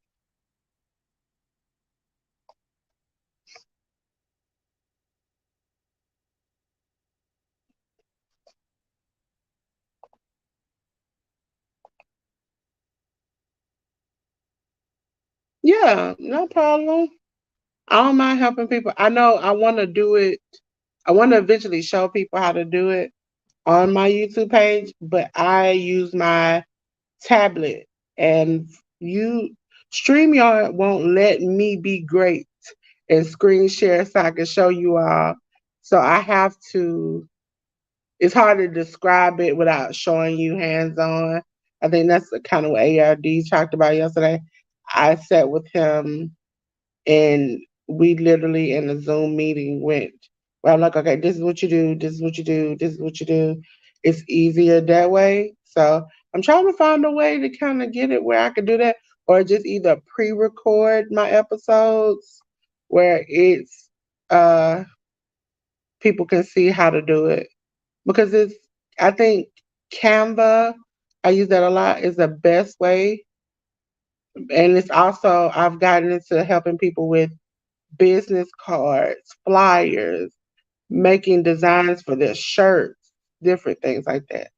A: Yeah, no problem. I don't mind helping people. I know I want to do it. I want to eventually show people how to do it on my YouTube page, but I use my tablet, and you StreamYard won't let me be great and screen share so I can show you all. So I have to, it's hard to describe it without showing you hands on. I think that's the kind of what ARD talked about yesterday. I sat with him and we literally in a Zoom meeting went where I'm like, okay, this is what you do, this is what you do, this is what you do. It's easier that way. So I'm trying to find a way to kind of get it where I can do that, or just either pre-record my episodes where it's people can see how to do it. Because I think Canva, I use that a lot, is the best way. And it's also, I've gotten into helping people with business cards, flyers, making designs for their shirts, different things like that.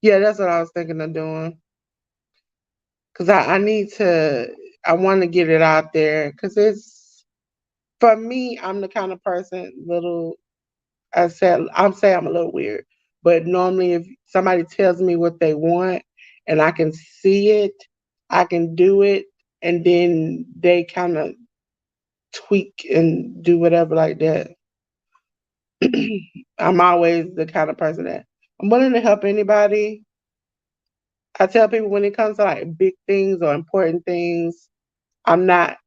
A: Yeah, that's what I was thinking of doing. Because I need to, I want to get it out there. Because for me, I'm the kind of person, I'm saying I'm a little weird. But normally, if somebody tells me what they want and I can see it, I can do it. And then they kind of tweak and do whatever like that. I'm always the kind of person that I'm willing to help anybody. I tell people when it comes to like big things or important things, I'm not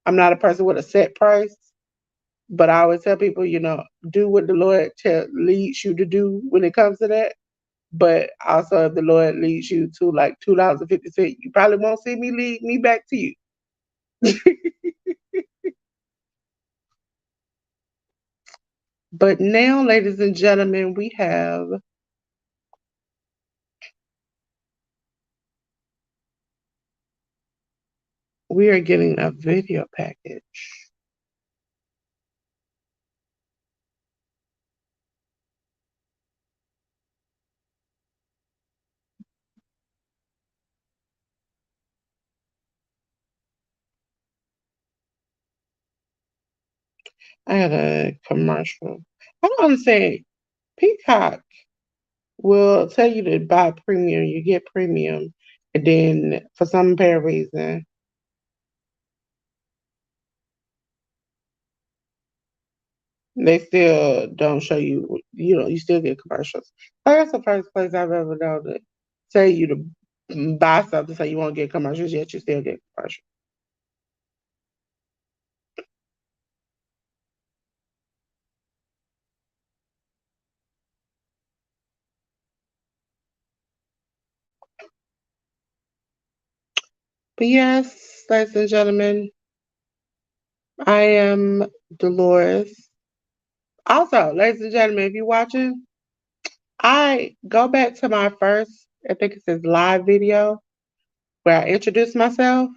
A: I'm not a person with a set price, but I always tell people, do what the Lord leads you to do when it comes to that. But also if the Lord leads you to like $2.50, you probably won't see me lead me back to you. But now, ladies and gentlemen, we are getting a video package. I had a commercial. I don't understand. Peacock will tell you to buy premium, you get premium, and then for some apparent reason, they still don't show you, you still get commercials. So that's the first place I've ever known to tell you to buy something so you won't get commercials, yet you still get commercials. But yes, ladies and gentlemen, I am Delores. Also, ladies and gentlemen, if you're watching, I go back to my first, I think it says live video where I introduced myself.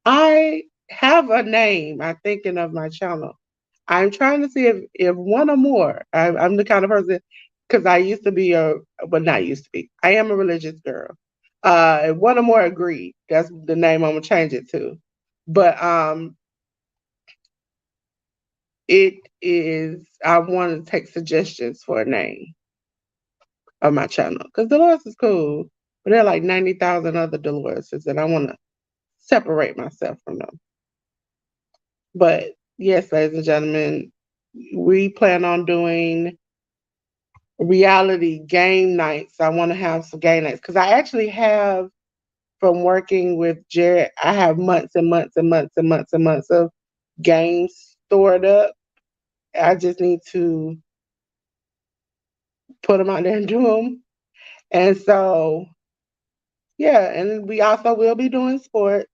A: I have a name I'm thinking of my channel. I'm trying to see if one or more. I'm the kind of person because I used to be well, not used to be. I am a religious girl. If one or more agreed, that's the name I'm gonna change it to. But it is. I want to take suggestions for a name of my channel because Dolores is cool, but there are like 90,000 other Doloreses, and I want to separate myself from them. But yes, ladies and gentlemen, we plan on doing reality game nights. I want to have some game nights because I actually have from working with Jared, I have months and months and months and months and months of games stored up. I just need to put them out there and do them. And so, yeah, and we also will be doing sports,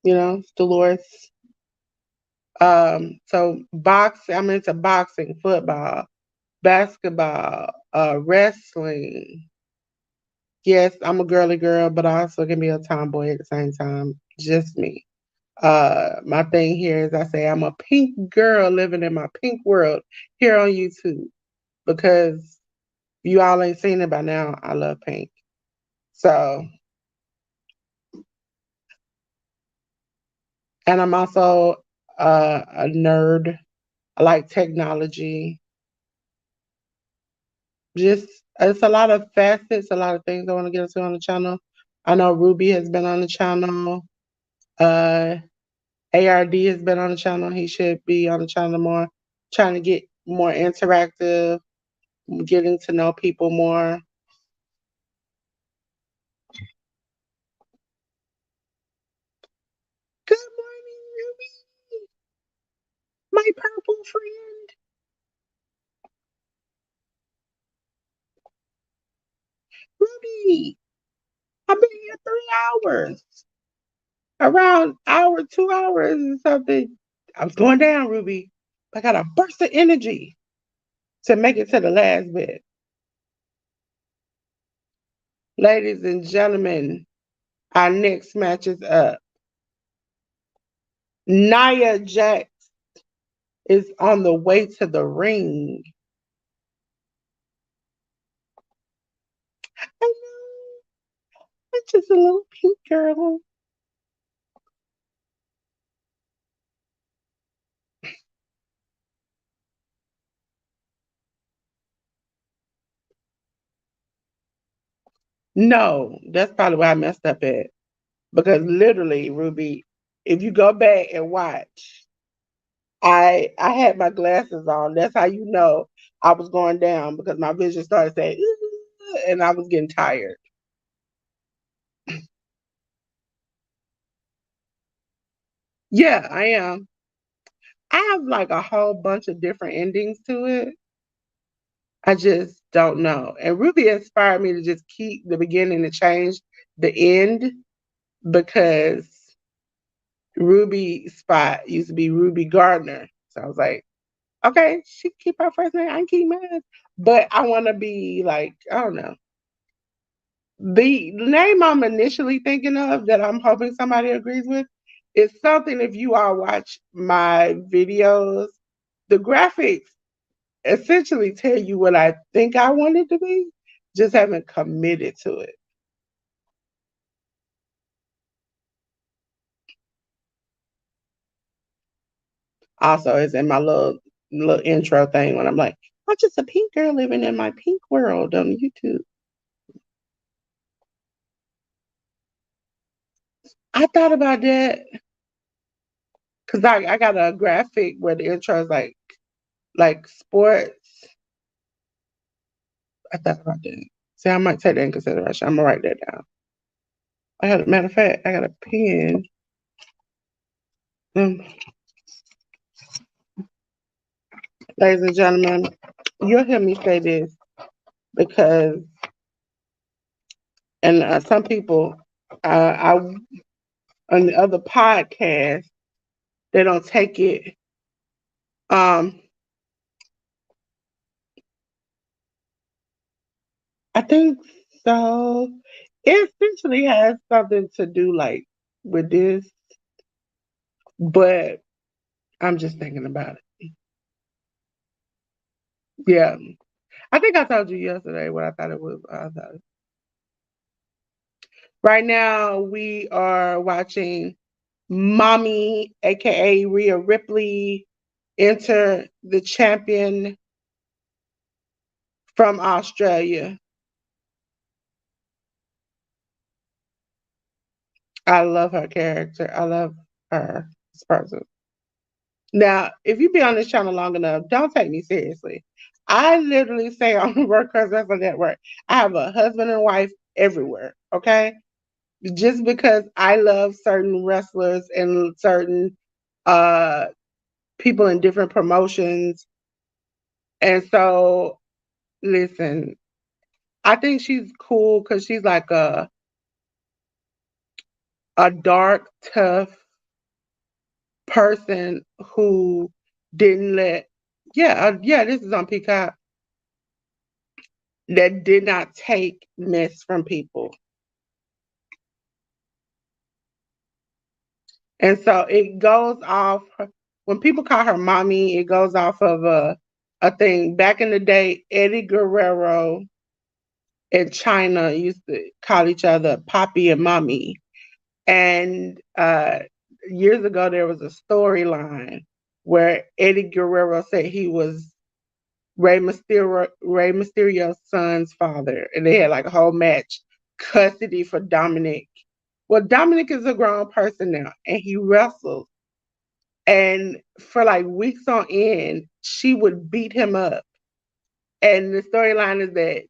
A: Dolores. So boxing, I'm into boxing, football, basketball, wrestling. Yes, I'm a girly girl, but I also can be a tomboy at the same time. Just me. My thing here is I say I'm a pink girl living in my pink world here on YouTube because you all ain't seen it by now. I love pink. So, and I'm also a nerd. I like technology. Just it's a lot of facets, a lot of things I want to get into on the channel. I know Ruby has been on the channel. Uh, ARD has been on the channel. He should be on the channel more. Trying to get more interactive, getting to know people more. Good morning, Ruby, my purple friend. Ruby, I've been here 3 hours. Around hour, 2 hours or something. I was going down, Ruby. I got a burst of energy to make it to the last bit. Ladies and gentlemen, our next match is up. Nia Jax is on the way to the ring. I know, I'm just a little pink girl. No, that's probably where I messed up at. Because literally, Ruby, if you go back and watch, I had my glasses on. That's how you know I was going down because my vision started saying, "Ooh," and I was getting tired. Yeah, I am. I have like a whole bunch of different endings to it. I just don't know. And Ruby inspired me to just keep the beginning and change the end because Ruby spot used to be Ruby Gardner. So I was like, okay, she keep her first name, I can keep mine. But I want to be like, I don't know. The name I'm initially thinking of that I'm hoping somebody agrees with is something if you all watch my videos, the graphics essentially tell you what I think I want it to be, just haven't committed to it. Also, is in my little intro thing when I'm like, I'm just a pink girl living in my pink world on YouTube. I thought about that because I got a graphic where the intro is like sports. I thought about that. See, I might take that in consideration. I'm gonna write that down. Matter of fact, I got a pen. Um, Ladies and gentlemen, you'll hear me say this because, and some people, I on the other podcast, they don't take it. Um, I think so. It essentially has something to do like with this, but I'm just thinking about it. Yeah, I think I told you yesterday what I thought it was. Right now, we are watching Mommy, aka Rhea Ripley, enter the champion from Australia. I love her character. I love her as a person. Now, if you be on this channel long enough, don't take me seriously. I literally say on the Workers Wrestling Network, I have a husband and wife everywhere. Okay, just because I love certain wrestlers and certain uh people in different promotions, and so listen, I think she's cool because she's like a dark, tough person who didn't let yeah, this is on Peacock, that did not take mess from people. And so it goes off when people call her mommy, it goes off of a thing. Back in the day, Eddie Guerrero and China used to call each other Poppy and Mommy. And years ago, there was a storyline where Eddie Guerrero said he was Rey Mysterio's son's father, and they had like a whole match, custody for Dominic. Well, Dominic is a grown person now, and he wrestles. And for like weeks on end, she would beat him up. And the storyline is that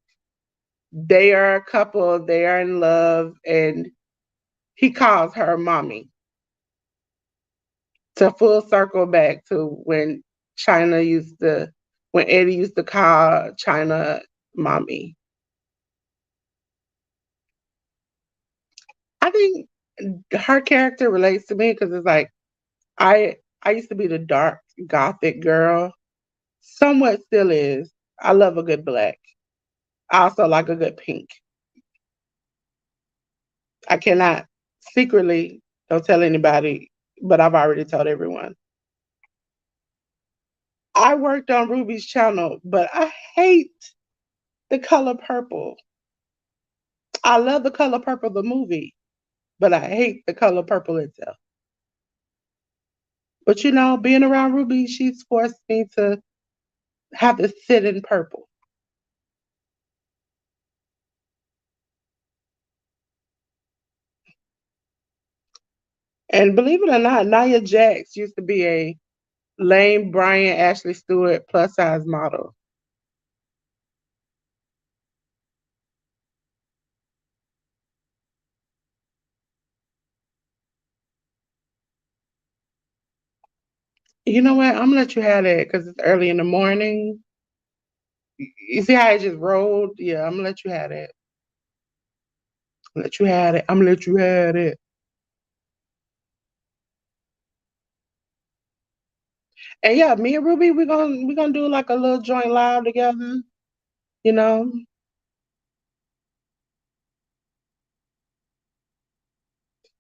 A: they are a couple, they are in love, and he calls her mommy. To full circle back to China used to, when Eddie used to call China mommy. I think her character relates to me because it's like I used to be the dark gothic girl. Somewhat still is. I love a good black. I also like a good pink. I cannot secretly, don't tell anybody, but I've already told everyone. I worked on Ruby's channel, but I hate the color purple. I love the color purple, the movie, but I hate the color purple itself. But being around Ruby, she's forced me to have to sit in purple. And believe it or not, Nia Jax used to be a Lane Bryant, Ashley Stewart plus size model. You know what? I'm gonna let you have that because it's early in the morning. You see how it just rolled? Yeah, I'm gonna let you have that. Let you have it. I'm gonna let you have it. And yeah, me and Ruby, we're gonna do like a little joint live together. You know,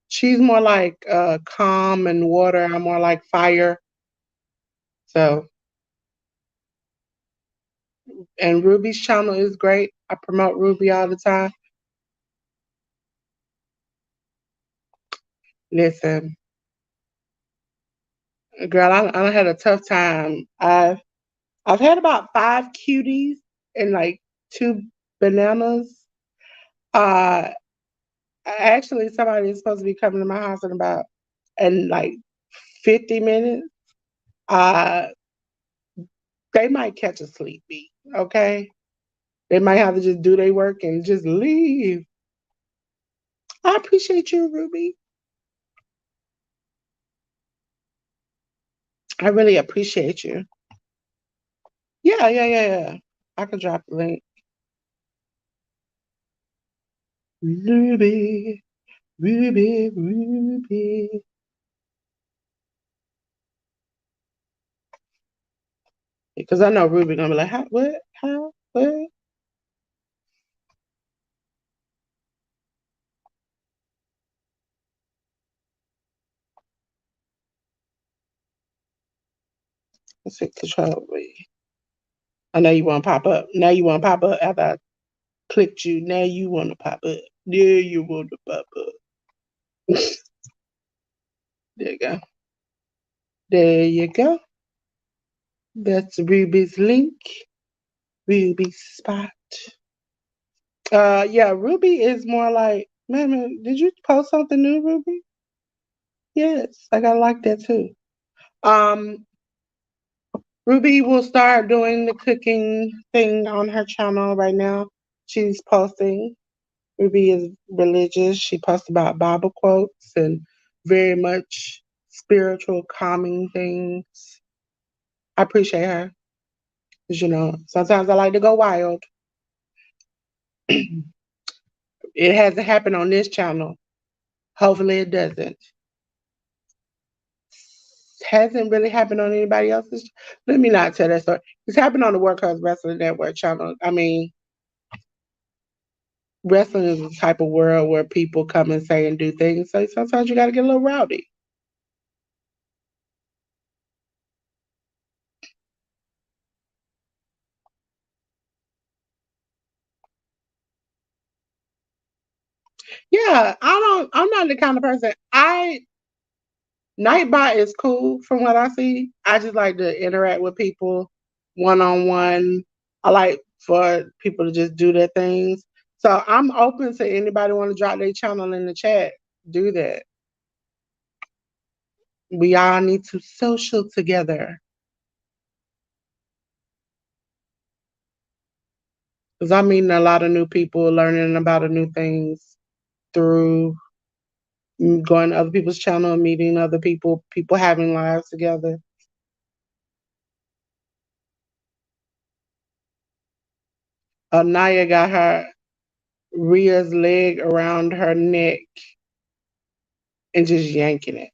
A: she's more like calm and water. I'm more like fire. So, and Ruby's channel is great. I promote Ruby all the time. Listen, Girl, I had a tough time. I've had about 5 cuties and like 2 bananas. Uh, Actually, somebody is supposed to be coming to my house in like 50 minutes. Uh, they might catch a sleep beat. Okay, they might have to just do their work and just leave. I appreciate you, Ruby. I really appreciate you. Yeah, yeah, yeah, yeah. I can drop the link. Ruby, Ruby, Ruby. Because I know Ruby gonna be like, how, what, how, what? Let's hit control V. I know you want to pop up. Now you want to pop up after I clicked you. Now you want to pop up. Yeah, you want to pop up. There you go. There you go. That's Ruby's link. Ruby's spot. Yeah, Ruby is more like, man, did you post something new, Ruby? Yes, I gotta like that too. Um, Ruby will start doing the cooking thing on her channel right now. She's posting. Ruby is religious. She posts about Bible quotes and very much spiritual, calming things. I appreciate her. 'Cause, sometimes I like to go wild. It hasn't happened on this channel. Hopefully it doesn't. Hasn't really happened on anybody else's. Let me not tell that story. It's happened on the Workhorse Wrestling Network channel. I mean, wrestling is the type of world where people come and say and do things. So sometimes you got to get a little rowdy. Yeah, I'm not the kind of person. Nightbot is cool from what I see. I just like to interact with people one on one. I like for people to just do their things. So I'm open to anybody want to drop their channel in the chat. Do that. We all need to social together. Because I'm meeting a lot of new people, learning about new things through going to other people's channel, meeting other people having lives together. Naya got her Ria's leg around her neck and just yanking it.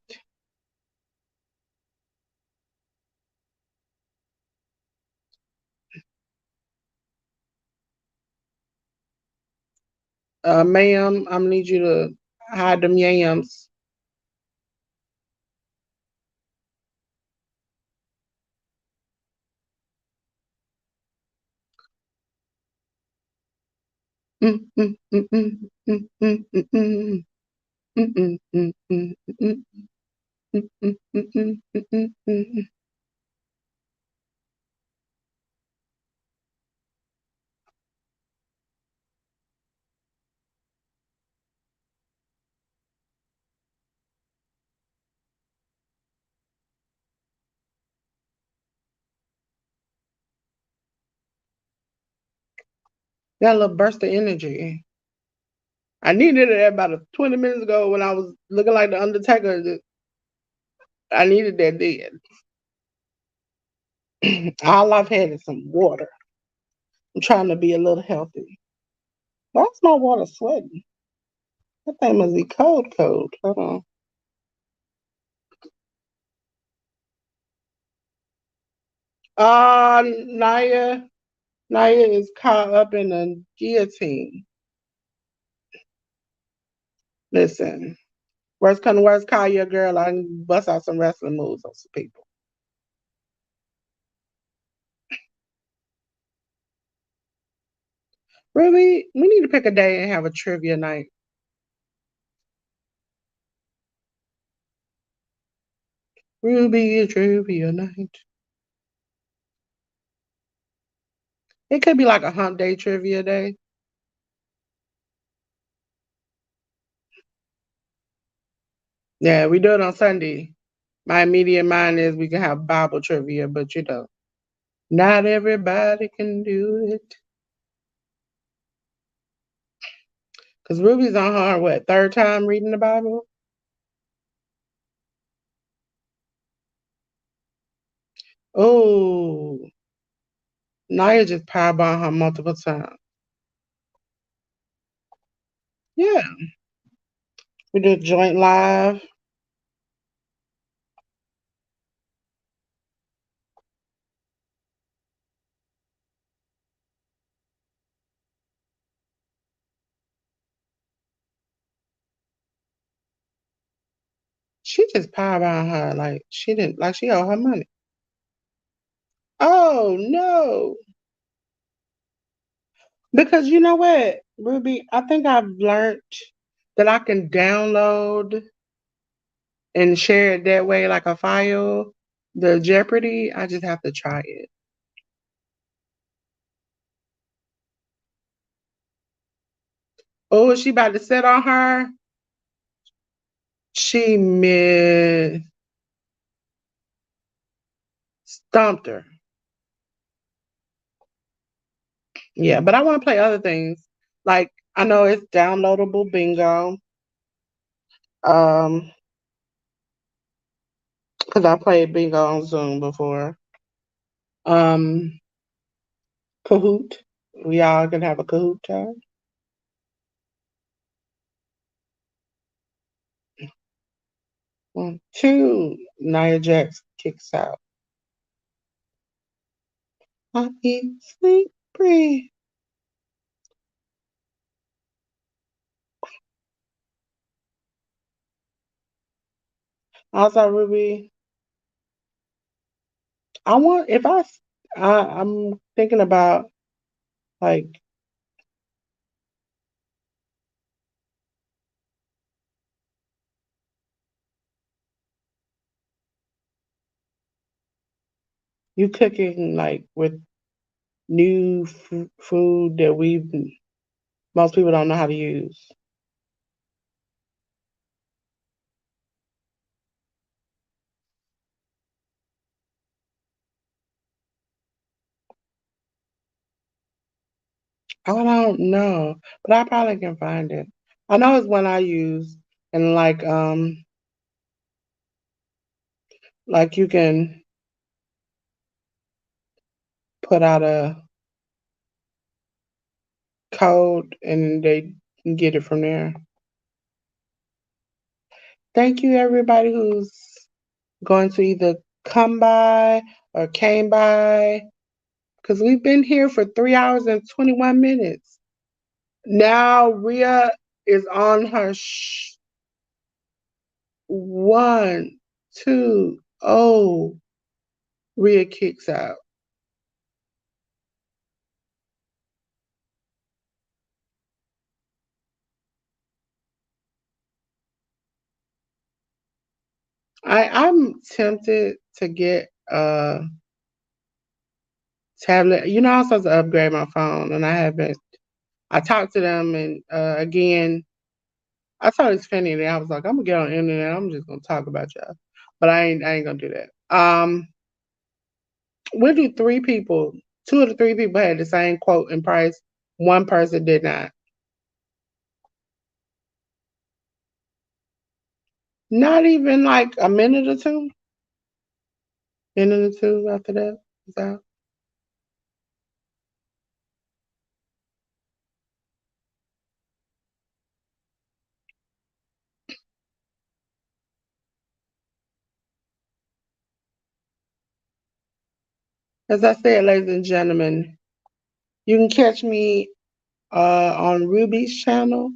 A: Ma'am, I'm need you to hide them yams. Got a little burst of energy. I needed it about 20 minutes ago when I was looking like the Undertaker. I needed that then. All I've had is some water. I'm trying to be a little healthy. Why's my water sweating? That thing must be cold, cold. Hold on. Naya. Naya is caught up in a guillotine. Listen, worst come to worst, call your girl. I can bust out some wrestling moves on some people. Really, we need to pick a day and have a trivia night. Ruby Trivia Night. It could be like a hump day trivia day. Yeah, we do it on Sunday. My immediate mind is we can have Bible trivia, but not everybody can do it. Because Ruby's on her, what, third time reading the Bible? Oh, Naya just powerbombed her multiple times. Yeah, we do joint live. She just powerbombed her like she didn't, like she owed her money. Oh, no. Because you know what, Ruby, I think I've learned that I can download and share it that way like a file. The Jeopardy, I just have to try it. Oh, is she about to sit on her? She missed, stumped her. Yeah, but I want to play other things. Like I know it's downloadable bingo. Um, because I played bingo on Zoom before. Um, Kahoot. We all can have a Kahoot time. One, two. Nia Jax kicks out. I eat, sleep, breathe. Also, Ruby, I want if I'm thinking about like you cooking like with new food that most people don't know how to use. I don't know, but I probably can find it. I know it's one I use, and like you can put out a code and they can get it from there. Thank you, everybody who's going to either come by or came by, because we've been here for 3 hours and 21 minutes. Now Rhea is on her one, two, oh, Rhea kicks out. I'm tempted to get a tablet. You know, I'm supposed to upgrade my phone, and I haven't. I talked to them, and again, I told Xfinity that I was like, I'm gonna get on the internet. I'm just gonna talk about y'all, but I ain't gonna do that. We do three people. Two of the three people had the same quote and price. One person did not. Not even like a minute or two. Minute or two after that was out. As I said, ladies and gentlemen, you can catch me on Ruby's channel,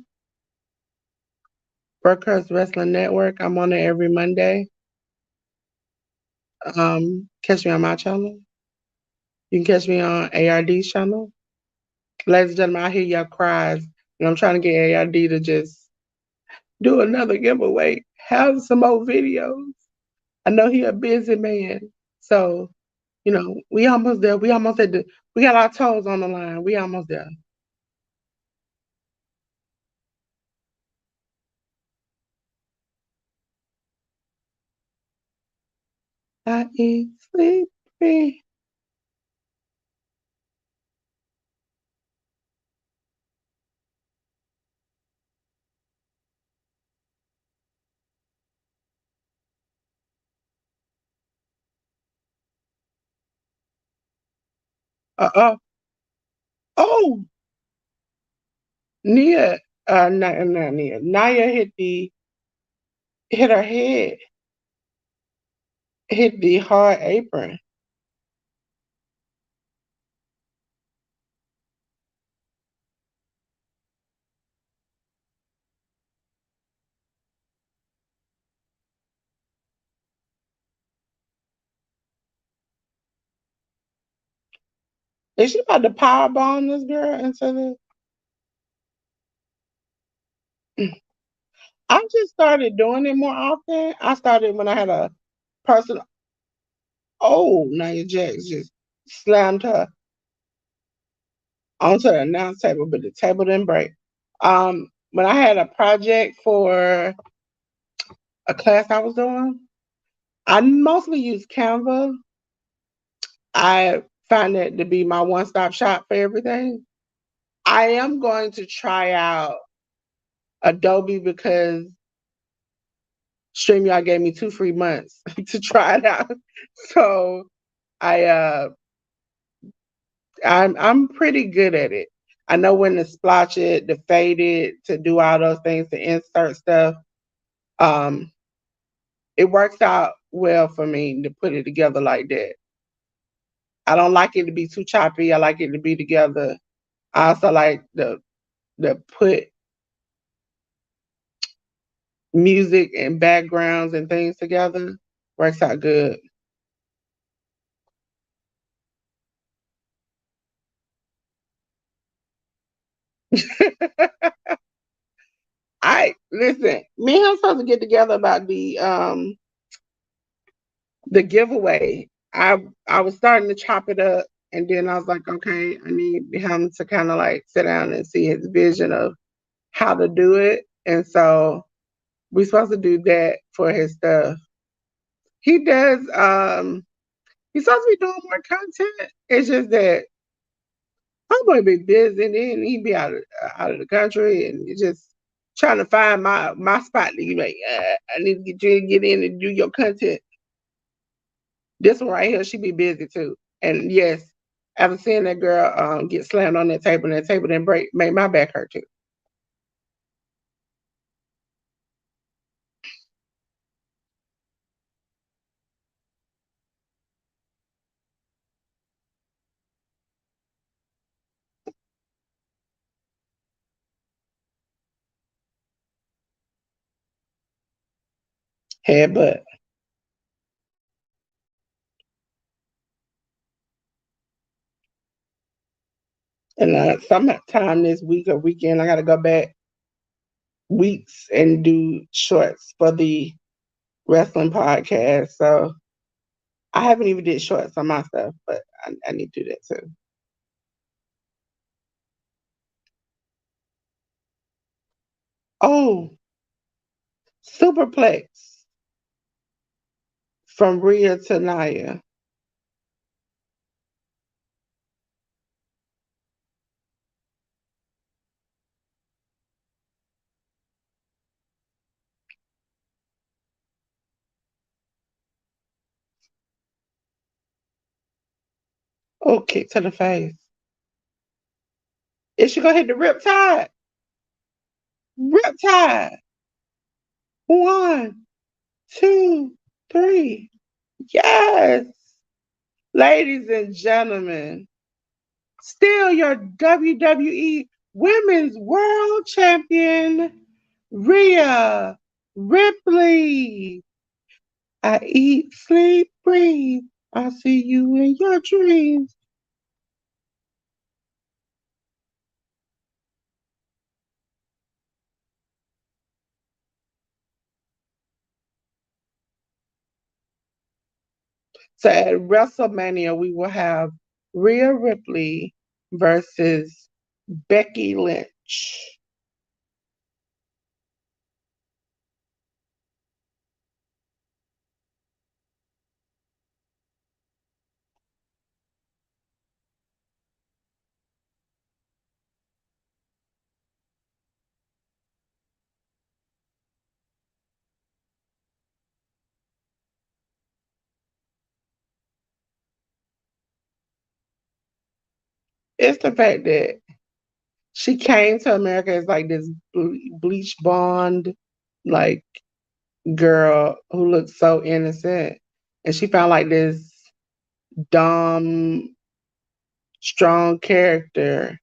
A: Burkhurst Wrestling Network. I'm on there every Monday. Catch me on my channel. You can catch me on ARD's channel. Ladies and gentlemen, I hear y'all cries, and I'm trying to get ARD to just do another giveaway. Have some more videos. I know he a busy man. So, we almost there. We almost at we got our toes on the line. We almost there. I eat, sleep, breathe. Uh-oh. Oh, Nia, not Nia. Naya hit her head, hit the hard apron. Is she about to power bomb this girl into the? I just started doing it more often. I started when I had a person. Oh, Nia Jax just slammed her onto the announce table, but the table didn't break. When I had a project for a class I was doing, I mostly use Canva. I find it to be my one-stop shop for everything. I am going to try out Adobe because StreamYard gave me 2 free months to try it out. So I I'm pretty good at it. I know when to splotch it, to fade it, to do all those things, to insert stuff. Um, it works out well for me to put it together like that. I don't like it to be too choppy. I like it to be together. I also like the put music and backgrounds and things together. Works out good. I listen. Me and him supposed to get together about the giveaway. I was starting to chop it up, and then I was like, okay, I need him to kind of like sit down and see his vision of how to do it, and so we're supposed to do that for his stuff. He does. He's supposed to be doing more content. It's just that I'm going to be busy, and then he be out of the country, and it's just trying to find my spot. To you like, I need to get you to get in and do your content. This one right here, she be busy too. And yes, after seeing that girl get slammed on that table and that table didn't break, made my back hurt too. Head butt. And sometime this week or weekend, I got to go back weeks and do shorts for the wrestling podcast. So I haven't even did shorts on my stuff, but I need to do that too. Oh, Superplex from Rhea to Naya. Oh, kick to the face. Is she gonna hit the riptide? Riptide. One, two, three. Yes. Ladies and gentlemen, still your WWE Women's World Champion, Rhea Ripley. I eat, sleep, breathe. I see you in your dreams. So at WrestleMania, we will have Rhea Ripley versus Becky Lynch. It's the fact that she came to America as like this bleach blonde, like girl who looked so innocent, and she found like this dumb, strong character,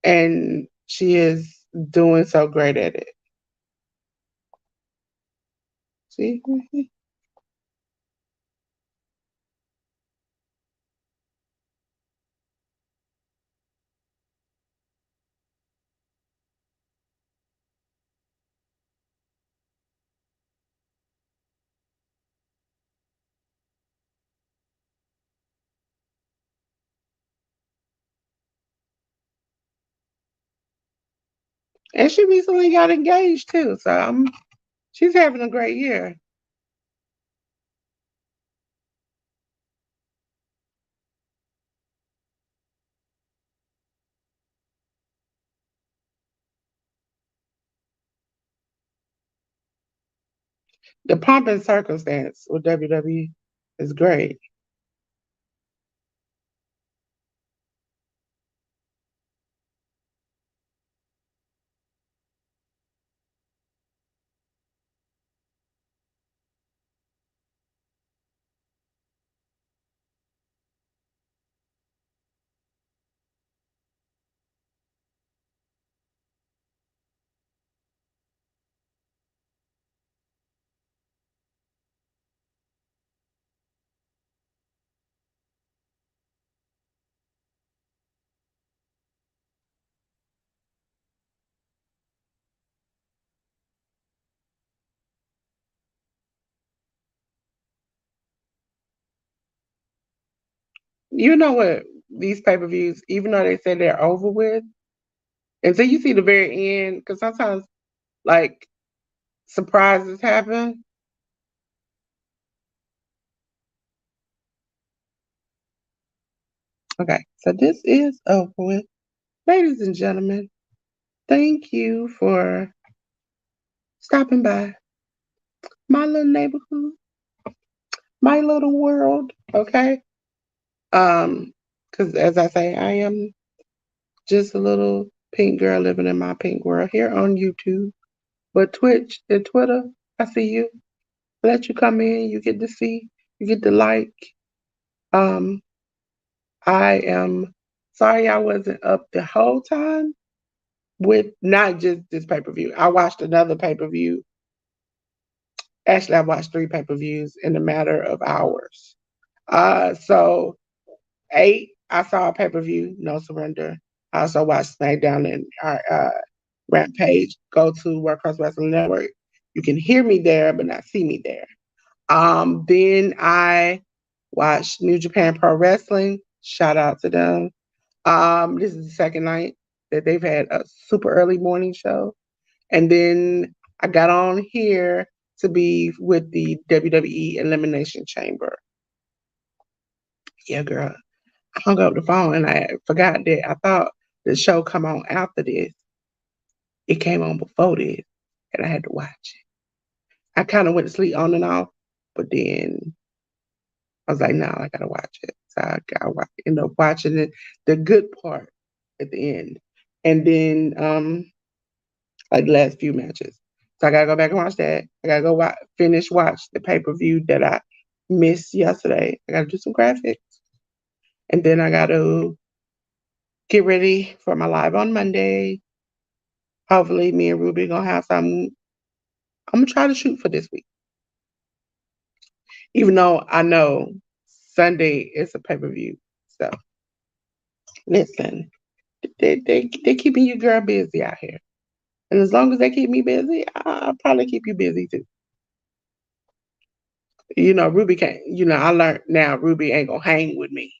A: and she is doing so great at it. See, and she recently got engaged too, so she's having a great year. The pomp and circumstance with WWE is great. You know what? These pay-per-views, even though they say they're over with, until you see the very end, because sometimes like surprises happen. Okay, so this is over with. Ladies and gentlemen, thank you for stopping by my little neighborhood, my little world. Okay. Because as I say, I am just a little pink girl living in my pink world here on YouTube. But Twitch and Twitter, I see you. Let you come in, you get to see, you get to like. Um, I am sorry I wasn't up the whole time with not just this pay-per-view. I watched another pay-per-view. Actually, I watched three pay-per-views in a matter of hours. So eight, I saw a pay-per-view, No Surrender. I also watched SmackDown and Rampage. Go to World Class Wrestling Network. You can hear me there, but not see me there. Then I watched New Japan Pro Wrestling. Shout out to them. This is the second night that they've had a super early morning show. And then I got on here to be with the WWE Elimination Chamber. Yeah, girl. I hung up the phone and I forgot that I thought the show come on after this. It came on before this, and I had to watch it. I kind of went to sleep on and off, but then I was like, no, I gotta watch it. So I got end up watching it, the good part at the end, and then like the last few matches. So I gotta go back and watch that. I gotta go watch the pay-per-view that I missed yesterday. I gotta do some graphics, and then I gotta get ready for my live on Monday. Hopefully, me and Ruby gonna have some. I'm gonna try to shoot for this week, even though I know Sunday is a pay-per-view. So listen, they keeping you girl busy out here. And as long as they keep me busy, I'll probably keep you busy too. Ruby can't, I learned now Ruby ain't gonna hang with me.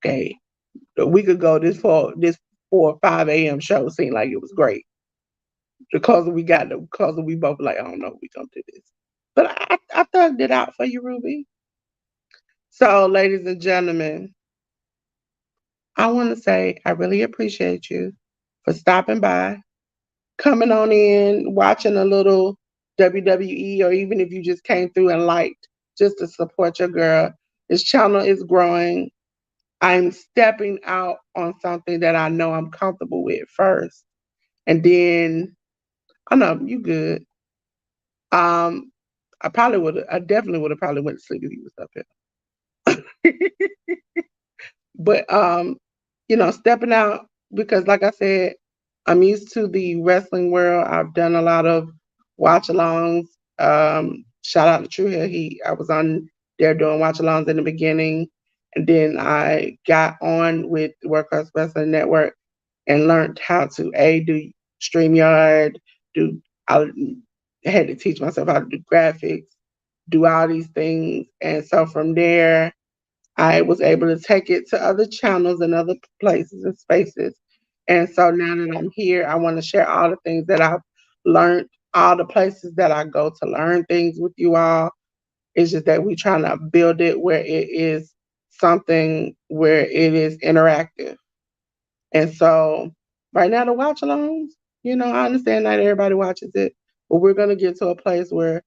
A: Okay. We could go this 4 or 5 a.m. show seemed like it was great. Because we both like, I don't know, we gonna do this. But I thugged it out for you, Ruby. So, ladies and gentlemen, I want to say I really appreciate you for stopping by, coming on in, watching a little WWE, or even if you just came through and liked just to support your girl. This channel is growing. I'm stepping out on something that I know I'm comfortable with first. And then, I know you good. Um, I definitely would have probably went to sleep if you was up here. But stepping out because like I said, I'm used to the wrestling world. I've done a lot of watch-alongs. Shout out to True Hill. I was on there doing watch-alongs in the beginning, and then I got on with Workhouse Wrestling Network and learned how to do StreamYard, do I had to teach myself how to do graphics, do all these things. And so from there, I was able to take it to other channels and other places and spaces. And so now that I'm here, I want to share all the things that I've learned, all the places that I go to learn things with you all. It's just that we're trying to build it where it is something where it is interactive. And so right now, the watch alongs, I understand not everybody watches it, but we're going to get to a place where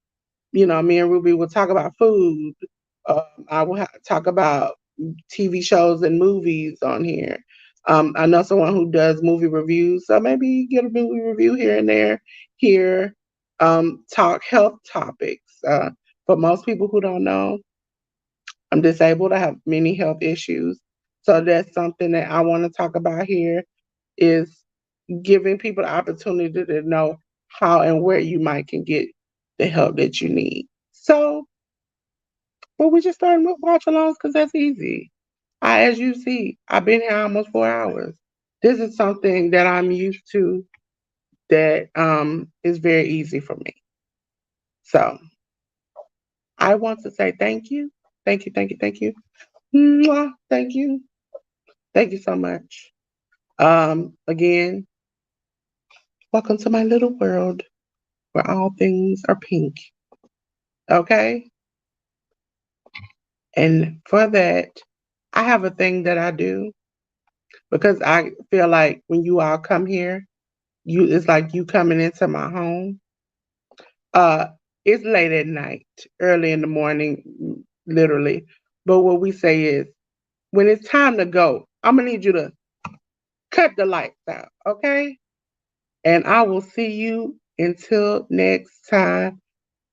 A: me and Ruby will talk about food. I will talk about TV shows and movies on here. I know someone who does movie reviews, so maybe get a movie review here and there. Here, talk health topics. For most people who don't know, I'm disabled. I have many health issues, so that's something that I want to talk about here. Is giving people the opportunity to know how and where you might can get the help that you need. So, well, we just started with watch alongs because that's easy. As you see, I've been here almost 4 hours. This is something that I'm used to that is very easy for me. So I want to say thank you. Thank you, thank you, thank you. Mwah, thank you. Thank you so much. Again, welcome to my little world where all things are pink. Okay? And for that, I have a thing that I do because I feel like when you all come here, it's like you coming into my home. Uh, it's late at night, early in the morning, literally. But what we say is, when it's time to go, I'm gonna need you to cut the lights out, okay? And I will see you until next time.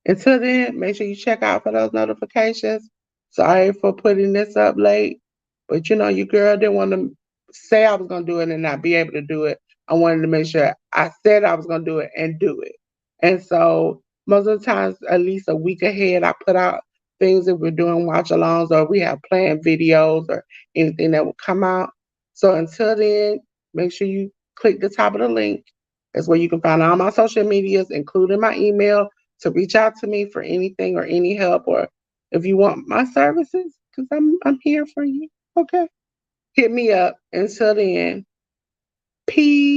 A: Until then, make sure you check out for those notifications. Sorry for putting this up late, but your girl didn't want to say I was going to do it and not be able to do it. I wanted to make sure I said I was going to do it and do it. And so most of the times, at least a week ahead, I put out things that we're doing watch alongs or we have planned videos or anything that will come out. So until then, make sure you click the top of the link. That's where you can find all my social medias, including my email, to reach out to me for anything or any help or if you want my services, because I'm here for you. Okay. Hit me up. Until then, peace.